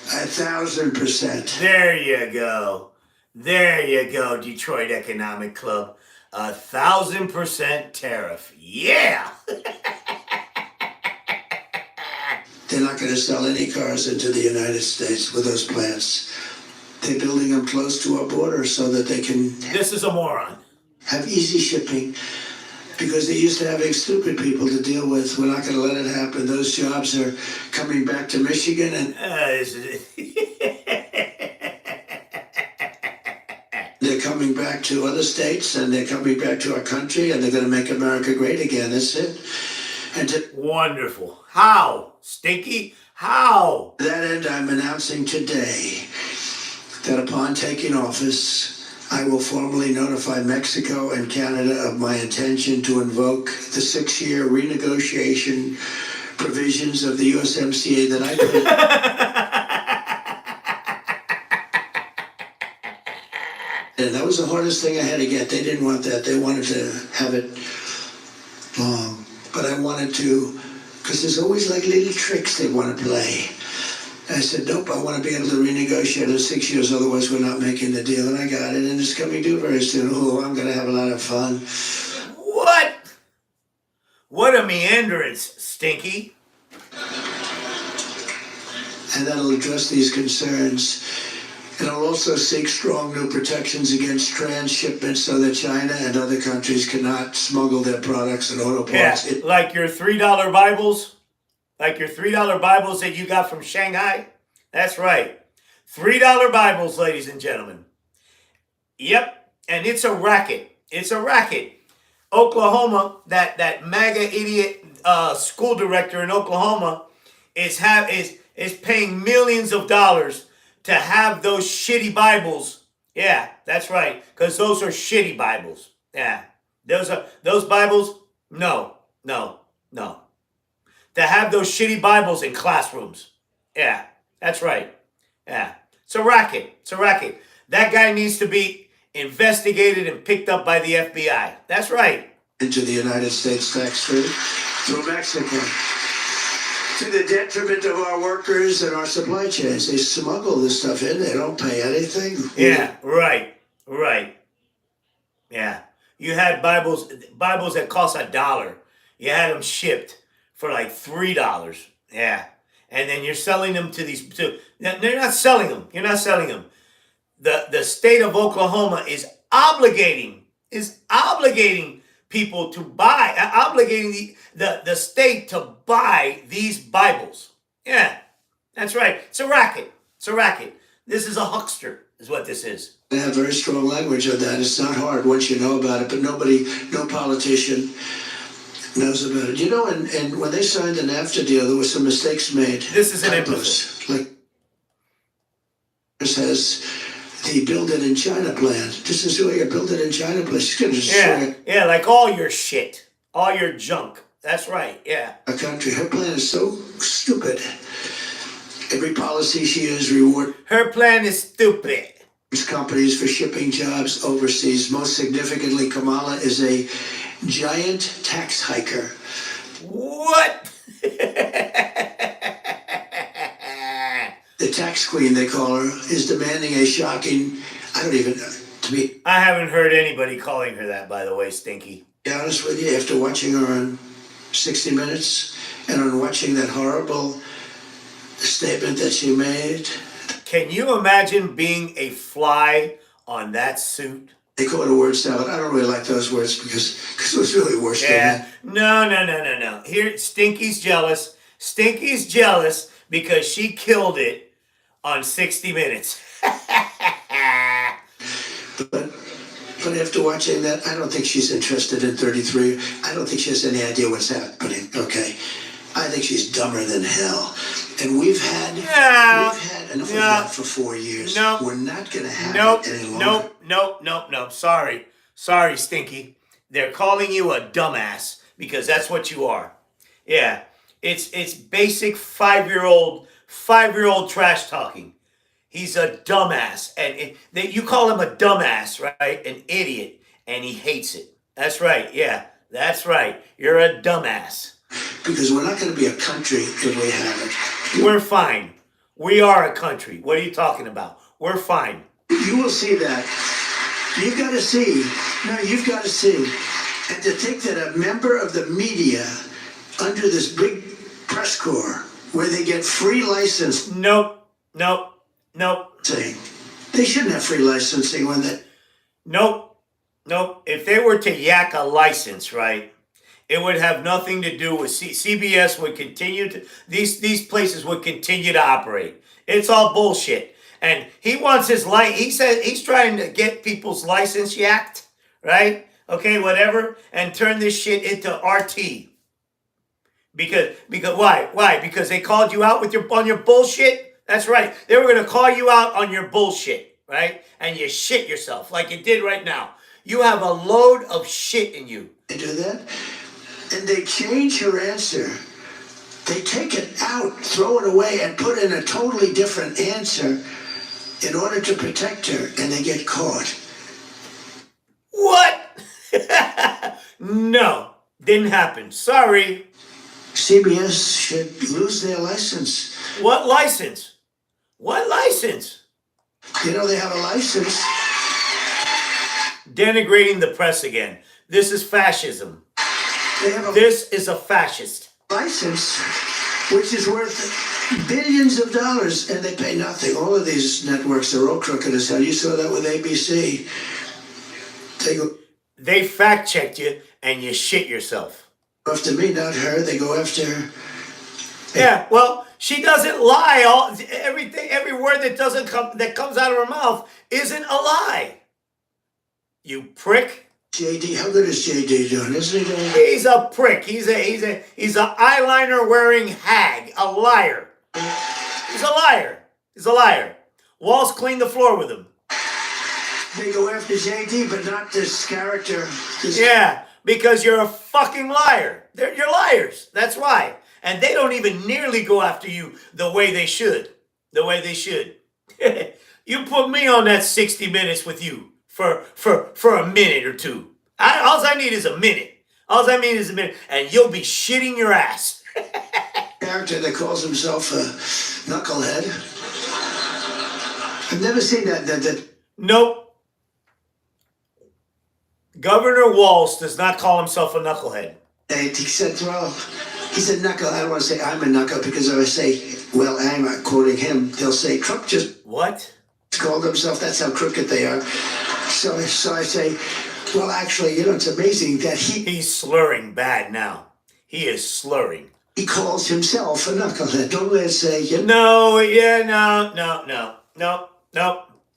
1,000%. There you go. There you go, Detroit Economic Club. 1,000% tariff. Yeah. They're not going to sell any cars into the United States with those plants. They're building them close to our border so that they can This is a moron. have easy shipping, because they're used to having stupid people to deal with. We're not going to let it happen. Those jobs are coming back to Michigan, and they're coming back to other states, and they're coming back to our country, and they're going to make America great again. That's it. And to Wonderful. How? Stinky? How? that end, I'm announcing today that upon taking office, I will formally notify Mexico and Canada of my intention to invoke the 6-year renegotiation provisions of the USMCA that I put in. And that was the hardest thing I had to get. They didn't want that. They wanted to have it long. But I wanted to, because there's always like little tricks they want to play. I said, nope, I want to be able to renegotiate in 6 years, otherwise we're not making the deal. And I got it, and it's coming due very soon. Oh, I'm going to have a lot of fun. What? What a meanderance, Stinky. And that'll address these concerns. And I'll also seek strong new protections against transshipment so that China and other countries cannot smuggle their products and auto parts. Yeah, like your $3 Bibles? Like your $3 Bibles that you got from Shanghai? That's right. $3 Bibles, ladies and gentlemen. Yep, and it's a racket. It's a racket. Oklahoma, that MAGA idiot school director in Oklahoma is paying millions of dollars to have those shitty Bibles. Yeah, that's right, because those are shitty Bibles. Yeah, those Bibles. No. To have those shitty Bibles in classrooms. Yeah, that's right. Yeah, it's a racket. It's a racket. That guy needs to be investigated and picked up by the FBI. That's right. Into the United States tax-free through Mexico, to the detriment of our workers and our supply chains. They smuggle this stuff in. They don't pay anything. Yeah, right. Yeah, you had Bibles that cost $1. You had them shipped for like $3. Yeah, and then you're selling them to these. They're not selling them. You're not selling them. The state of Oklahoma is obligating people to buy, obligating the state to buy these Bibles. Yeah, that's right. It's a racket. It's a racket. This is a huckster, is what this is. They have very strong language on that. It's not hard once you know about it, but no politician knows about it. You know, and when they signed the NAFTA deal, there were some mistakes made. This is an Typos. imbecile. Like, this has the build it in China plan. This is really a build it in China plan. She's going to destroy Yeah, like all your shit, all your junk. That's right, yeah. a country. Her plan is so stupid. Every policy she has rewards Her plan is stupid. companies for shipping jobs overseas. Most significantly, Kamala is a giant tax hiker. What? The tax queen, they call her, is demanding a shocking, I don't even know, to be I haven't heard anybody calling her that, by the way, Stinky. honest with you, after watching her on 60 Minutes and on watching that horrible statement that she made, Can you imagine being a fly on that suit? they call it a word salad. I don't really like those words because it was really worse than Yeah. that. No. Here, Stinky's jealous. Stinky's jealous because she killed it on 60 Minutes. But after watching that, I don't think she's interested in 33. I don't think she has any idea what's happening, okay? I think she's dumber than hell. And we've had enough of that for 4 years. No. We're not going to have it any longer. Nope. Sorry, Stinky. They're calling you a dumbass because that's what you are. Yeah, it's basic five-year-old trash talking. He's a dumbass, and you call him a dumbass, right? An idiot, and he hates it. That's right. Yeah, That's right. You're a dumbass. Because we're not going to be a country if we have it. We're fine. We are a country. What are you talking about? We're fine. You will see that. You've got to see. No, you've got to see. And to think that a member of the media under this big press corps where they get free license. Nope. Saying they shouldn't have free licensing when they. Nope. If they were to yak a license, right, it would have nothing to do with CBS would continue to, these places would continue to operate. It's all bullshit. And he wants his he said he's trying to get people's license yacked, right? Okay, whatever, and turn this shit into RT. Because why? Why? Because they called you out with on your bullshit? That's right. They were gonna call you out on your bullshit, right? And you shit yourself like you did right now. You have a load of shit in you. They do that, and they change your answer. They take it out, throw it away, and put in a totally different answer in order to protect her, and they get caught. What? No, didn't happen. Sorry. CBS should lose their license. What license? What license? You know they have a license. Denigrating the press again. This is fascism. This is a fascist. License, which is worth billions of dollars, and they pay nothing. All of these networks are all crooked as hell. You saw that with ABC. They fact checked you and you shit yourself. After me, not her. They go after her. Yeah, well, she doesn't lie. Every word that comes out of her mouth isn't a lie. You prick. JD, how good is JD doing? Isn't he doing? He's a prick. He's a eyeliner wearing hag. A liar. He's a liar. He's a liar. Walls cleaned the floor with him. They go after JD, but not this character. Yeah, because you're a fucking liar. You're liars. That's why. And they don't even nearly go after you the way they should. The way they should. You put me on that 60 minutes with you for a minute or two. All I need is a minute. All I mean is a minute. And you'll be shitting your ass. Character that calls himself a knucklehead. I've never seen that. Nope. Governor Walz does not call himself a knucklehead. He said, well, he's a knuckle. I don't want to say I'm a knuckle because if I say, well, I'm quoting him, they'll say Trump just what? Called himself. That's how crooked they are. So I say, well, actually, it's amazing that he's slurring bad now. He is slurring. He calls himself a knucklehead. Don't let's say no.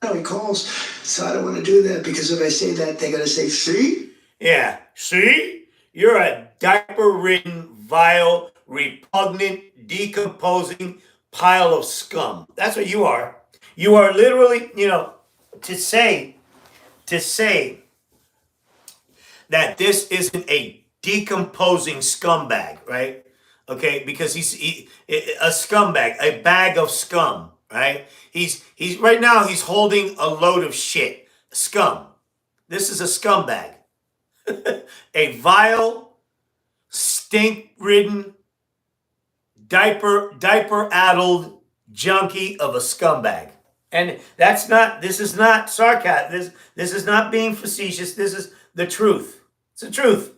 No, he calls. So I don't want to do that because if I say that, they're going to say, see? Yeah, see? You're a diaper-ridden, vile, repugnant, decomposing pile of scum. That's what you are. You are literally, to say that this isn't a decomposing scumbag, right? Okay, because he's a scumbag, a bag of scum, right? He's right now he's holding a load of shit, scum. This is a scumbag, a vile, stink-ridden, diaper-addled junkie of a scumbag. And this is not sarcasm. This is not being facetious. This is the truth. It's the truth.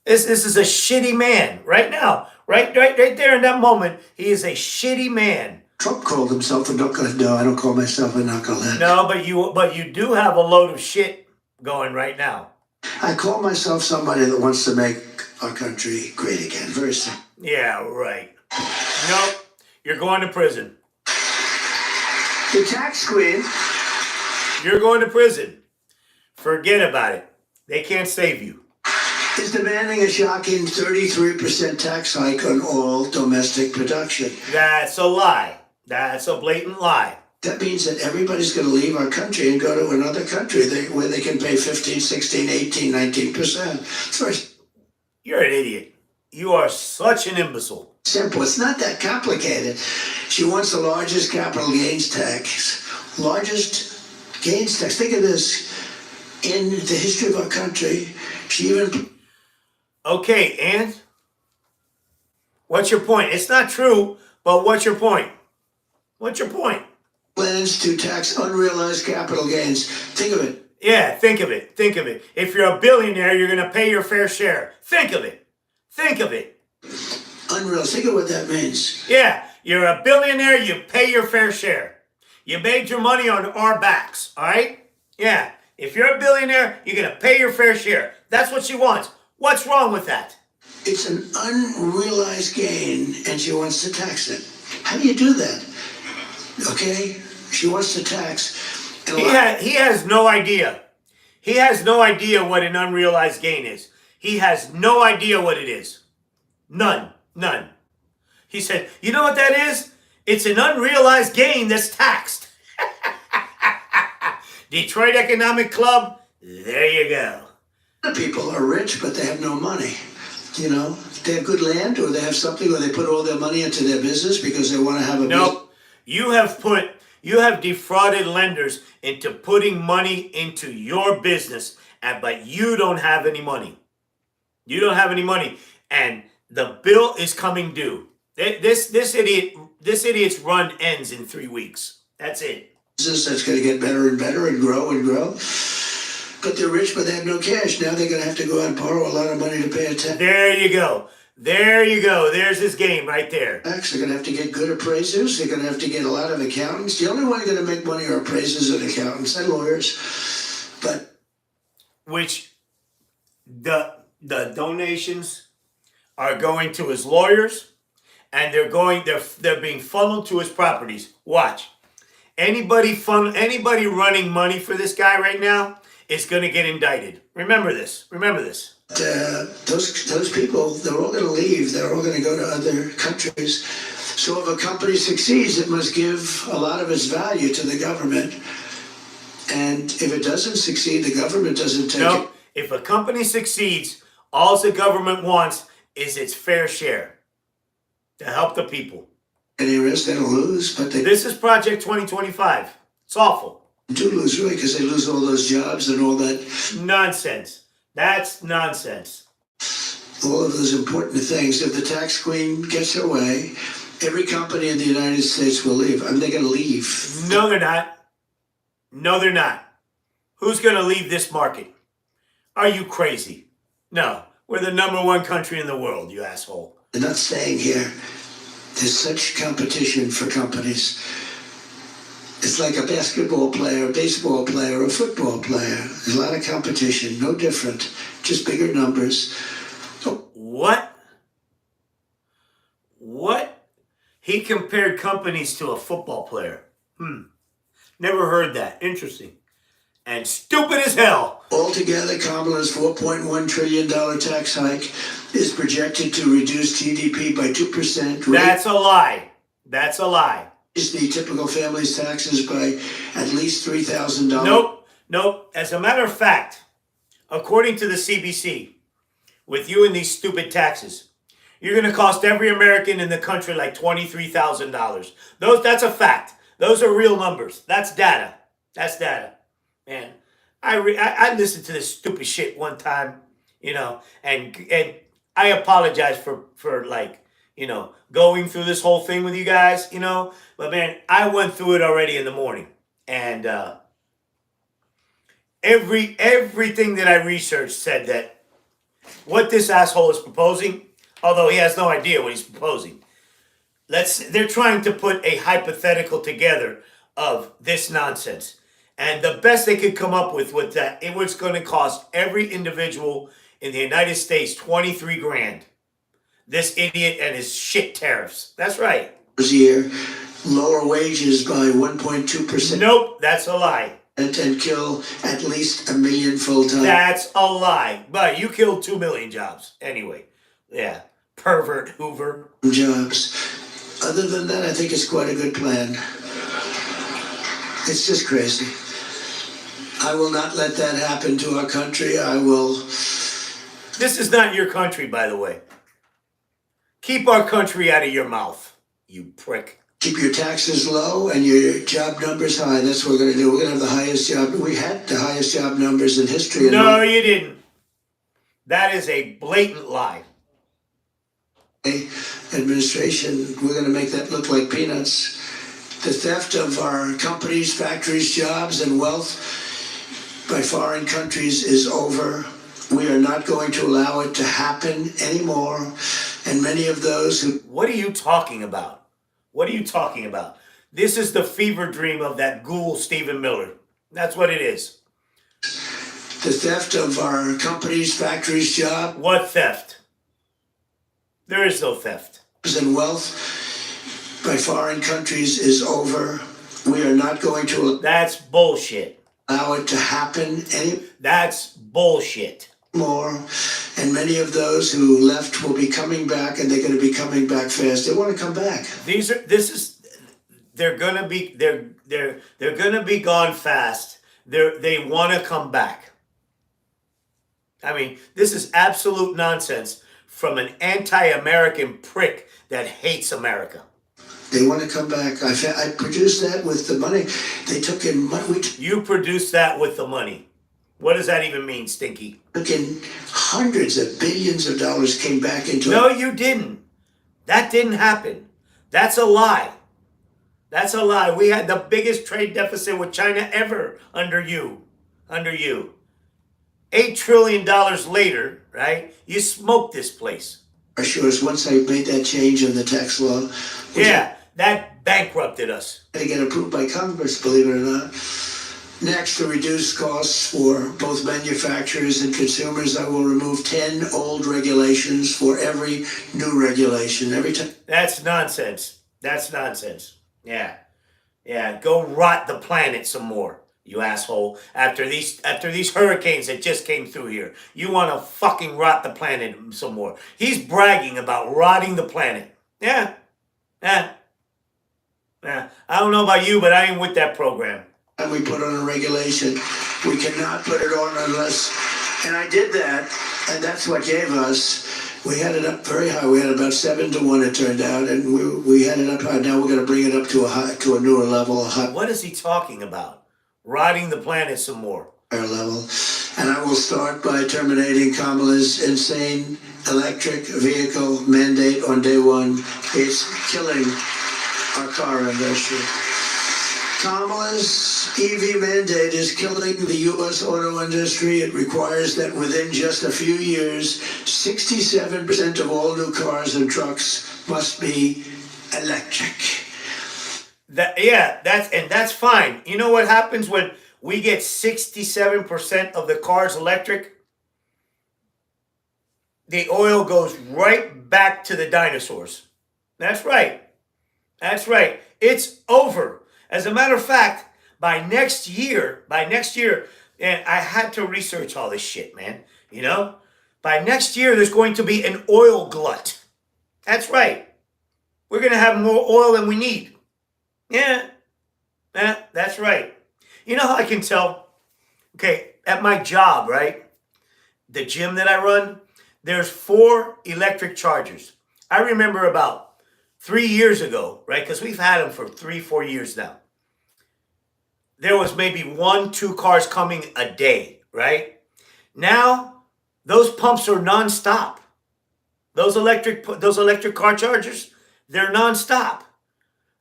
This is a shitty man right now. Right there in that moment, he is a shitty man. Trump called himself a knucklehead. No, I don't call myself a knucklehead. No, but you do have a load of shit going right now. I call myself somebody that wants to make our country great again. Very simple. Yeah, right. Nope, you're going to prison. The tax queen. You're going to prison. Forget about it. They can't save you. Is demanding a shocking 33% tax hike on all domestic production. That's a lie. That's a blatant lie. That means that everybody's going to leave our country and go to another country where they can pay 15, 16, 18, 19%. First, you're an idiot. You are such an imbecile. Simple. It's not that complicated. She wants the largest capital gains tax. Largest gains tax. Think of this. In the history of our country, she even... Okay, and what's your point? It's not true, but what's your point? What's your point? Plans to tax unrealized capital gains. Think of it. Yeah, think of it. Think of it. If you're a billionaire, you're going to pay your fair share. Think of it. Think of it. Unrealized. Think of what that means. Yeah, you're a billionaire, you pay your fair share. You made your money on our backs, all right? Yeah, if you're a billionaire, you're going to pay your fair share. That's what she wants. What's wrong with that? It's an unrealized gain, and she wants to tax it. How do you do that? Okay? She wants to tax. He has no idea. He has no idea what an unrealized gain is. He has no idea what it is. None. He said, you know what that is? It's an unrealized gain that's taxed. Detroit Economic Club, there you go. People are rich, but they have no money. You know, they have good land, or they have something, or they put all their money into their business because they want to have a business. Nope. You have defrauded lenders into putting money into your business, but you don't have any money. You don't have any money, and the bill is coming due. This idiot's run ends in 3 weeks. That's it. Business that's going to get better and better and grow and grow. But they're rich, but they have no cash. Now they're going to have to go out and borrow a lot of money to pay a tax. There you go. There's his game right there. They're going to have to get good appraisers. They're going to have to get a lot of accountants. The only one going to make money are appraisers and accountants and lawyers. But which the donations are going to his lawyers, and they're being funneled to his properties. Watch. Anybody running money for this guy right now is going to get indicted. Remember this. Those people, they're all going to leave. They're all going to go to other countries. So if a company succeeds, it must give a lot of its value to the government. And if it doesn't succeed, the government doesn't take it. If a company succeeds, all the government wants is its fair share to help the people. Any risk, they don't lose, but This is Project 2025. It's awful. Do lose, really, because they lose all those jobs and all that. Nonsense. That's nonsense. All of those important things. If the tax queen gets her way, every company in the United States will leave. I mean, they're going to leave. No, they're not. No, they're not. Who's going to leave this market? Are you crazy? No. We're the #1 country in the world, you asshole. They're not staying here. There's such competition for companies. It's like a basketball player, a baseball player, a football player. There's a lot of competition, no different, just bigger numbers. What? He compared companies to a football player. Never heard that. Interesting. And stupid as hell. Altogether, Kamala's $4.1 trillion tax hike is projected to reduce GDP by 2%. That's a lie. That's a lie. Is the typical family's taxes by at least $3,000. Nope. As a matter of fact, according to the CBC, with you and these stupid taxes, you're going to cost every American in the country like $23,000. That's a fact. Those are real numbers. That's data. Man, I listened to this stupid shit one time, and I apologize for like, going through this whole thing with you guys, but man, I went through it already in the morning, and everything that I researched said that what this asshole is proposing, although he has no idea what he's proposing, they're trying to put a hypothetical together of this nonsense. And the best they could come up with was that it was going to cost every individual in the United States $23,000. This idiot and his shit tariffs. That's right. A year, lower wages by 1.2%. Nope, that's a lie. And kill at least 1 million full-time. That's a lie. But you killed 2 million jobs. Anyway, yeah. Pervert Hoover. Jobs. Other than that, I think it's quite a good plan. It's just crazy. I will not let that happen to our country. I will. This is not your country, by the way. Keep our country out of your mouth, you prick. Keep your taxes low and your job numbers high. That's what we're going to do. We're going to have the highest job. We had the highest job numbers in history. No, you didn't. That is a blatant lie. Administration, we're going to make that look like peanuts. The theft of our companies, factories, jobs, and wealth by foreign countries is over. We are not going to allow it to happen anymore. And many of those who... What are you talking about? What are you talking about? This is the fever dream of that ghoul, Stephen Miller. That's what it is. The theft of our companies, factories, jobs... What theft? There is no theft. ...and wealth by foreign countries is over. We are not going to... That's bullshit. ...allow it to happen That's bullshit. More, and many of those who left will be coming back, and they're going to be coming back fast. They want to come back. They're gonna be gone fast. They want to come back. I mean, this is absolute nonsense from an anti-American prick that hates America. They want to come back. I produced that with the money they took in money. You produced that with the money. What does that even mean, Stinky? Took in hundreds of billions of dollars, came back into... No, you didn't. That didn't happen. That's a lie. That's a lie. We had the biggest trade deficit with China ever under you. $8 trillion later, right? You smoked this place. Sure, once I made that change in the tax law... Yeah, that bankrupted us. To get approved by Congress, believe it or not. Next, to reduce costs for both manufacturers and consumers, I will remove 10 old regulations for every new regulation. Every time. That's nonsense. That's nonsense. Yeah. Go rot the planet some more, you asshole. After these hurricanes that just came through here, you want to fucking rot the planet some more. He's bragging about rotting the planet. Yeah. I don't know about you, but I ain't with that program. And we put on a regulation. We cannot put it on unless, and I did that, and that's what gave us, we had it up very high. We had about 7-1, it turned out, and we had it up high. Now we're going to bring it up to a newer level. What is he talking about? Rotting the planet some more. Higher level. And I will start by terminating Kamala's insane electric vehicle mandate on day one. It's killing our car industry. Kamala's EV mandate is killing the U.S. auto industry. It requires that within just a few years, 67% of all new cars and trucks must be electric. That's fine. You know what happens when we get 67% of the cars electric? The oil goes right back to the dinosaurs. That's right. It's over. As a matter of fact, by next year, and I had to research all this shit, man, you know? By next year, there's going to be an oil glut. That's right. We're going to have more oil than we need. Yeah, that's right. You know how I can tell? Okay, at my job, right? The gym that I run, there's 4 electric chargers. I remember about 3 years ago, right? Because we've had them for 3-4 years now. There was maybe 1-2 cars coming a day, right? Now, those pumps are nonstop. Those electric car chargers, they're nonstop.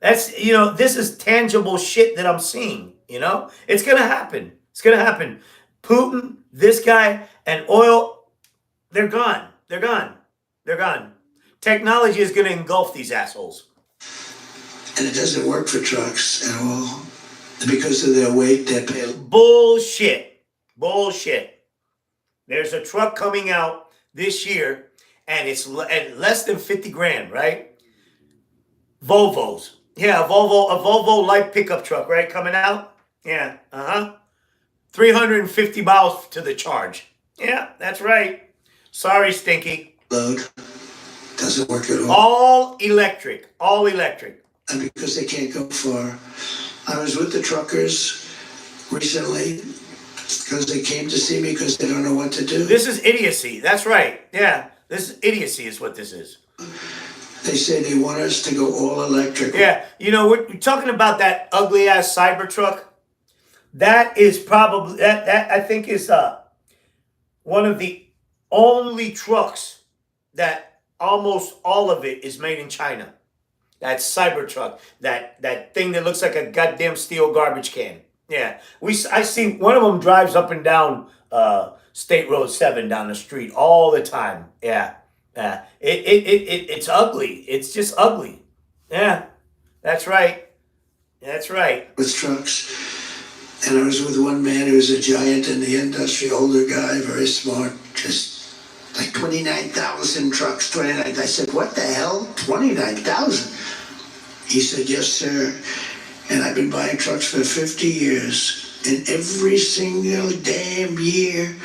That's, this is tangible shit that I'm seeing, It's going to happen. It's going to happen. Putin, this guy, and oil, they're gone. They're gone. Technology is going to engulf these assholes. And it doesn't work for trucks at all. Because of their weight, they're paying. Bullshit. There's a truck coming out this year, and it's at less than 50 grand, right? Volvos. Yeah, a Volvo light pickup truck, right? Coming out. Yeah, 350 miles to the charge. Yeah, that's right. Sorry, Stinky. Load. Doesn't work at all. All electric. And because they can't go far. I was with the truckers recently because they came to see me because they don't know what to do. This is idiocy. That's right. Yeah, this is idiocy is what this is. They say they want us to go all electric. Yeah, we're talking about that ugly-ass Cybertruck. That is probably, that I think is one of the only trucks that almost all of it is made in China. That Cybertruck, that thing that looks like a goddamn steel garbage can. Yeah, I see one of them drives up and down State Road 7 down the street all the time. Yeah, yeah. It's ugly. It's just ugly. Yeah, that's right. That's right. With trucks. And I was with one man who was a giant in the industry, older guy, very smart, just like 29,000 trucks, 29. I said, what the hell? 29,000? He said, yes, sir. And I've been buying trucks for 50 years. And every single damn year,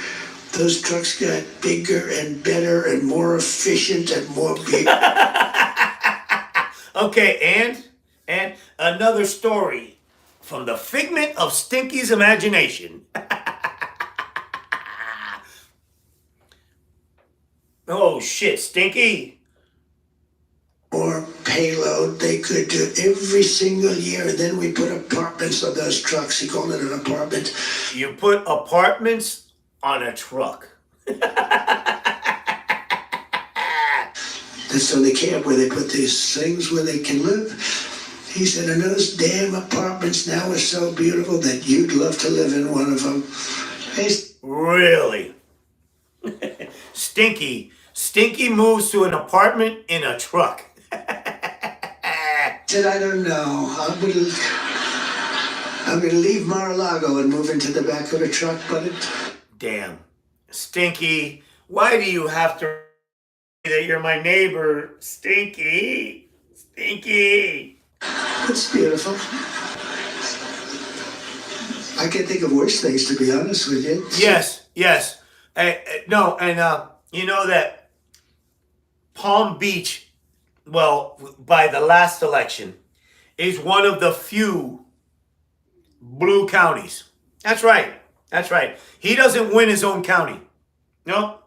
those trucks got bigger and better and more efficient and more big. Okay, and another story from the figment of Stinky's imagination. Oh shit, Stinky. More payload they could do every single year. And then we put apartments on those trucks. He called it an apartment. You put apartments on a truck. That's on the camp where they put these things where they can live. He said, and those damn apartments now are so beautiful that you'd love to live in one of them. Really? Stinky moves to an apartment in a truck. Said, I don't know. I'm gonna leave Mar-a-Lago and move into the back of a truck, but Damn. Stinky, why do you have to that you're my neighbor? Stinky. it's beautiful. I can't think of worse things, to be honest with you. Yes. No, and you know that Palm Beach, well, by the last election, is one of the few blue counties. That's right. He doesn't win his own county. No.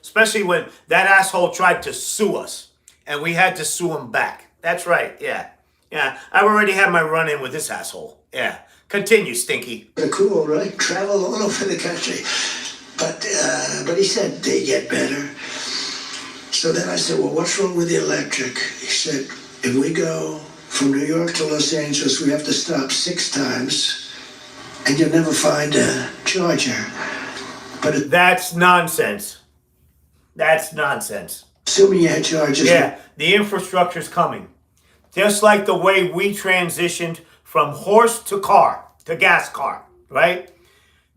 Especially when that asshole tried to sue us and we had to sue him back. That's right. Yeah. I've already had my run-in with this asshole. Yeah. Continue, Stinky. They're cool, right? Travel all over the country. But he said they get better. So then I said, well, what's wrong with the electric? He said, if we go from New York to Los Angeles, we have to stop 6 times, and you'll never find a charger. But that's nonsense. Assuming you had chargers. Yeah, the infrastructure's coming. Just like the way we transitioned from horse to gas car, right?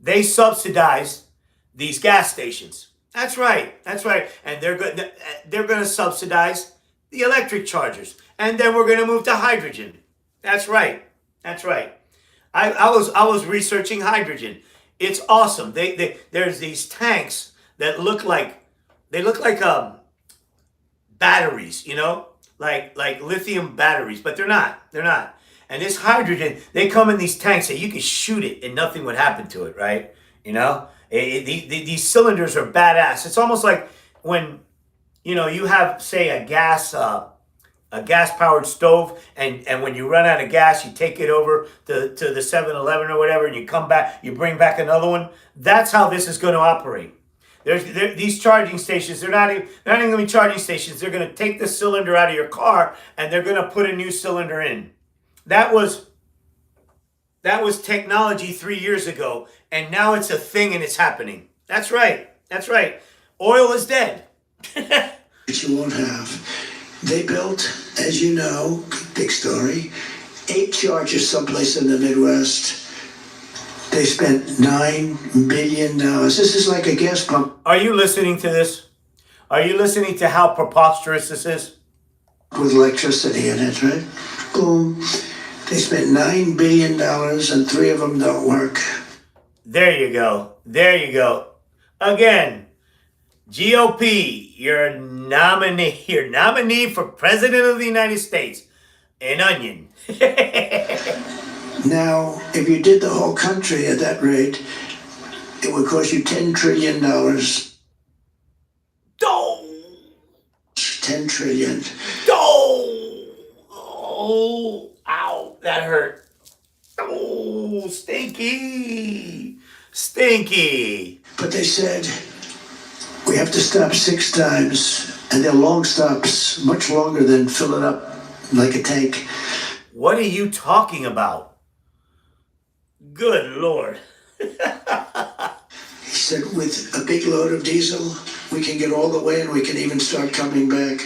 They subsidized these gas stations. That's right. And they're going to subsidize the electric chargers. And then we're going to move to hydrogen. That's right. I was researching hydrogen. It's awesome. There's these tanks that look like batteries, like lithium batteries, but they're not. And this hydrogen, they come in these tanks that you can shoot it and nothing would happen to it, right? These cylinders are badass. It's almost like when, you have, say, a gas-powered stove, and when you run out of gas, you take it over to the 7-Eleven or whatever, and you come back, you bring back another one. That's how this is going to operate. These charging stations, they're not even going to be charging stations. They're going to take the cylinder out of your car, and they're going to put a new cylinder in. That was technology 3 years ago, and now it's a thing and it's happening. That's right. Oil is dead. That you won't have. They built, as you know, big story, 8 chargers someplace in the Midwest. They spent $9 billion. This is like a gas pump. Are you listening to this? Are you listening to how preposterous this is? With electricity in it, right? Boom. They spent $9 billion and 3 of them don't work. There you go. Again, GOP, your nominee for President of the United States, an onion. Now, if you did the whole country at that rate, it would cost you $10 trillion. Oh! 10 trillion. Oh, ow, that hurt. Oh, stinky. But they said, We have to stop 6 times, and they're long stops, much longer than fill it up like a tank. What are you talking about? Good Lord. He said, with a big load of diesel, we can get all the way and we can even start coming back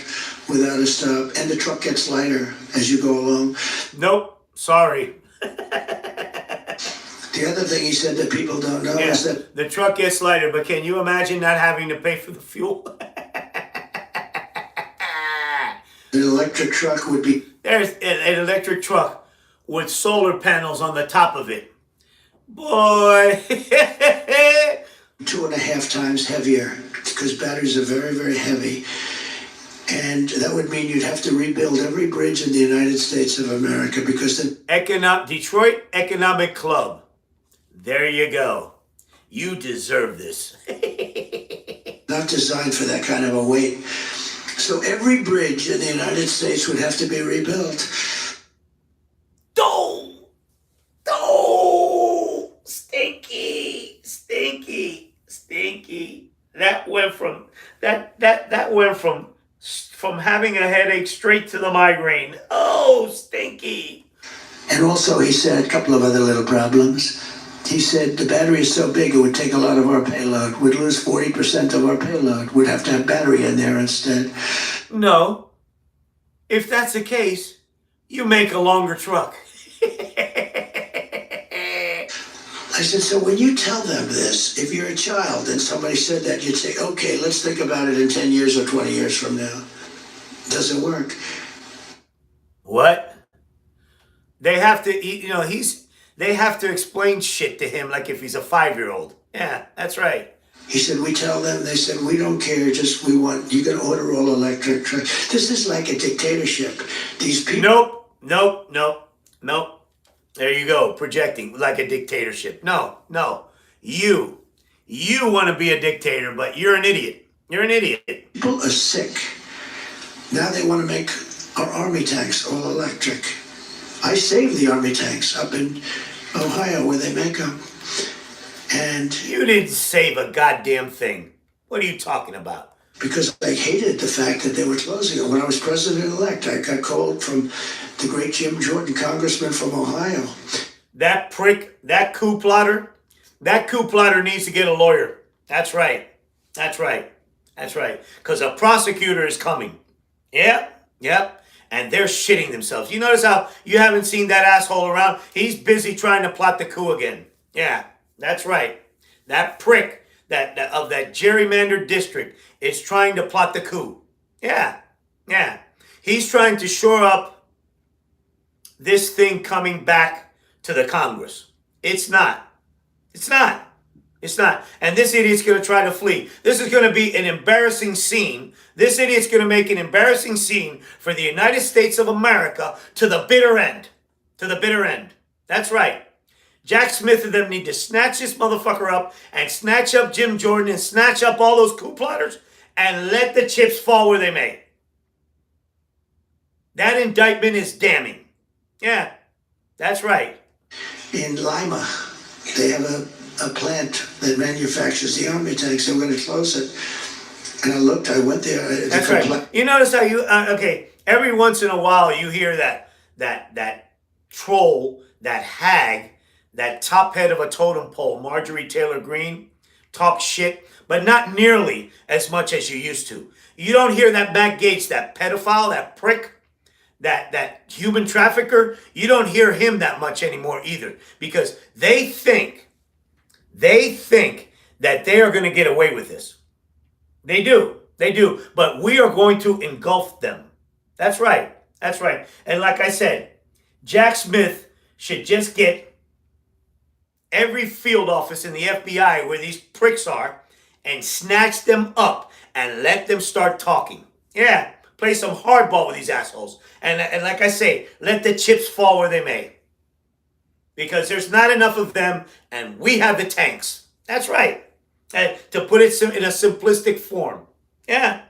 without a stop. And the truck gets lighter as you go along. Nope, sorry. The other thing he said that people don't know is that the truck gets lighter, but can you imagine not having to pay for the fuel? an electric truck would be There's an electric truck with solar panels on the top of it. Boy. 2.5 times heavier because batteries are very, very heavy. And that would mean you'd have to rebuild every bridge in the United States of America because the Detroit Economic Club. There you go. You deserve this. not designed for that kind of a weight. So every bridge in the United States would have to be rebuilt. Stinky. That went from from having a headache straight to the migraine. Oh, stinky. And also he said a couple of other little problems. He said the battery is so big it would take a lot of our payload. We'd lose 40% of our payload. We'd have to have battery in there instead. No. If that's the case, you make a longer truck. I said, so when you tell them this, if you're a child and somebody said that, you'd say, okay, let's think about it in 10 years or 20 years from now. Doesn't work. What? They have to they have to explain shit to him like if he's a 5-year-old. Yeah, that's right. He said, we tell them, they said, we don't care, just we want, you can order all electric trucks. This is like a dictatorship. These people. Nope. There you go, projecting like a dictatorship. No. You want to be a dictator, but you're an idiot. You're an idiot. People are sick. Now they want to make our army tanks all electric. I saved the army tanks up in Ohio where they make them. And you didn't save a goddamn thing. What are you talking about? Because I hated the fact that they were closing it. When I was president-elect, I got called from the great Jim Jordan, congressman from Ohio. That prick, that coup plotter needs to get a lawyer. That's right. Because a prosecutor is coming. Yep. And they're shitting themselves. You notice how you haven't seen that asshole around? He's busy trying to plot the coup again. Yeah, that's right. That prick of that gerrymandered district is trying to plot the coup. Yeah. He's trying to shore up this thing coming back to the Congress. It's not. And this idiot's going to try to flee. This is going to be an embarrassing scene. This idiot's going to make an embarrassing scene for the United States of America to the bitter end. That's right. Jack Smith and them need to snatch this motherfucker up and snatch up Jim Jordan and snatch up all those coup plotters and let the chips fall where they may. That indictment is damning. Yeah, that's right. In Lima, they have a plant that manufactures the army tanks. They were going to close it. And I went there. That's right. You notice how every once in a while you hear that troll, that hag, that top head of a totem pole, Marjorie Taylor Greene, talk shit, but not nearly as much as you used to. You don't hear that Matt Gaetz, that pedophile, that prick, that human trafficker. You don't hear him that much anymore either, because they think that they are going to get away with this. They do. But we are going to engulf them. That's right. And like I said, Jack Smith should just get every field office in the FBI where these pricks are and snatch them up and let them start talking. Yeah, play some hardball with these assholes. And like I say, let the chips fall where they may. Because there's not enough of them and we have the tanks. That's right. And to put it in a simplistic form. Yeah,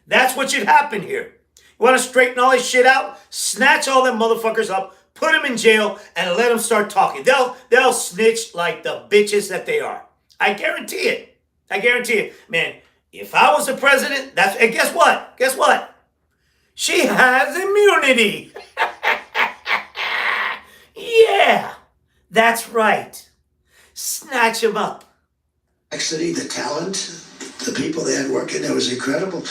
that's what should happen here. You want to straighten all this shit out? Snatch all them motherfuckers up, put them in jail, and let them start talking. They'll snitch like the bitches that they are. I guarantee it. Man, If I was the president, and guess what? Guess what? She has immunity. Yeah, that's right. Snatch him up. Actually, the talent, the people they had working there was incredible.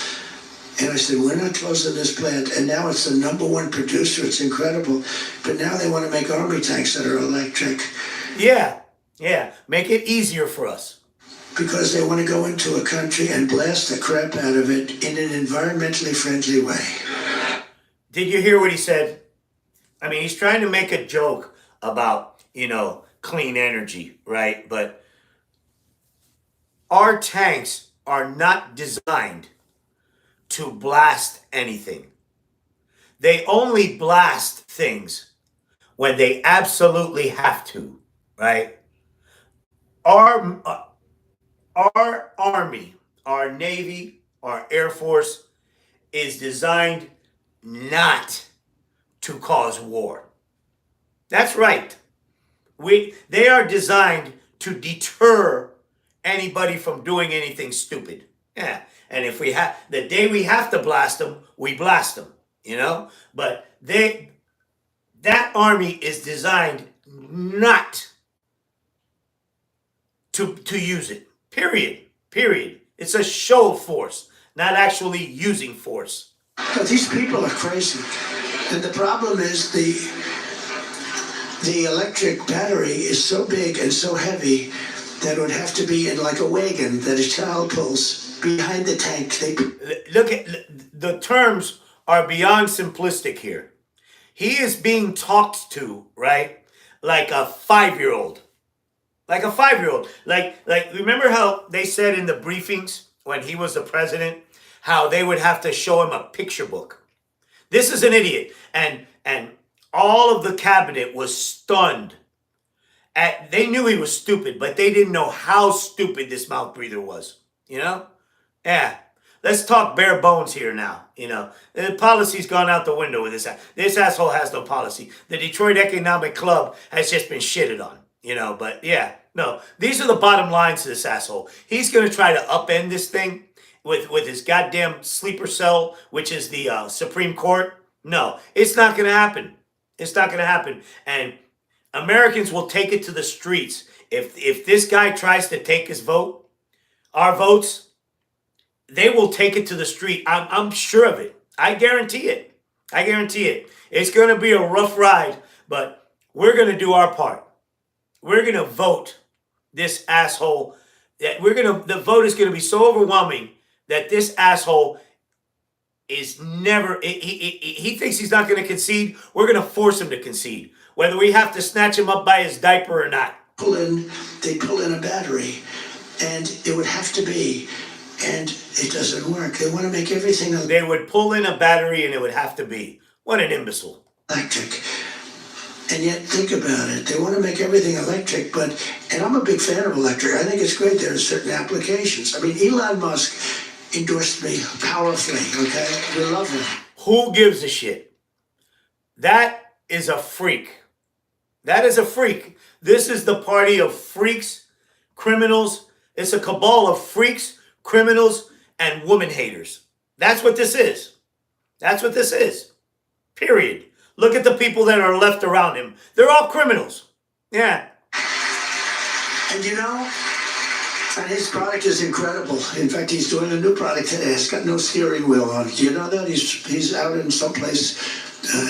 And I said, we're not closing this plant. And now it's the #1 producer. It's incredible. But now they want to make army tanks that are electric. Yeah, make it easier for us. Because they want to go into a country and blast the crap out of it in an environmentally friendly way. Did you hear what he said? I mean, he's trying to make a joke about, clean energy, right? But our tanks are not designed to blast anything. They only blast things when they absolutely have to, right? Our Army, our Navy, our Air Force is designed not to cause war. That's right. They are designed to deter anybody from doing anything stupid. Yeah. And if the day we have to blast them, we blast them, But that army is designed not to use it. Period. It's a show of force, not actually using force. But these people are crazy. And the problem is the electric battery is so big and so heavy that it would have to be in like a wagon that a child pulls behind the tank. Look at the terms are beyond simplistic here. He is being talked to, right? Like a 5-year-old. Like a 5-year-old. Like remember how they said in the briefings when he was the president, how they would have to show him a picture book. This is an idiot. And all of the cabinet was stunned. They knew he was stupid, but they didn't know how stupid this mouth breather was. Yeah. Let's talk bare bones here now. The policy's gone out the window with this. This asshole has no policy. The Detroit Economic Club has just been shitted on. But yeah, no. These are the bottom lines to this asshole. He's going to try to upend this thing with his goddamn sleeper cell, which is the Supreme Court. No, it's not going to happen. It's not going to happen. And Americans will take it to the streets. If this guy tries to take his vote, our votes, they will take it to the street. I'm sure of it. I guarantee it. It's going to be a rough ride, but we're going to do our part. We're going to vote this asshole. The vote is going to be so overwhelming that this asshole is never, he thinks he's not going to concede. We're going to force him to concede, whether we have to snatch him up by his diaper or not. They pull in a battery, and it would have to be, and it doesn't work. They want to make everything They would pull in a battery and it would have to be. What an imbecile. Electric. And yet, think about it. They want to make everything electric, and I'm a big fan of electric. I think it's great. There are certain applications. I mean, Elon Musk endorsed me powerfully, okay? We love him. Who gives a shit? That is a freak. This is the party of freaks, criminals. It's a cabal of freaks, criminals, and woman haters. That's what this is. Period. Look at the people that are left around him. They're all criminals. Yeah. And and his product is incredible. In fact, he's doing a new product today. It's got no steering wheel on it. Do you know that? He's out in someplace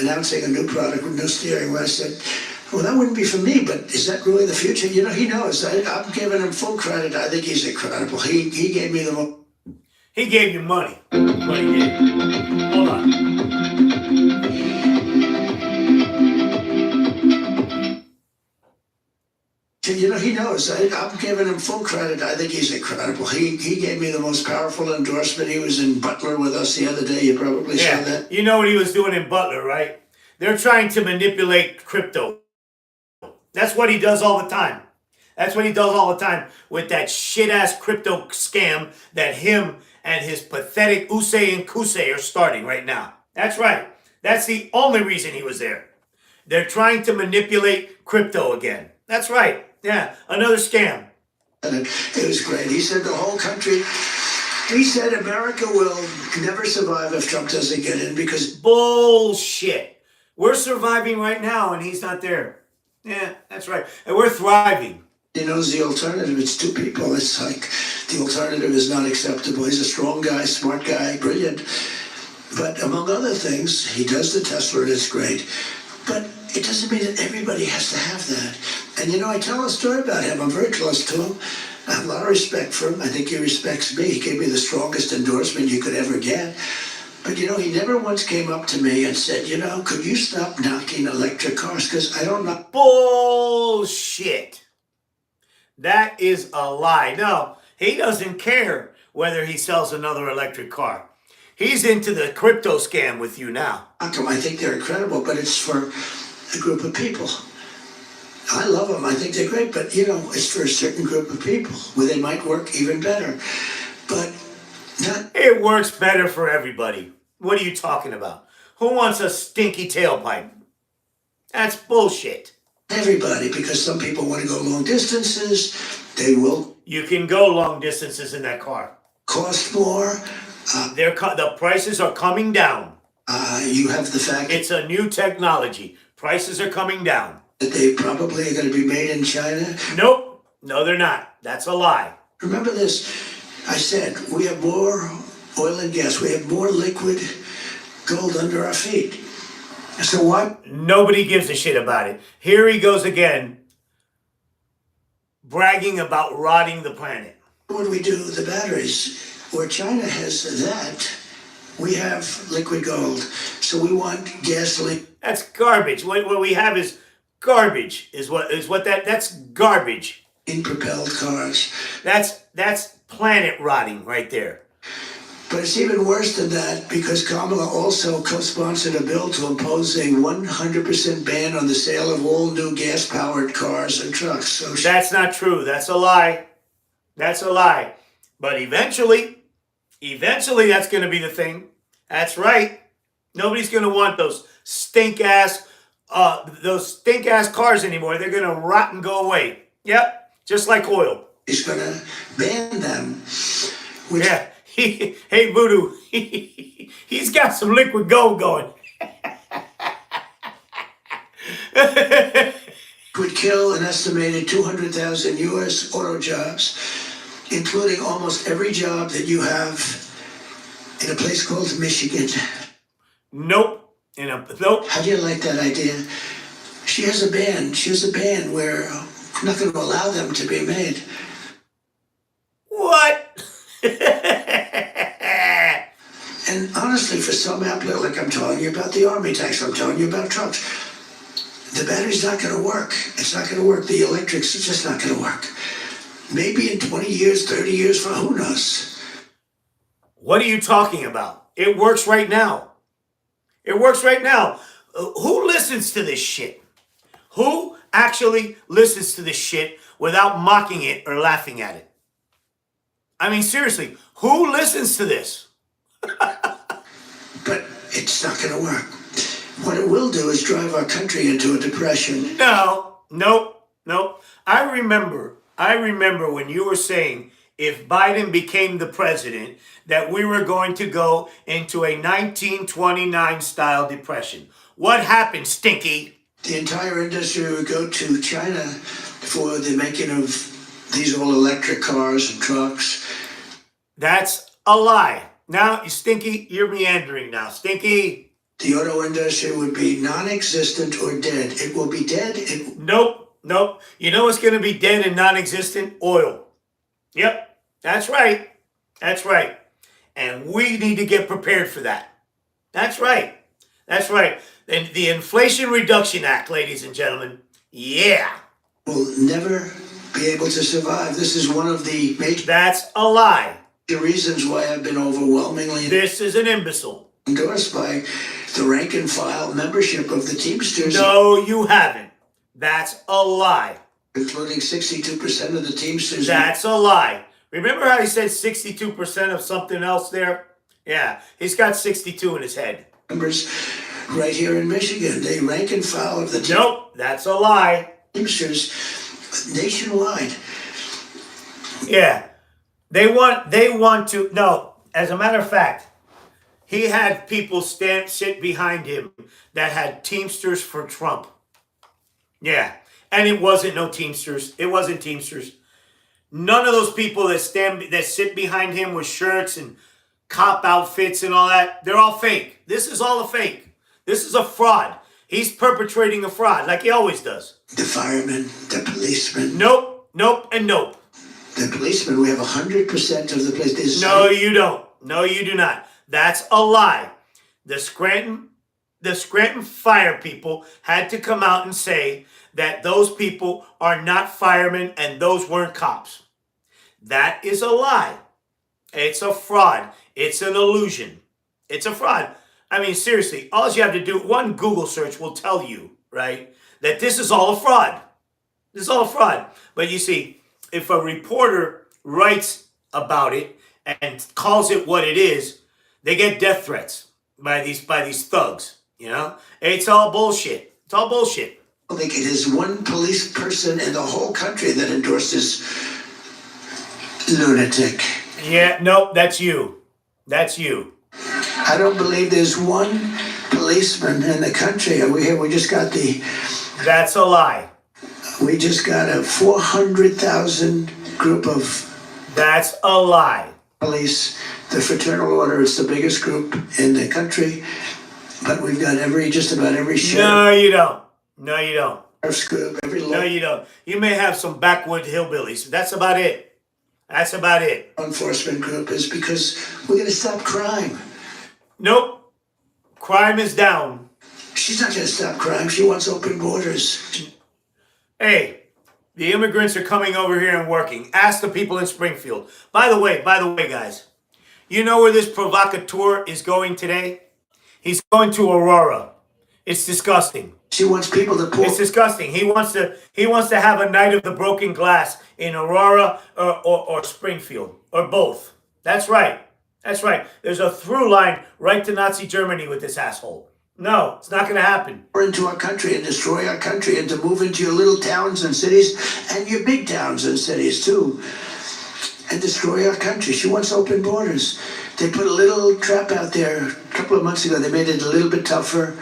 announcing a new product with no steering wheel. I said, well, that wouldn't be for me, but is that really the future? He knows. I'm giving him full credit. I think he's incredible. He gave me the most. He gave you money. What he gave. Hold on. He knows. I'm giving him full credit. I think he's incredible. He gave me the most powerful endorsement. He was in Butler with us the other day. You probably saw that. You know what he was doing in Butler, right? They're trying to manipulate crypto. That's what he does all the time. With that shit-ass crypto scam that him and his pathetic Usay and Kusay are starting right now. That's right. That's the only reason he was there. They're trying to manipulate crypto again. That's right. Yeah, another scam. And it was great. He said the whole country He said America will never survive if Trump doesn't get in because Bullshit. We're surviving right now and he's not there. Yeah, that's right. And we're thriving. he knows the alternative. It's two people. It's like the alternative is not acceptable. He's a strong guy, smart guy, brilliant. But among other things, he does the Tesla and it's great. But it doesn't mean that everybody has to have that. And I tell a story about him. I'm very close to him. I have a lot of respect for him. I think he respects me. He gave me the strongest endorsement you could ever get. But he never once came up to me and said, could you stop knocking electric cars? Because I don't know. Bullshit. That is a lie. No, he doesn't care whether he sells another electric car. He's into the crypto scam with you now. I think they're incredible, but it's for a group of people. I love them. I think they're great, but it's for a certain group of people where they might work even better. But not. It works better for everybody. What are you talking about? Who wants a stinky tailpipe? That's bullshit. Everybody, because some people want to go long distances. They will. You can go long distances in that car. Cost more. The prices are coming down. You have the fact It's a new technology. Prices are coming down. that they probably are going to be made in China. Nope. No, they're not. That's a lie. Remember this, I said, we have more oil and gas. We have more liquid gold under our feet. So why? Nobody gives a shit about it. Here he goes again, bragging about rotting the planet. Would we do the batteries? Where China has that, we have liquid gold. So we want gasoline. That's garbage. What we have is garbage. That's garbage. In propelled cars. That's planet rotting right there. But it's even worse than that because Kamala also co-sponsored a bill to impose a 100% ban on the sale of all new gas-powered cars and trucks. So That's not true. That's a lie. That's a lie. But eventually that's going to be the thing. That's right. Nobody's going to want those stink-ass cars anymore. They're going to rot and go away. Yep, just like oil. he's going to ban them. Which Yeah. Hey, Voodoo, he's got some liquid gold going. would kill an estimated 200,000 U.S. auto jobs, including almost every job that you have in a place called Michigan. Nope. Nope. How do you like that idea? She has a ban. She has a ban where I'm not going to allow them to be made. What? And honestly, for some outlet, like I'm telling you about the army tanks, I'm telling you about trucks, the battery's not going to work. It's not going to work. The electric's just not going to work. Maybe in 20 years, 30 years, for who knows? What are you talking about? It works right now. It works right now. Who listens to this shit? Who actually listens to this shit without mocking it or laughing at it? I mean, seriously, who listens to this? But it's not going to work. What it will do is drive our country into a depression. Nope. I remember when you were saying if Biden became the president, that we were going to go into a 1929 style depression. What happened, Stinky? The entire industry would go to China for the making of these all electric cars and trucks. That's a lie. Now, Stinky, you're meandering now. Stinky. The auto industry would be non-existent or dead. It will be dead. Nope. You know what's going to be dead and non-existent? Oil. Yep, that's right. And we need to get prepared for that. That's right. And the Inflation Reduction Act, ladies and gentlemen. Yeah. Will never be able to survive. This is one of the major That's a lie. reasons why I've been overwhelmingly This is an imbecile. endorsed by the rank and file membership of the Teamsters. No, you haven't. That's a lie. Including 62% of the Teamsters. That's a lie. Remember how he said 62% of something else there? Yeah, he's got 62 in his head. Members right here in Michigan. They rank and file of the Nope, that's a lie. Teamsters nationwide. Yeah. They want to, no, as a matter of fact, he had people sit behind him that had Teamsters for Trump. Yeah. And it wasn't no Teamsters. It wasn't Teamsters. None of those people that sit behind him with shirts and cop outfits and all that, they're all fake. This is all a fake. This is a fraud. He's perpetrating a fraud like he always does. The firemen, the policemen. Nope, nope, and nope. The policemen, we have 100% of the place. No, you don't. No, you do not. That's a lie. The Scranton fire people had to come out and say that those people are not firemen and those weren't cops. That is a lie. It's a fraud. It's an illusion. It's a fraud. I mean, seriously, all you have to do, one Google search will tell you, right, that this is all a fraud. This is all a fraud. But you see, if a reporter writes about it and calls it what it is, they get death threats by these thugs, you know? It's all bullshit. It's all bullshit. I think it is one police person in the whole country that endorsed this lunatic. Yeah, nope, that's you. That's you. I don't believe there's one policeman in the country. We just got That's a lie. We just got a 400,000 group of That's a lie. police. The Fraternal Order, it's the biggest group in the country, but we've got just about every sheriff. No, you don't. No, you don't. Group, every No, you don't. You may have some backwood hillbillies. That's about it. That's about it. law enforcement group is because we're going to stop crime. Nope. Crime is down. She's not going to stop crime. She wants open borders. Hey, the immigrants are coming over here and working. Ask the people in Springfield. By the way, guys, you know where this provocateur is going today? He's going to Aurora. It's disgusting. She wants people to pull. It's disgusting. He wants to have a night of the broken glass in Aurora or Springfield or both. That's right. That's right. There's a through line right to Nazi Germany with this asshole. No, it's not going to happen. Into our country and destroy our country and to move into your little towns and cities and your big towns and cities too and destroy our country. She wants open borders. They put a little trap out there a couple of months ago. They made it a little bit tougher,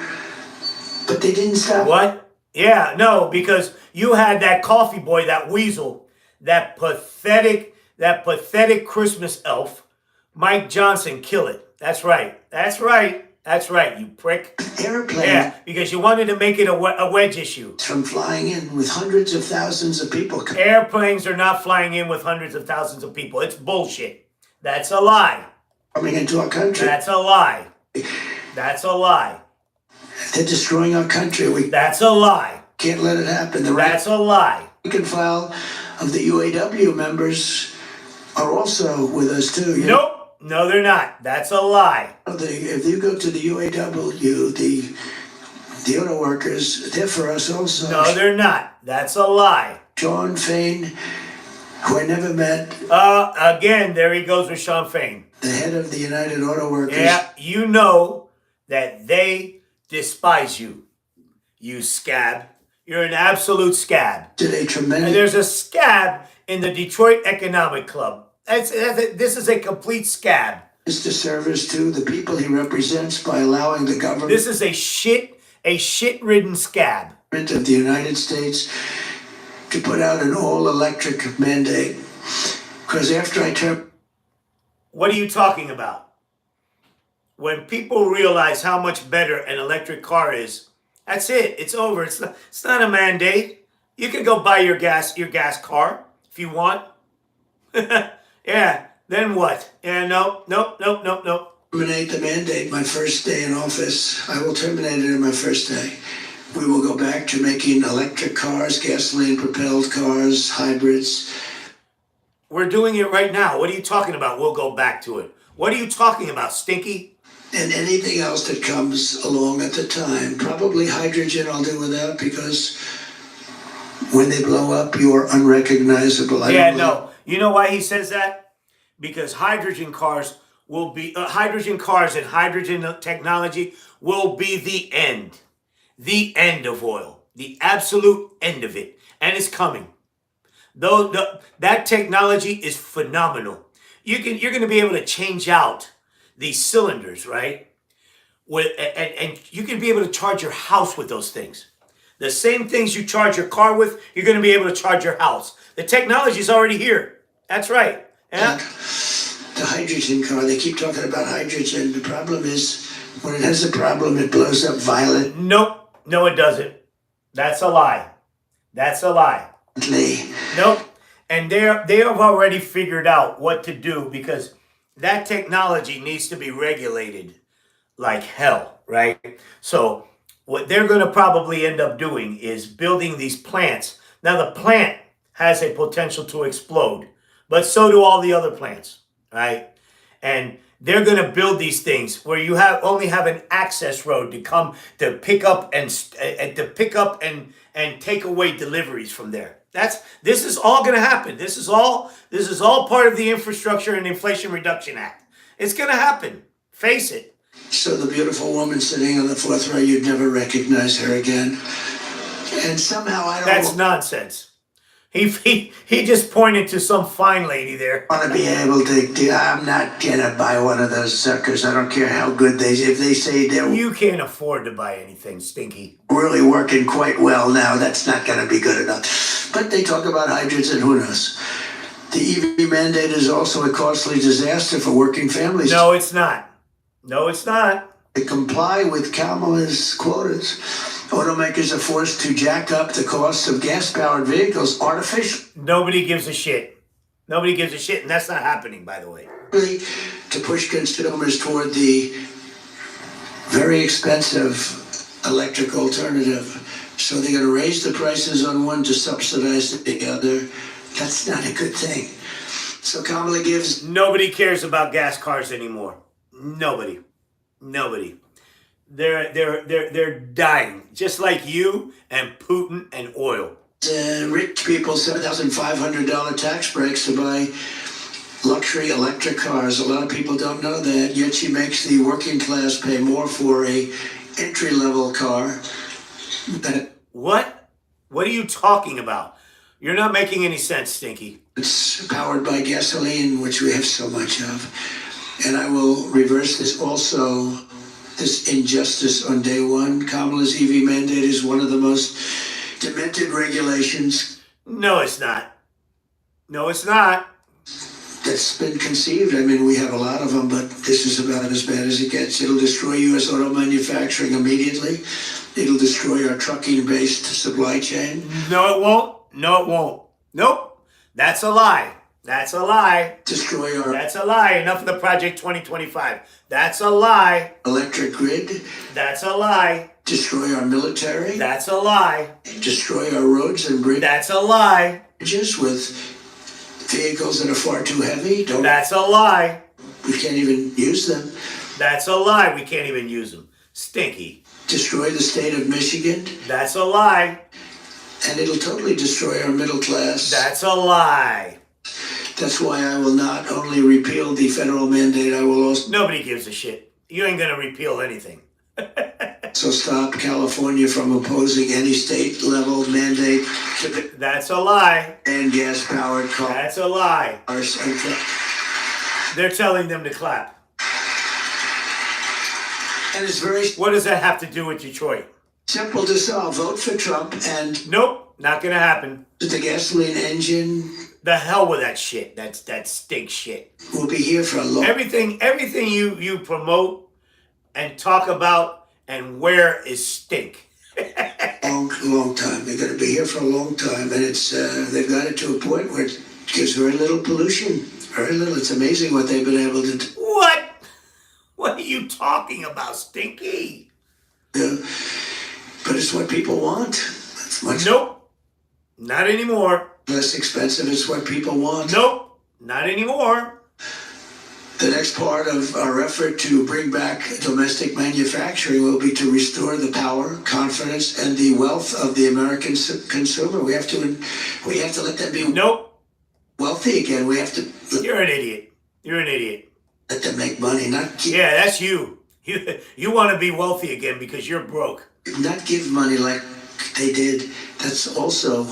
but they didn't stop. What? Yeah, no, because you had that coffee boy, that weasel, that pathetic Christmas elf, Mike Johnson, kill it. That's right. That's right. That's right, you prick. Airplanes. Yeah, because you wanted to make it a wedge issue. From flying in with hundreds of thousands of people. Airplanes are not flying in with hundreds of thousands of people. It's bullshit. That's a lie. Coming into our country. That's a lie. That's a lie. They're destroying our country. We That's a lie. can't let it happen. That's a lie. rank and file of the UAW members are also with us too. Nope. No, they're not. That's a lie. If you go to the UAW, the auto workers, they're for us also. No, they're not. That's a lie. Sean Fain, who I never met. Again, there he goes with Sean Fain. The head of the United Auto Workers. Yeah, you know that they despise you. You scab. You're an absolute scab. Did a tremendous. And there's a scab in the Detroit Economic Club. This is a complete scab. Disservice to the people he represents by allowing the government. This is a shit-ridden scab. Of the United States to put out an all-electric mandate. Because after I turned. What are you talking about? When people realize how much better an electric car is, that's it. It's over. It's not a mandate. You can go buy your gas car if you want. Yeah. Then what? Yeah. Nope. Terminate the mandate my first day in office. I will terminate it in my first day. We will go back to making electric cars, gasoline-propelled cars, hybrids. We're doing it right now. What are you talking about? We'll go back to it. What are you talking about, Stinky? And anything else that comes along at the time. Probably hydrogen I'll do without because when they blow up, you're unrecognizable. No. You know why he says that? Because hydrogen cars will be hydrogen cars and hydrogen technology will be the end of oil, the absolute end of it, and it's coming. Though that technology is phenomenal. you're going to be able to change out these cylinders, right? And you can be able to charge your house with those things. The same things you charge your car with, you're going to be able to charge your house. The technology is already here. That's right. Yeah. The hydrogen car, they keep talking about hydrogen. The problem is, when it has a problem, it blows up violently. Nope. No, it doesn't. That's a lie. That's a lie. Nope. And they have already figured out what to do, because that technology needs to be regulated like hell, right? So what they're going to probably end up doing is building these plants. Now, the plant has a potential to explode, but so do all the other plants, right? And they're going to build these things where you only have an access road to come to pick up and take away deliveries from there. This is all going to happen. This is all part of the Infrastructure and Inflation Reduction Act. It's going to happen. Face it. So the beautiful woman sitting on the fourth row, you'd never recognize her again. And somehow I don't... That's nonsense. He just pointed to some fine lady there. Want to be able to... I'm not going to buy one of those suckers. I don't care how good if they say they're... You can't afford to buy anything, Stinky. Really working quite well now. That's not going to be good enough. But they talk about hydrogen, who knows? The EV mandate is also a costly disaster for working families. No, it's not. No, it's not. To comply with Kamala's quotas, automakers are forced to jack up the cost of gas-powered vehicles artificially. Nobody gives a shit. Nobody gives a shit, and that's not happening, by the way. To push consumers toward the very expensive electric alternative. So they're going to raise the prices on one to subsidize the other. That's not a good thing. So Kamala gives... Nobody cares about gas cars anymore. Nobody. They're dying, just like you and Putin and oil. Rich people $7,500 tax breaks to buy luxury electric cars. A lot of people don't know that, yet she makes the working class pay more for a entry-level car. What? What are you talking about? You're not making any sense, Stinky. It's powered by gasoline, which we have so much of. And I will reverse this also, this injustice on day one. Kamala's EV mandate is one of the most demented regulations. No, it's not. No, it's not. That's been conceived. I mean, we have a lot of them, but this is about as bad as it gets. It'll destroy U.S. auto manufacturing immediately. It'll destroy our trucking-based supply chain. No, it won't. No, it won't. Nope. That's a lie. That's a lie. Destroy our... That's a lie. Enough of the Project 2025. That's a lie. Electric grid. That's a lie. Destroy our military. That's a lie. Destroy our roads and bridges. That's a lie. With vehicles that are far too heavy. That's a lie. We can't even use them. That's a lie. We can't even use them. Stinky. Destroy the state of Michigan. That's a lie. And it'll totally destroy our middle class. That's a lie. That's why I will not only repeal the federal mandate, I will also... Nobody gives a shit. You ain't gonna repeal anything. So stop California from opposing any state-level mandate to... That's a lie. And gas-powered cars. That's a lie. They're telling them to clap. And it's very... What does that have to do with Detroit? Simple to solve. Vote for Trump and... Nope, not gonna happen. The gasoline engine... The hell with that shit. That stink shit. We'll be here for a long... Everything you promote and talk about and wear is stink. long time. They're going to be here for a long time, and it's they've got it to a point where it gives very little pollution. Very little. It's amazing what they've been able to do. What? What are you talking about, Stinky? Yeah. But it's what people want. It's much... Nope. Not anymore. Less expensive is what people want. Nope, not anymore. The next part of our effort to bring back domestic manufacturing will be to restore the power, confidence, and the wealth of the American consumer. We have to let them be wealthy again. We have to... You're an idiot. You're an idiot. Let them make money, not... Yeah, that's you. You want to be wealthy again because you're broke. Not give money like they did. That's also...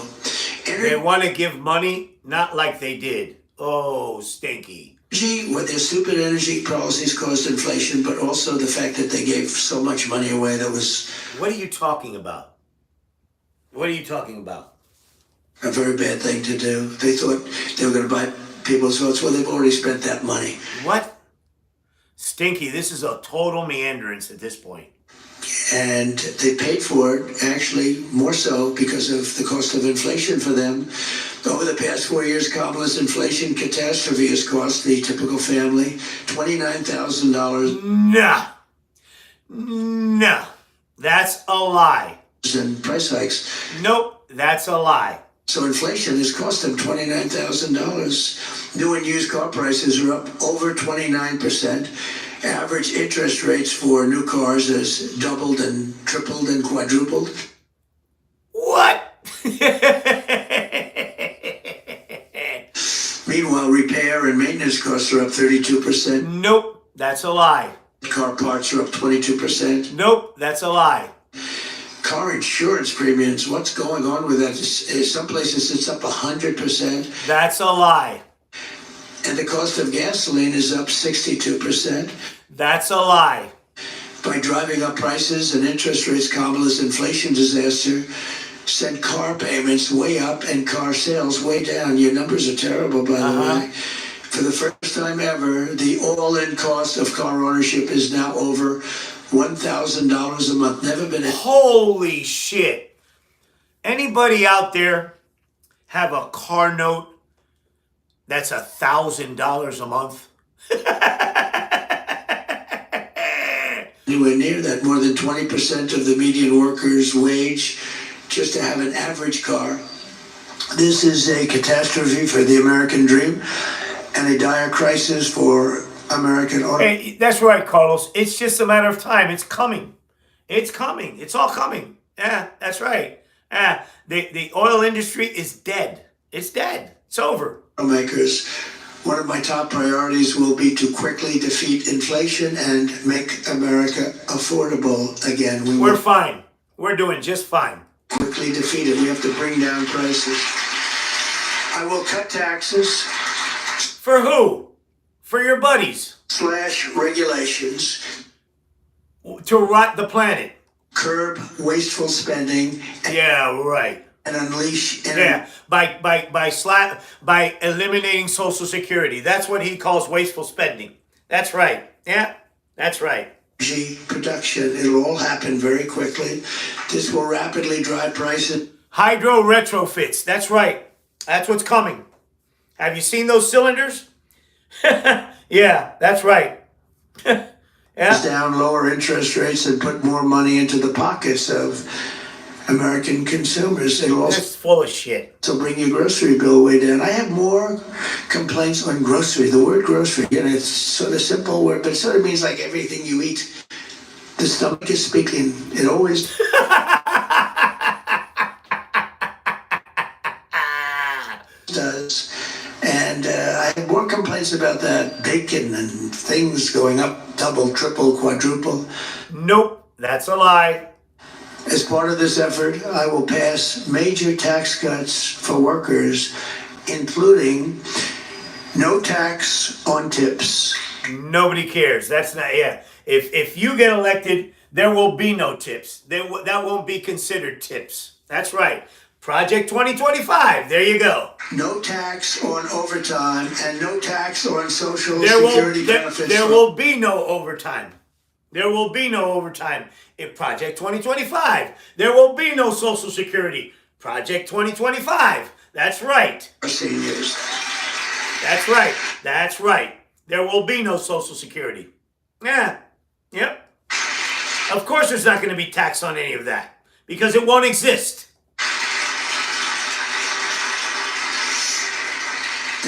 They want to give money, not like they did. Oh, Stinky. What their stupid energy policies caused inflation, but also the fact that they gave so much money away that was What are you talking about? What are you talking about? a very bad thing to do. They thought they were going to buy people's votes. Well, they've already spent that money. What? Stinky, this is a total meanderance at this point. And they paid for it, actually, more so because of the cost of inflation for them. Over the past 4 years, Kamala's inflation catastrophe has cost the typical family $29,000. No. That's a lie. In price hikes. Nope, that's a lie. So inflation has cost them $29,000. New and used car prices are up over 29%. Average interest rates for new cars has doubled and tripled and quadrupled. What? Meanwhile, repair and maintenance costs are up 32%. Nope, that's a lie. Car parts are up 22%. Nope, that's a lie. Car insurance premiums, what's going on with that? Some places it's up 100%. That's a lie. And the cost of gasoline is up 62%. That's a lie. By driving up prices and interest rates, Kamala's inflation disaster sent car payments way up and car sales way down. Your numbers are terrible, by the way. For the first time ever, the all-in cost of car ownership is now over $1,000 a month. Never been. Holy shit. Anybody out there have a car note that's $1,000 a month? Anywhere near that. More than 20% of the median worker's wage just to have an average car. This is a catastrophe for the American dream and a dire crisis for American auto. Hey, that's right, Carlos. It's just a matter of time. It's coming. It's coming. It's all coming. Yeah, that's right. The oil industry is dead. It's dead. It's over. Makers. One of my top priorities will be to quickly defeat inflation and make America affordable again. We're fine. We're doing just fine. Quickly defeat it. We have to bring down prices. I will cut taxes. For who? For your buddies. / regulations. To rot the planet. Curb wasteful spending. Yeah, right. And unleash. By eliminating Social Security. That's what he calls wasteful spending. That's right. Yeah, that's right. Energy production. It'll all happen very quickly. This will rapidly drive prices. Hydro retrofits. That's right. That's what's coming. Have you seen those cylinders? Yeah, that's right. Yeah. Down, lower interest rates, and put more money into the pockets of American consumers. It'll also full of shit. So bring your grocery bill way down. I have more complaints on grocery. The word grocery, it's sort of simple word, but it sort of means like everything you eat. The stomach is speaking. It always does. And I have more complaints about that bacon and things going up, double, triple, quadruple. Nope, that's a lie. As part of this effort, I will pass major tax cuts for workers, including no tax on tips. Nobody cares. That's not, yeah. If you get elected, there will be no tips. That won't be considered tips. That's right. Project 2025. There you go. No tax on overtime and no tax on Social Security benefits. There will be no overtime. There will be no overtime in Project 2025. There will be no Social Security. Project 2025. That's right. Our seniors. That's right. That's right. There will be no Social Security. Yeah. Yep. Of course there's not going to be tax on any of that because it won't exist.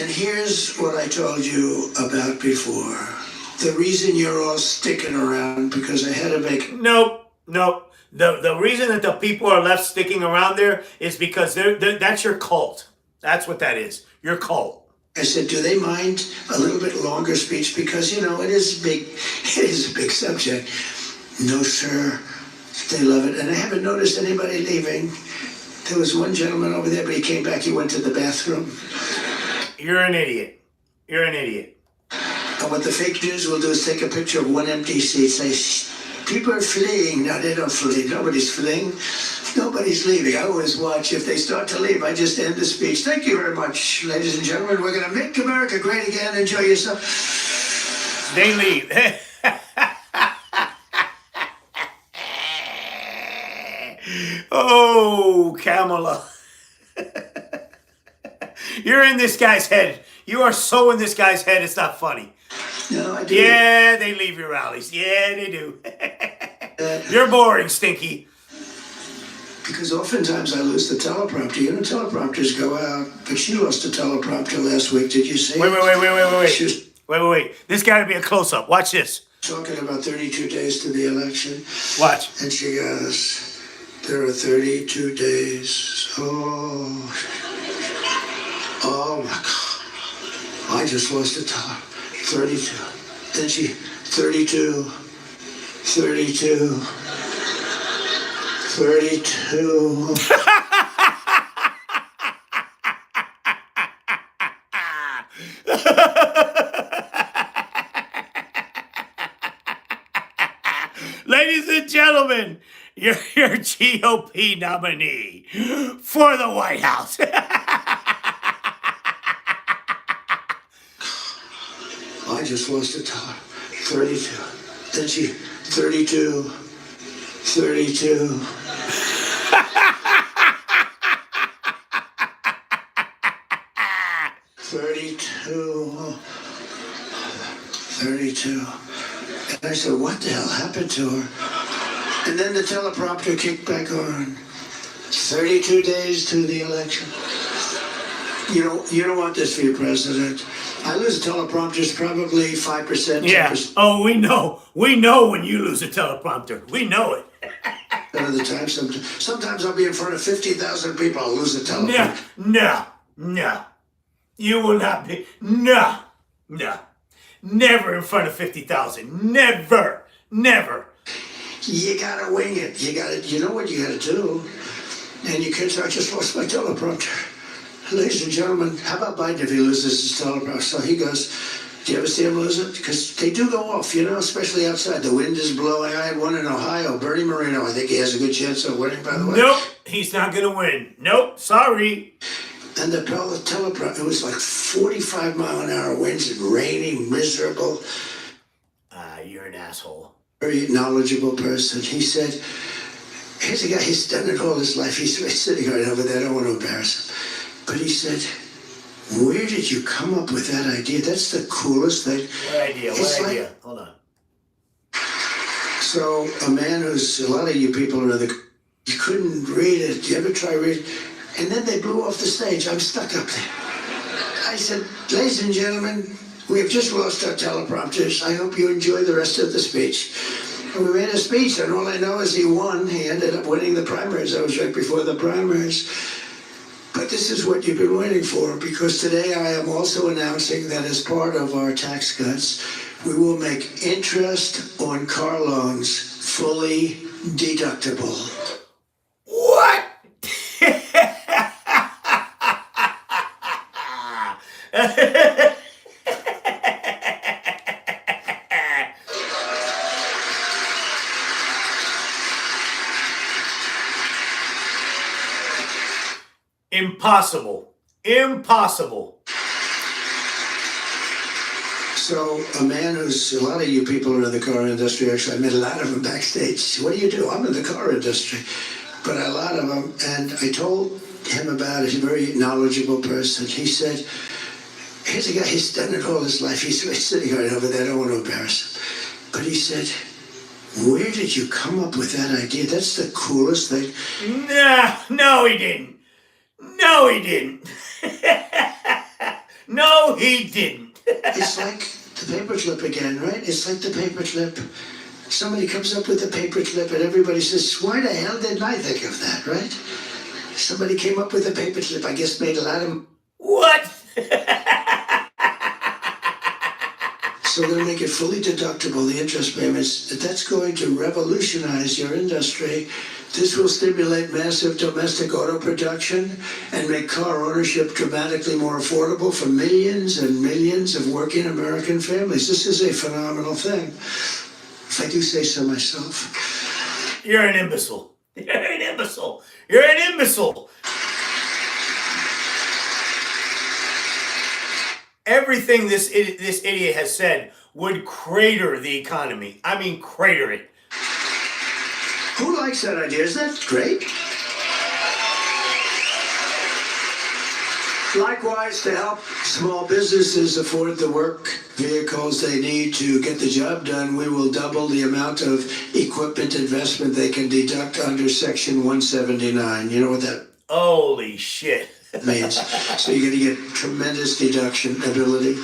And here's what I told you about before. The reason you're all sticking around because I had to make... Nope. The reason that the people are left sticking around there is because that's your cult. That's what that is. Your cult. I said, do they mind a little bit longer speech? Because, it is big. It is a big subject. No, sir. They love it. And I haven't noticed anybody leaving. There was one gentleman over there, but he came back. He went to the bathroom. You're an idiot. You're an idiot. And what the fake news will do is take a picture of one empty seat, say, people are fleeing. No, they don't flee. Nobody's fleeing. Nobody's leaving. I always watch. If they start to leave, I just end the speech. Thank you very much, ladies and gentlemen. We're going to make America great again. Enjoy yourself. They leave. Oh, Kamala. You're in this guy's head. You are so in this guy's head, it's not funny. No, I do. Yeah, they leave your rallies. Yeah, they do. You're boring, Stinky. Because oftentimes I lose the teleprompter. You know, teleprompters go out. But she lost the teleprompter last week. Did you see? Wait. She was Wait. This got to be a close-up. Watch this. talking about 32 days to the election. Watch. And she goes, there are 32 days. Oh my God. I just lost the teller. 32. Then she, 32. 32. Ladies and gentlemen, your GOP nominee for the White House. I just lost a teller. 32. Then she, 32. 32. 32. And I said, what the hell happened to her? And then the teleprompter kicked back on. 32 days to the election. You don't want this for your president. I lose teleprompters probably 5%. Yeah. 10%. Oh, we know. We know when you lose a teleprompter. We know it. Of the time, sometimes I'll be in front of 50,000 people. I'll lose the teleprompter. No. You will not be. No. Never in front of 50,000. Never. You gotta wing it. You know what you gotta do. And you can't say, I just lost my teleprompter. Ladies and gentlemen, how about Biden if he loses his teleprompter? So he goes, do you ever see him lose it? Because they do go off, especially outside. The wind is blowing. I had one in Ohio, Bernie Moreno. I think he has a good chance of winning, by the way. Nope, he's not going to win. Nope, sorry. And the teleprompter, it was like 45-mile-an-hour winds and raining, miserable. You're an asshole. Very knowledgeable person. He said, here's a guy, he's done it all his life. He's sitting right over there. I don't want to embarrass him. But he said, where did you come up with that idea? That's the coolest thing. What idea? Hold on. So a man who's, a lot of you people are you couldn't read it. You ever try reading? And then they blew off the stage. I'm stuck up there. I said, ladies and gentlemen, we have just lost our teleprompters. I hope you enjoy the rest of the speech. And we made a speech, and all I know is he won. He ended up winning the primaries. I was right before the primaries. But this is what you've been waiting for, because today I am also announcing that as part of our tax cuts, we will make interest on car loans fully deductible. What? Impossible. So a man who's, a lot of you people are in the car industry. Actually, I met a lot of them backstage. What do you do? I'm in the car industry. But a lot of them, and I told him about it. He's a very knowledgeable person. He said, here's a guy, he's done it all his life. He's sitting right over there. I don't want to embarrass him. But he said, where did you come up with that idea? That's the coolest thing. No, he didn't. No, he didn't. No, he didn't. It's like the paperclip again, right? It's like the paperclip. Somebody comes up with a paperclip and everybody says, why the hell didn't I think of that, right? Somebody came up with a paperclip, I guess made a lot of... What? So we're going to make it fully deductible, the interest payments. That's going to revolutionize your industry. This will stimulate massive domestic auto production and make car ownership dramatically more affordable for millions and millions of working American families. This is a phenomenal thing, if I do say so myself. You're an imbecile. You're an imbecile. You're an imbecile. Everything this idiot has said would crater the economy. I mean, crater it. Who likes that idea? Isn't that great? Likewise, to help small businesses afford the work vehicles they need to get the job done, we will double the amount of equipment investment they can deduct under Section 179. You know what that Holy shit. means? So you're going to get tremendous deduction ability.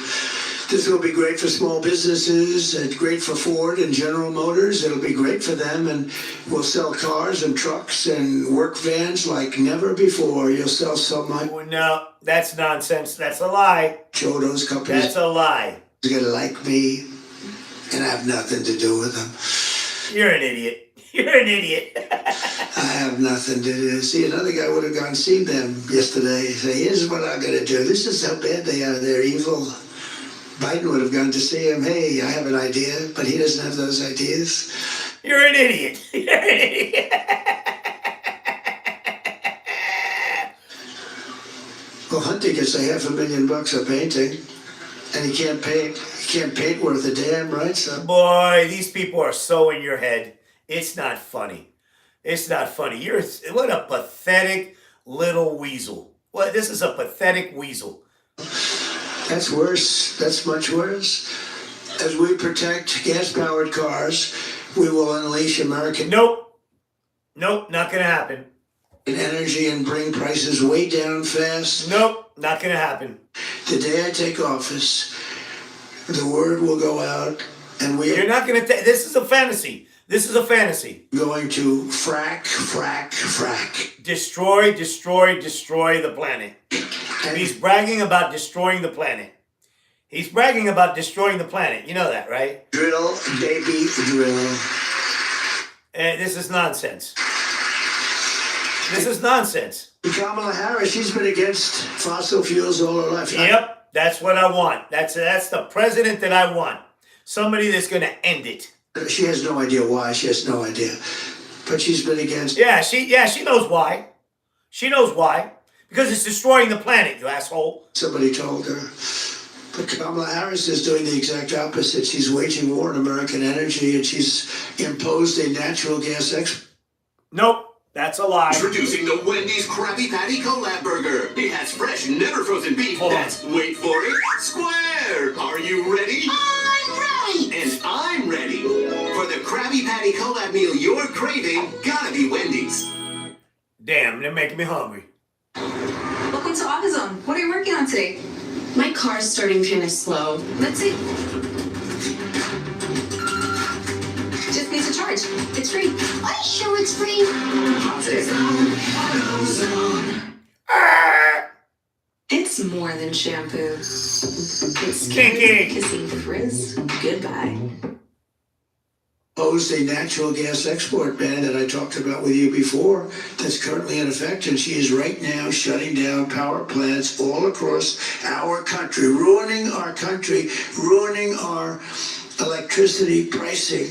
This will be great for small businesses. It's great for Ford and General Motors. It'll be great for them, and we'll sell cars and trucks and work vans like never before. You'll sell so much. Oh, no, that's nonsense. That's a lie. Those companies That's a lie. are going to like me, and I have nothing to do with them. You're an idiot. You're an idiot. I have nothing to do. See, another guy would have gone see them yesterday. Say, here's what I'm going to do. This is how bad they are. They're evil. Biden would have gone to see him. Hey, I have an idea, but he doesn't have those ideas. You're an idiot. You're an idiot. Well, Hunter gets $500,000 a painting, and he can't paint. He can't paint worth a damn, right? So, Boy, these people are so in your head. It's not funny. It's not funny. What a pathetic little weasel. Well, this is a pathetic weasel. that's worse. That's much worse. As we protect gas-powered cars, we will unleash American Nope. Nope, not gonna happen. energy and bring prices way down fast. Nope, not gonna happen. The day I take office, the word will go out, and we You're are not gonna this is a fantasy. This is a fantasy. going to frack. Destroy the planet. And He's bragging about destroying the planet. He's bragging about destroying the planet. You know that, right? drill, baby, drill. And this is nonsense. This is nonsense. Kamala Harris, she's been against fossil fuels all her life. Yep, that's what I want. That's the president that I want. Somebody that's going to end it. She has no idea why. She has no idea. But she's been against. Yeah, she knows why. She knows why. Because it's destroying the planet, you asshole. Somebody told her. But Kamala Harris is doing the exact opposite. She's waging war on American energy, and she's imposed a natural gas export. Nope, that's a lie. Introducing the Wendy's Krabby Patty Collab Burger. It has fresh, never frozen beef Hold on. that's, wait for it, square. Are you ready? I'm ready. And I'm ready. For the Krabby Patty Collab meal you're craving, gotta be Wendy's. Damn, they're making me hungry. Welcome to AutoZone. What are you working on today? My car's starting kind of slow. Let's see. Just needs a charge. It's free. Are you sure it's free? It's more than shampoo. It's Kinky. kissing frizz. Goodbye. Imposed a natural gas export ban that I talked about with you before that's currently in effect, and she is right now shutting down power plants all across our country, ruining our country, ruining our electricity pricing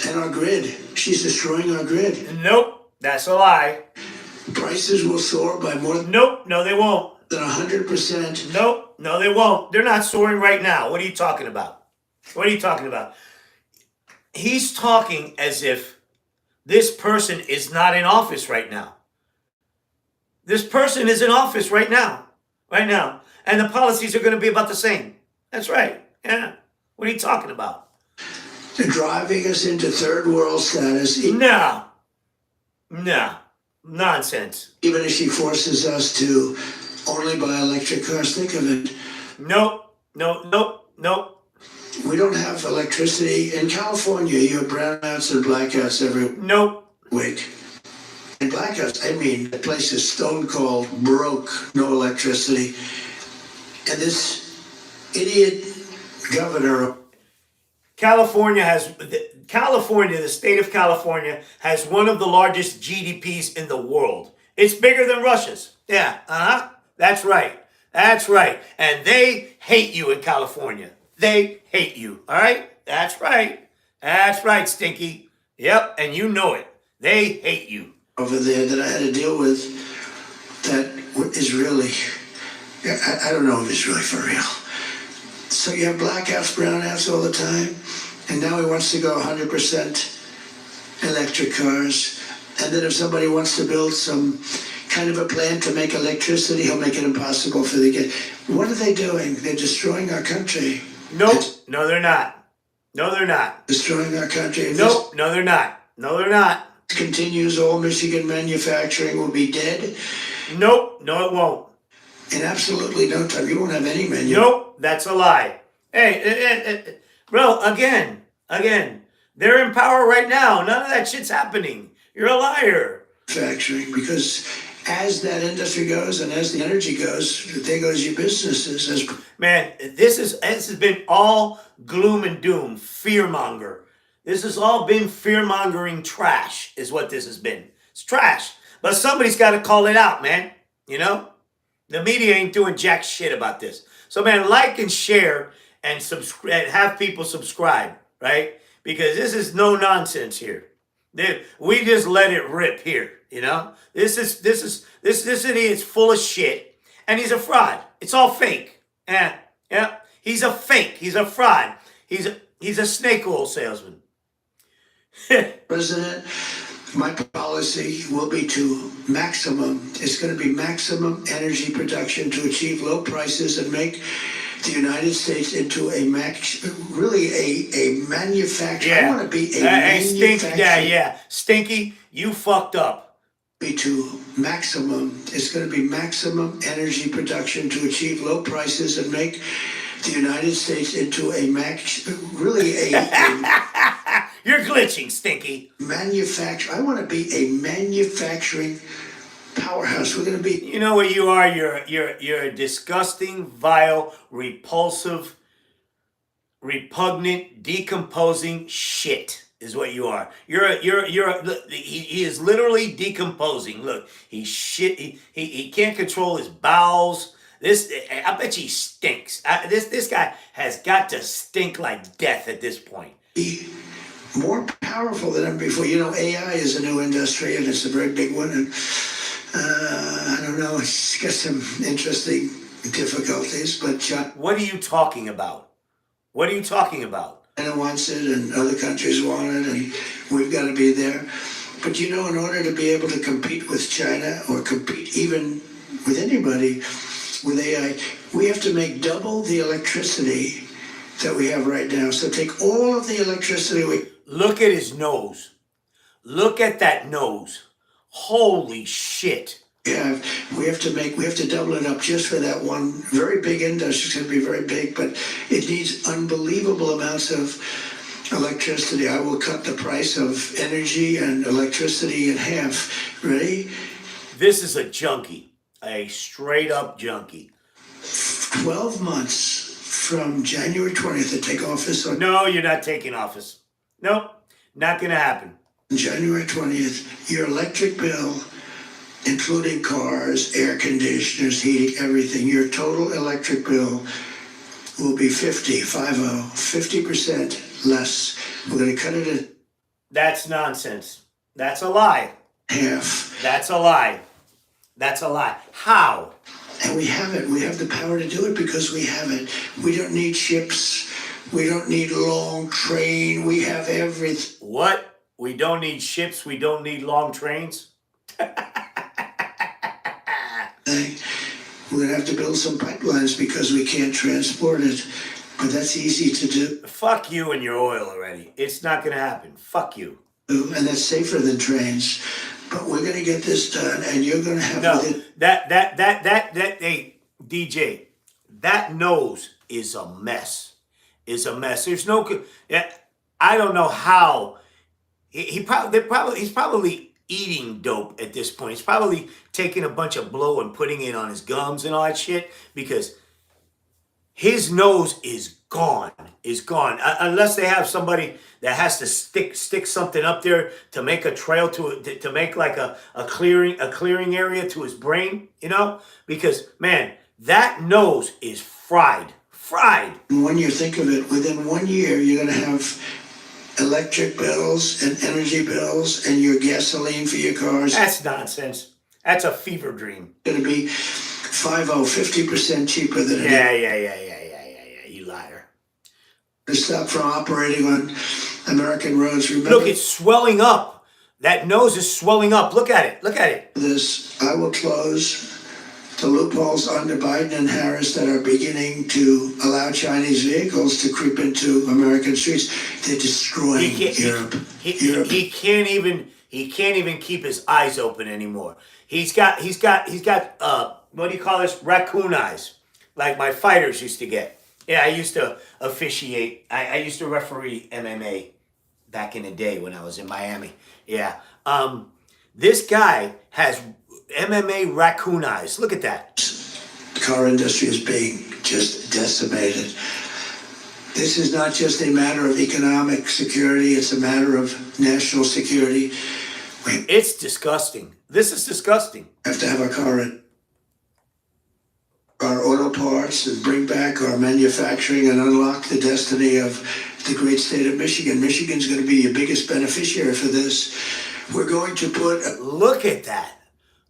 and our grid. She's destroying our grid. Nope, that's a lie. Prices will soar by more Nope, no they won't. than 100%. Nope, no they won't. They're not soaring right now. What are you talking about? What are you talking about? He's talking as if this person is not in office right now. This person is in office right now. Right now. And the policies are going to be about the same. That's right. Yeah. What are you talking about? They're driving us into third world status, No. No. Nonsense. even if she forces us to only buy electric cars. Think of it. Nope. Nope. We don't have electricity. In California, you have brownouts and blackouts every Nope. week. And blackouts, I mean, the place is stone cold, broke, no electricity. And this idiot governor. California, the state of California, has one of the largest GDPs in the world. It's bigger than Russia's. Yeah, that's right. That's right. And they hate you in California. They hate you. All right? That's right. That's right, Stinky. Yep, and you know it. They hate you. Over there that I had to deal with that is really, I don't know if it's really for real. So you have blackouts, brownouts all the time, and now he wants to go 100% electric cars. And then if somebody wants to build some kind of a plant to make electricity, he'll make it impossible for the kid. What are they doing? They're destroying our country. Nope. No, they're not. No, they're not. Destroying our country. If Nope. No, they're not. No, they're not. this continues, all Michigan manufacturing will be dead. Nope. No, it won't. In absolutely no time. You won't have any manufacturing. Nope. That's a lie. Hey, bro, again, they're in power right now. None of that shit's happening. You're a liar. Because as that industry goes and as the energy goes, there goes your businesses. Man, this has been all gloom and doom, fearmonger. This has all been fear-mongering trash, is what this has been. It's trash. But somebody's got to call it out, man. You know? The media ain't doing jack shit about this. So, man, like and share and subscribe, have people subscribe, right? Because this is no nonsense here. We just let it rip here, you know? This idiot's full of shit, and he's a fraud. It's all fake. Yeah. He's a fake. He's a fraud. He's a snake oil salesman. President, my policy will be it's going to be maximum energy production to achieve low prices and make the United States into a manufacturer. Yeah. I want to be a manufacturer. Yeah. Stinky, you fucked up. It's going to be maximum energy production to achieve low prices and make the United States into a You're glitching, Stinky. manufacturer. I want to be a manufacturing powerhouse. We're going to be. You know what you are? You're a disgusting, vile, repulsive, repugnant, decomposing shit is what you are. He is literally decomposing. Look, he's shit. He can't control his bowels. I bet he stinks. This guy has got to stink like death at this point. More powerful than ever before. You know, AI is a new industry and it's a very big one. And I don't know, it's got some interesting difficulties. But what are you talking about? China wants it and other countries want it, and we've got to be there. But you know, in order to be able to compete with China or compete even with anybody with AI, we have to make double the electricity that we have right now. So take all of the electricity Look at his nose. Look at that nose. Holy shit. we have to double it up just for that one very big industry. It's going to be very big, but it needs unbelievable amounts of electricity. I will cut the price of energy and electricity in half. Ready? This is a junkie. A straight up junkie. 12 months from January 20th to take office on. No, you're not taking office. Nope, not gonna happen. January 20th, your electric bill, including cars, air conditioners, heating, everything, your total electric bill will be 50% less. We're going to cut it in That's nonsense. That's a lie. half. That's a lie. How? And we have it. We have the power to do it because we have it. We don't need ships. We don't need long train. We have everything. What? We don't need ships. We don't need long trains. We're going to have to build some pipelines because we can't transport it. But that's easy to do. Fuck you and your oil already. It's not gonna happen. Fuck you. And that's safer than trains. But we're going to get this done, and you're going to have. No, hey, DJ, that nose is a mess. There's no. I don't know how. He's probably eating dope at this point. He's probably taking a bunch of blow and putting it on his gums and all that shit because his nose is gone. Is gone. Unless they have somebody that has to stick something up there to make a trail to make like a clearing area to his brain, you know? Because man, that nose is fried. Fried. When you think of it, within 1 year, you're going to have electric bills and energy bills and your gasoline for your cars. That's nonsense. That's a fever dream. Going to be 50% cheaper than it is. Yeah, you liar. To stop from operating on American roads. Remember, Look, it's swelling up. That nose is swelling up. Look at it. Look at it. This, I will close the loopholes under Biden and Harris that are beginning to allow Chinese vehicles to creep into American streets. They're destroying Europe. He can't even keep his eyes open anymore. He's got what do you call this? Raccoon eyes, like my fighters used to get. Yeah, I used to officiate. I used to referee MMA back in the day when I was in Miami. Yeah. This guy has MMA raccoon eyes. Look at that. The car industry is being just decimated. This is not just a matter of economic security, it's a matter of national security. It's disgusting. This is disgusting. We have to have our auto parts and bring back our manufacturing and unlock the destiny of the great state of Michigan. Michigan's going to be your biggest beneficiary for this. We're going to put... Look at that.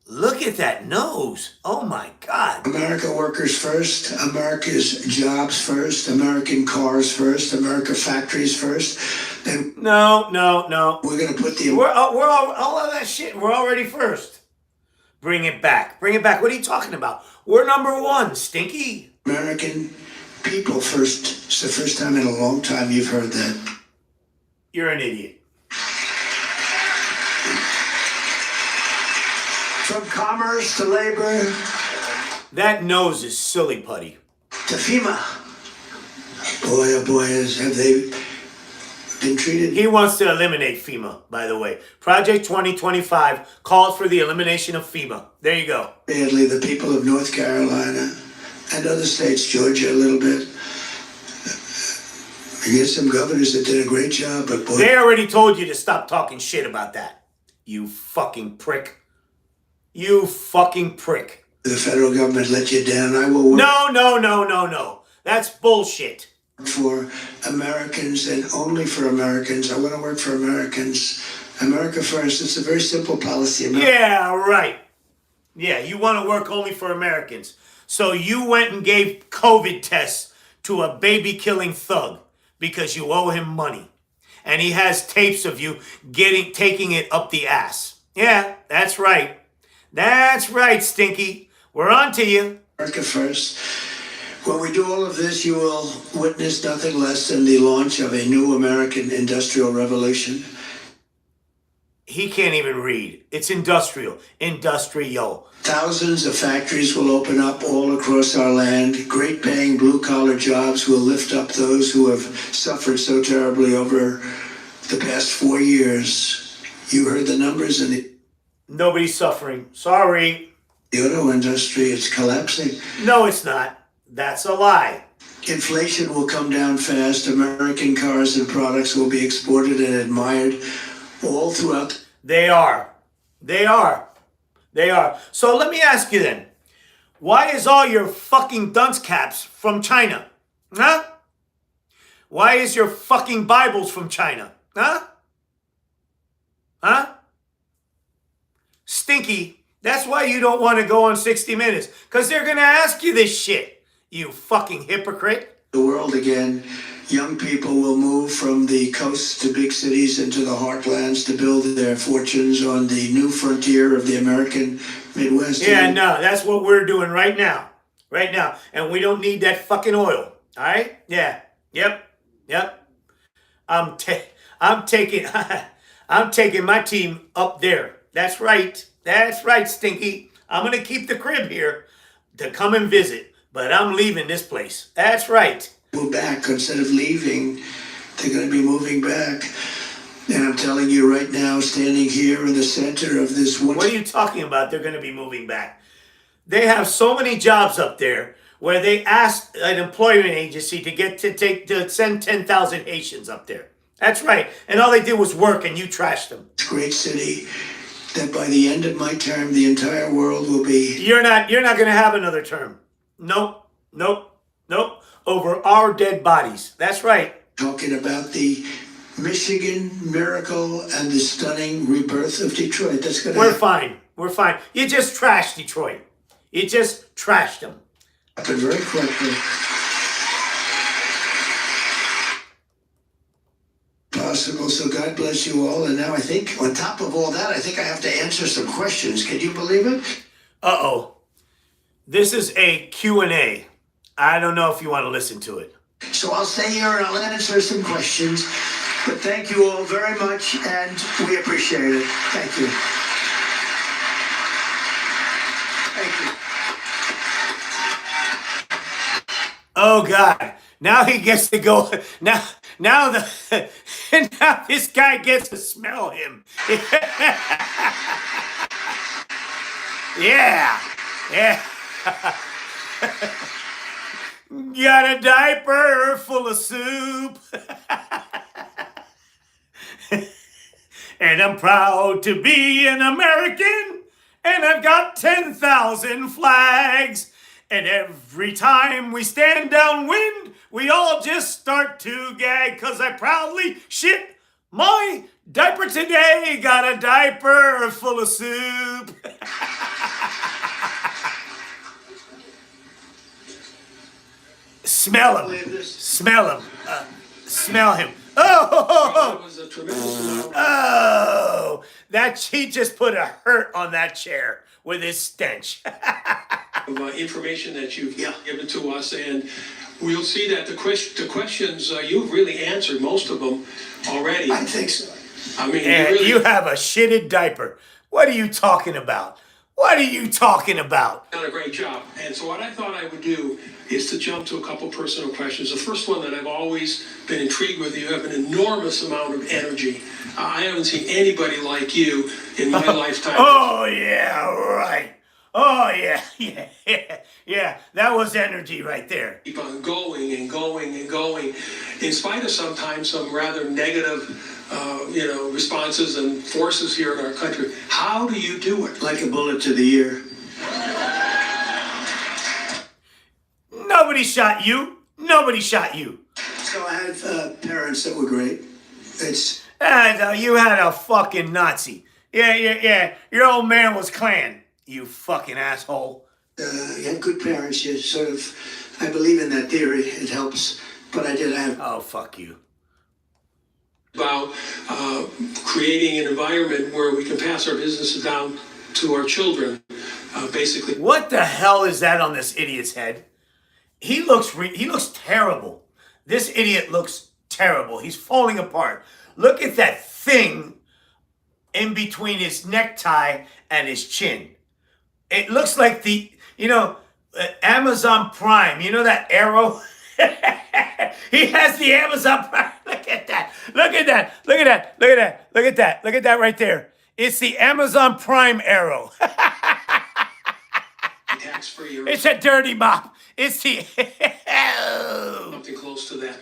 Look at that nose. Oh my God. America workers first, America's jobs first, American cars first, America factories first. And no. We're going to put we're all of that shit. We're already first. Bring it back. Bring it back. What are you talking about? We're number one, Stinky. American people first. It's the first time in a long time you've heard that. You're an idiot. From commerce to labor. That nose is silly putty. To FEMA. Boy, oh boy, have they been treated? He wants to eliminate FEMA, by the way. Project 2025 called for the elimination of FEMA. There you go. Badly, the people of North Carolina and other states, Georgia a little bit. We get some governors that did a great job, but boy... They already told you to stop talking shit about that. You fucking prick. You fucking prick. The federal government let you down. I will work... No. That's bullshit. For Americans and only for Americans. I want to work for Americans. America first. It's a very simple policy. Yeah, right. Yeah, you want to work only for Americans. So you went and gave COVID tests to a baby-killing thug because you owe him money. And he has tapes of you taking it up the ass. Yeah, that's right. That's right, Stinky. We're on to you. America first. When we do all of this, you will witness nothing less than the launch of a new American industrial revolution. He can't even read. It's industrial. Industrial. Thousands of factories will open up all across our land. Great paying blue-collar jobs will lift up those who have suffered so terribly over the past 4 years. You heard the numbers in the... Nobody's suffering. Sorry. The auto industry is collapsing. No, it's not. That's a lie. Inflation will come down fast. American cars and products will be exported and admired all throughout. They are. So let me ask you then. Why is all your fucking dunce caps from China? Huh? Why is your fucking Bibles from China? Huh? Stinky, that's why you don't want to go on 60 Minutes. Because they're going to ask you this shit. You fucking hypocrite. The world again. Young people will move from the coasts to big cities into the heartlands to build their fortunes on the new frontier of the American Midwest. Yeah, no, that's what we're doing right now. Right now. And we don't need that fucking oil. All right? Yeah. Yep. I'm taking my team up there. That's right. That's right, Stinky. I'm going to keep the crib here to come and visit. But I'm leaving this place. That's right. Move back. Instead of leaving, they're going to be moving back. And I'm telling you right now, standing here in the center of this one... What are you talking about? They're going to be moving back. They have so many jobs up there where they asked an employment agency to send 10,000 Haitians up there. That's right. And all they did was work, and you trashed them. Great city that by the end of my term, the entire world will be. You're not going to have another term. Nope. Over our dead bodies. That's right. Talking about the Michigan miracle and the stunning rebirth of Detroit. That's gonna. We're fine. You just trashed Detroit. You just trashed them. Happen very quickly. Possible. So God bless you all. And now I think, on top of all that, I think I have to answer some questions. Can you believe it? Uh-oh. This is a Q&A. I don't know if you want to listen to it. So I'll stay here and I'll answer some questions. But thank you all very much, and we appreciate it. Thank you. Thank you. Oh God! Now he gets to go. Now this guy gets to smell him. Yeah. Got a diaper full of soup. And I'm proud to be an American. And I've got 10,000 flags. And every time we stand downwind, we all just start to gag. 'Cause I proudly shit my diaper today. Got a diaper full of soup. Smell him. Smell him. Smell him. Oh, that he just put a hurt on that chair with his stench. Information that you've given to us, and we'll see that the questions you've really answered most of them already. I think so. I mean, And you have a shitted diaper. What are you talking about? What are you talking about? Done a great job. And so what I thought I would do is to jump to a couple personal questions. The first one that I've always been intrigued with, you have an enormous amount of energy. I haven't seen anybody like you in my lifetime. Oh, yeah, right. Oh, yeah. That was energy right there. Keep on going and going and going, in spite of sometimes some rather negative responses and forces here in our country. How do you do it? Like a bullet to the ear. Nobody shot you. So I had parents that were great. It's. You had a fucking Nazi. Yeah. Your old man was Klan. You fucking asshole. You had good parents. You sort of. I believe in that theory. It helps. But I did have. Oh, fuck you. About creating an environment where we can pass our businesses down to our children, basically. What the hell is that on this idiot's head? He looks terrible. This idiot looks terrible. He's falling apart. Look at that thing in between his necktie and his chin. It looks like Amazon Prime. You know that arrow? He has the Amazon Prime. Look at that right there. It's the Amazon Prime arrow. It's a dirty mop. It's the... Something close to that.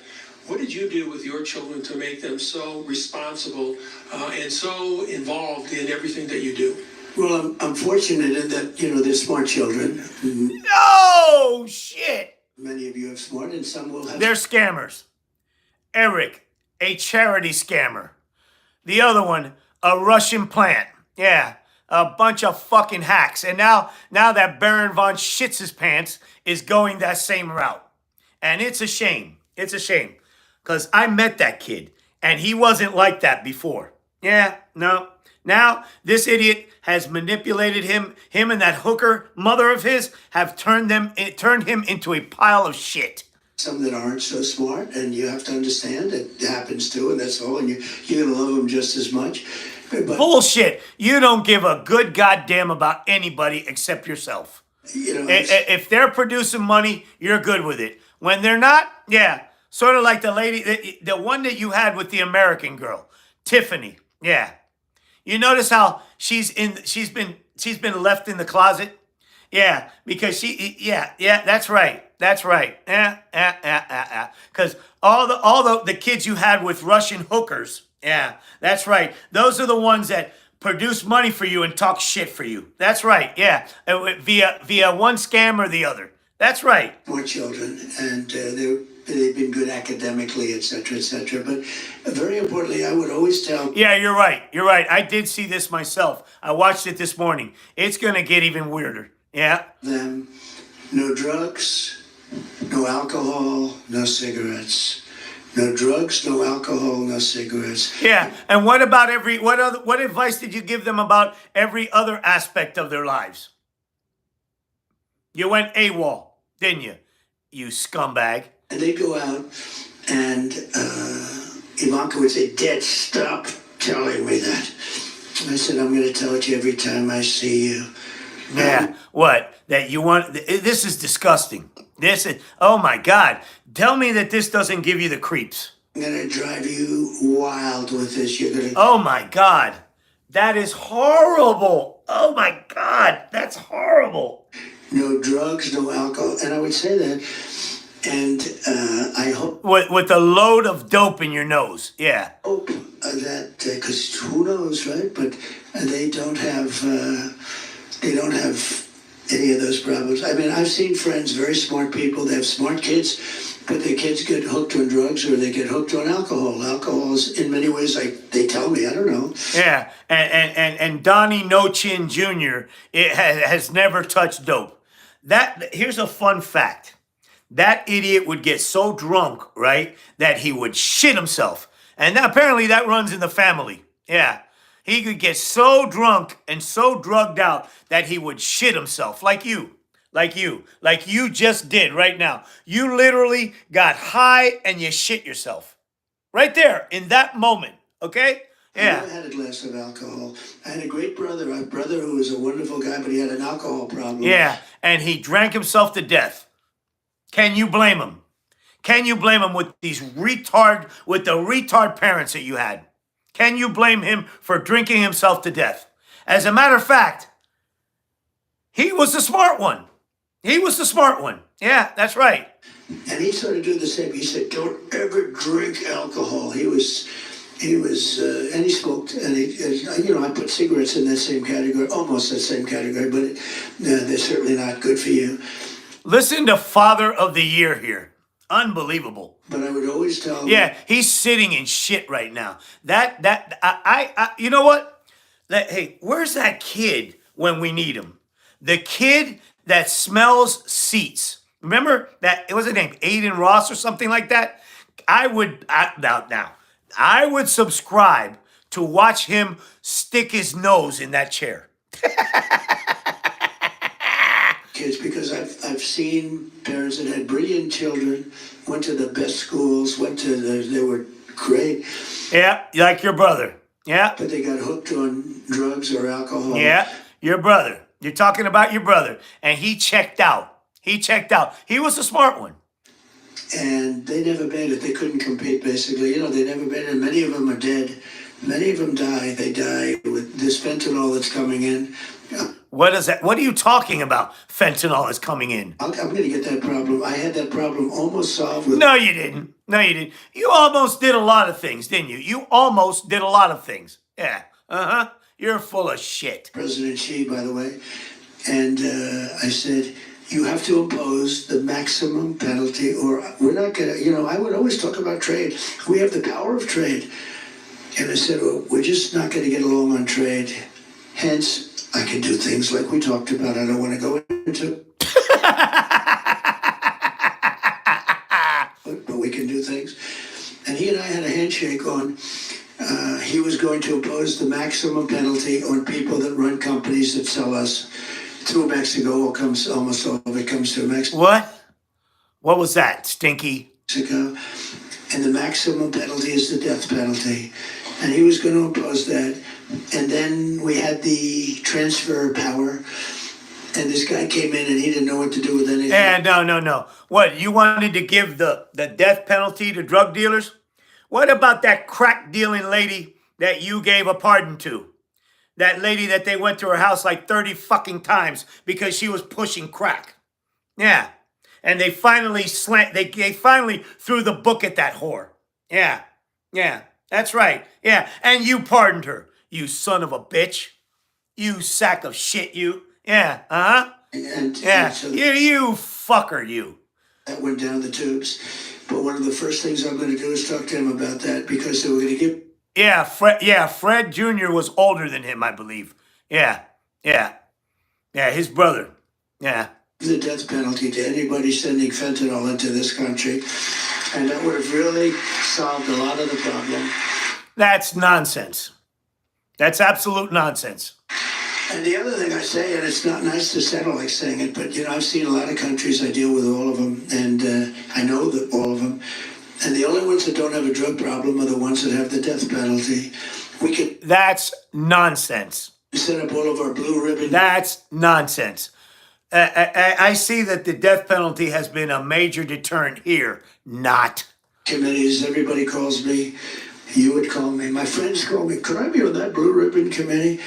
What did you do with your children to make them so responsible and so involved in everything that you do? Well, I'm fortunate in that, they're smart children. No, shit. Many of you have smart, and some will have... They're scammers. Eric, a charity scammer. The other one, a Russian plant. Yeah, a bunch of fucking hacks. And now that Baron von Shits his pants is going that same route. And it's a shame. It's a shame. Because I met that kid, and he wasn't like that before. Yeah, no. Now, this idiot has manipulated him. Him and that hooker mother of his have turned him into a pile of shit. Some that aren't so smart, and you have to understand it happens too, and that's all, and you're going to love them just as much. But, bullshit. You don't give a good goddamn about anybody except yourself. If they're producing money, you're good with it. When they're not, yeah. Sort of like the lady, the one that you had with the American girl, Tiffany. Yeah. You notice how she's been left in the closet? Yeah, because that's right. that's right. Because all the kids you had with Russian hookers, yeah, that's right. Those are the ones that produce money for you and talk shit for you. That's right. Yeah, via one scam or the other. That's right. More children, and they've been good academically, etc., etc. But very importantly, I would always tell. Yeah, you're right. You're right. I did see this myself. I watched it this morning. It's gonna get even weirder. Yeah. Them, no drugs, no alcohol, no cigarettes. No drugs, no alcohol, no cigarettes. Yeah, and what about what advice did you give them about every other aspect of their lives? You went AWOL, didn't you? You scumbag. And they'd go out, and Ivanka would say, "Dad, stop telling me that." I said, "I'm going to tell it to you every time I see you." Yeah, what? That you want? This is disgusting. This is, oh my God. Tell me that this doesn't give you the creeps. I'm going to drive you wild with this. You're going to. Oh my God. That is horrible. Oh my God. That's horrible. No drugs, no alcohol. And I would say that. And I hope. With a load of dope in your nose. Yeah. Hope that, because who knows, right? But they don't have. They don't have any of those problems. I mean, I've seen friends, very smart people, they have smart kids, but their kids get hooked on drugs or they get hooked on alcohol. Alcohol is, in many ways, like they tell me, I don't know. Yeah, and Donnie No Chin Jr. has never touched dope. Here's a fun fact. That idiot would get so drunk, right, that he would shit himself. And apparently that runs in the family. Yeah. He could get so drunk and so drugged out that he would shit himself, like you just did right now. You literally got high and you shit yourself. Right there, in that moment, okay? Yeah. I never had a glass of alcohol. I had a great brother, a brother who was a wonderful guy, but he had an alcohol problem. Yeah, and he drank himself to death. Can you blame him? Can you blame him with the retard parents that you had? Can you blame him for drinking himself to death? As a matter of fact, he was the smart one. He was the smart one. Yeah, that's right. And he started doing the same. He said, "Don't ever drink alcohol." He was, and he smoked, and I put cigarettes in that same category, almost that same category, but they're certainly not good for you. Listen to Father of the Year here. Unbelievable. But I would always tell him. Yeah, he's sitting in shit right now. You know what? Hey, where's that kid when we need him? The kid that smells seats. Remember that? What was his name? Aiden Ross or something like that? I would subscribe to watch him stick his nose in that chair. Kids, because I've seen parents that had brilliant children, went to the best schools, they were great. Yeah, like your brother. Yeah. But they got hooked on drugs or alcohol. Yeah, your brother. You're talking about your brother. And he checked out. He was the smart one. And they never made it. They couldn't compete, basically. They never made it. Many of them are dead. Many of them die. They die with this fentanyl that's coming in. What is that? What are you talking about? Fentanyl is coming in. I'm going to get that problem. I had that problem almost solved with... No, you didn't. You almost did a lot of things, didn't you? You almost did a lot of things. Yeah. Uh-huh. You're full of shit. President Xi, by the way. And I said, you have to impose the maximum penalty or we're not going to... I would always talk about trade. We have the power of trade. And I said, well, we're just not going to get along on trade. Hence... I can do things like we talked about. I don't want to go into. but we can do things. And he and I had a handshake on he was going to impose the maximum penalty on people that run companies that sell us through Mexico. Almost all of it comes through Mexico. What? What was that, Stinky? Mexico. And the maximum penalty is the death penalty. And he was going to impose that. And then we had the transfer power, and this guy came in and he didn't know what to do with anything. Yeah, no. What, you wanted to give the death penalty to drug dealers? What about that crack dealing lady that you gave a pardon to? That lady that they went to her house like 30 fucking times because she was pushing crack. Yeah. And they finally they finally threw the book at that whore. Yeah. Yeah. That's right. Yeah. And you pardoned her, you son of a bitch. You sack of shit, you. Yeah. Uh-huh. Yeah. So You fucker, you. that went down the tubes. But one of the first things I'm going to do is talk to him about that, because they were going to give. Yeah, Fred Jr. was older than him, I believe. Yeah. His brother. Yeah. The death penalty to anybody sending fentanyl into this country, and that would have really solved a lot of the problem. That's nonsense. That's absolute nonsense. And the other thing I say, and it's not nice to sound like saying it, but I've seen a lot of countries. I deal with all of them, and I know that all of them. And the only ones that don't have a drug problem are the ones that have the death penalty. We could. That's nonsense. Set up all of our blue ribbon. That's nonsense. I see that the death penalty has been a major deterrent here. Not. Committees, everybody calls me. You would call me. My friends call me. Could I be on that blue ribbon committee?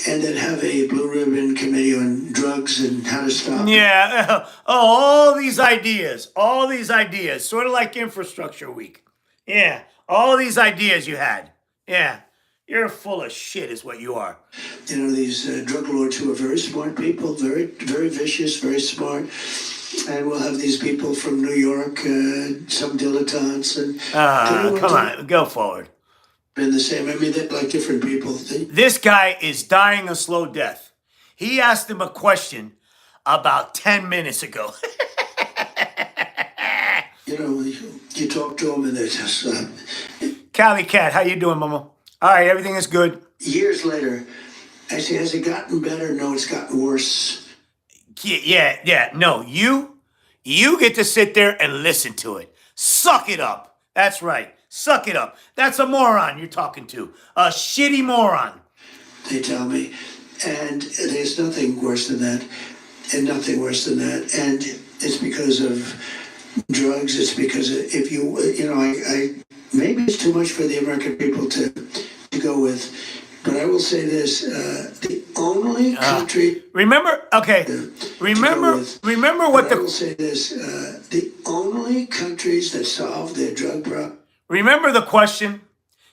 And then have a blue ribbon committee on drugs and how to stop. Yeah. All these ideas. Sort of like Infrastructure Week. Yeah. All these ideas you had. Yeah. You're full of shit is what you are. These drug lords who are very smart people, very, very vicious, very smart. And we'll have these people from New York, some dilettantes. And come on, go forward. Been the same. I mean, they're like different people. This guy is dying a slow death. He asked him a question about 10 minutes ago. You talk to them and they're just... Cali Cat, how you doing, mama? All right, everything is good. Years later, I say, has it gotten better? No, it's gotten worse. Yeah. No, you get to sit there and listen to it. Suck it up. That's right. Suck it up. That's a moron you're talking to. A shitty moron. They tell me. And there's nothing worse than that. And nothing worse than that. And it's because of drugs. It's because if maybe it's too much for the American people to go with. But I will say this, the only country... Remember what I will say this, the only countries that solve their drug problem... Remember the question?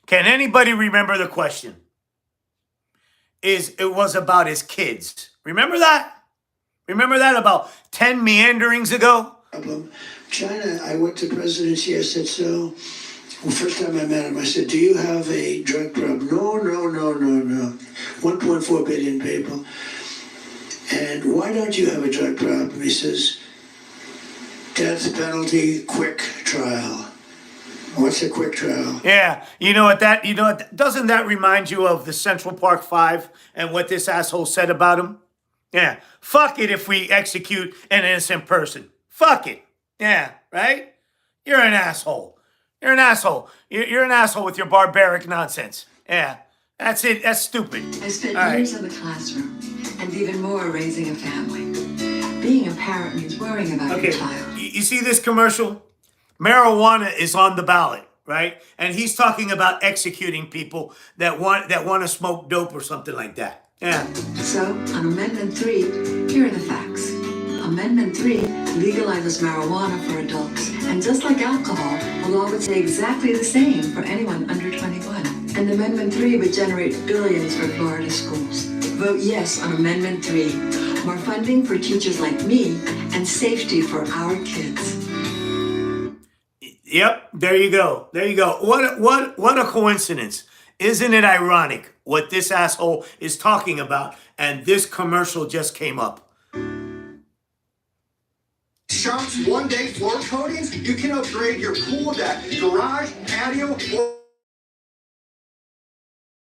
Can anybody remember the question? It was about his kids. Remember that? Remember that about 10 meanderings ago? China, I went to presidency, I said, so... Well, first time I met him, I said, do you have a drug problem? No. 1.4 billion people. And why don't you have a drug problem? He says, death penalty, quick trial. What's a quick trial? Yeah, doesn't that remind you of the Central Park 5 and what this asshole said about him? Yeah, fuck it if we execute an innocent person. Fuck it. Yeah, right? You're an asshole. You're an asshole. You're an asshole with your barbaric nonsense. Yeah, that's it. That's stupid. I spent years in the classroom and even more raising a family. Being a parent means worrying about your child. You see this commercial? Marijuana is on the ballot, right? And he's talking about executing people that want to smoke dope or something like that. Yeah. So, on Amendment 3, here are the facts. Amendment 3 legalizes marijuana for adults. And just like alcohol, the law would say exactly the same for anyone under 21. And Amendment 3 would generate billions for Florida schools. Vote yes on Amendment 3. More funding for teachers like me and safety for our kids. Yep, there you go. What a coincidence. Isn't it ironic what this asshole is talking about and this commercial just came up? Sharp's one-day floor coatings, you can upgrade your pool deck, garage, patio, or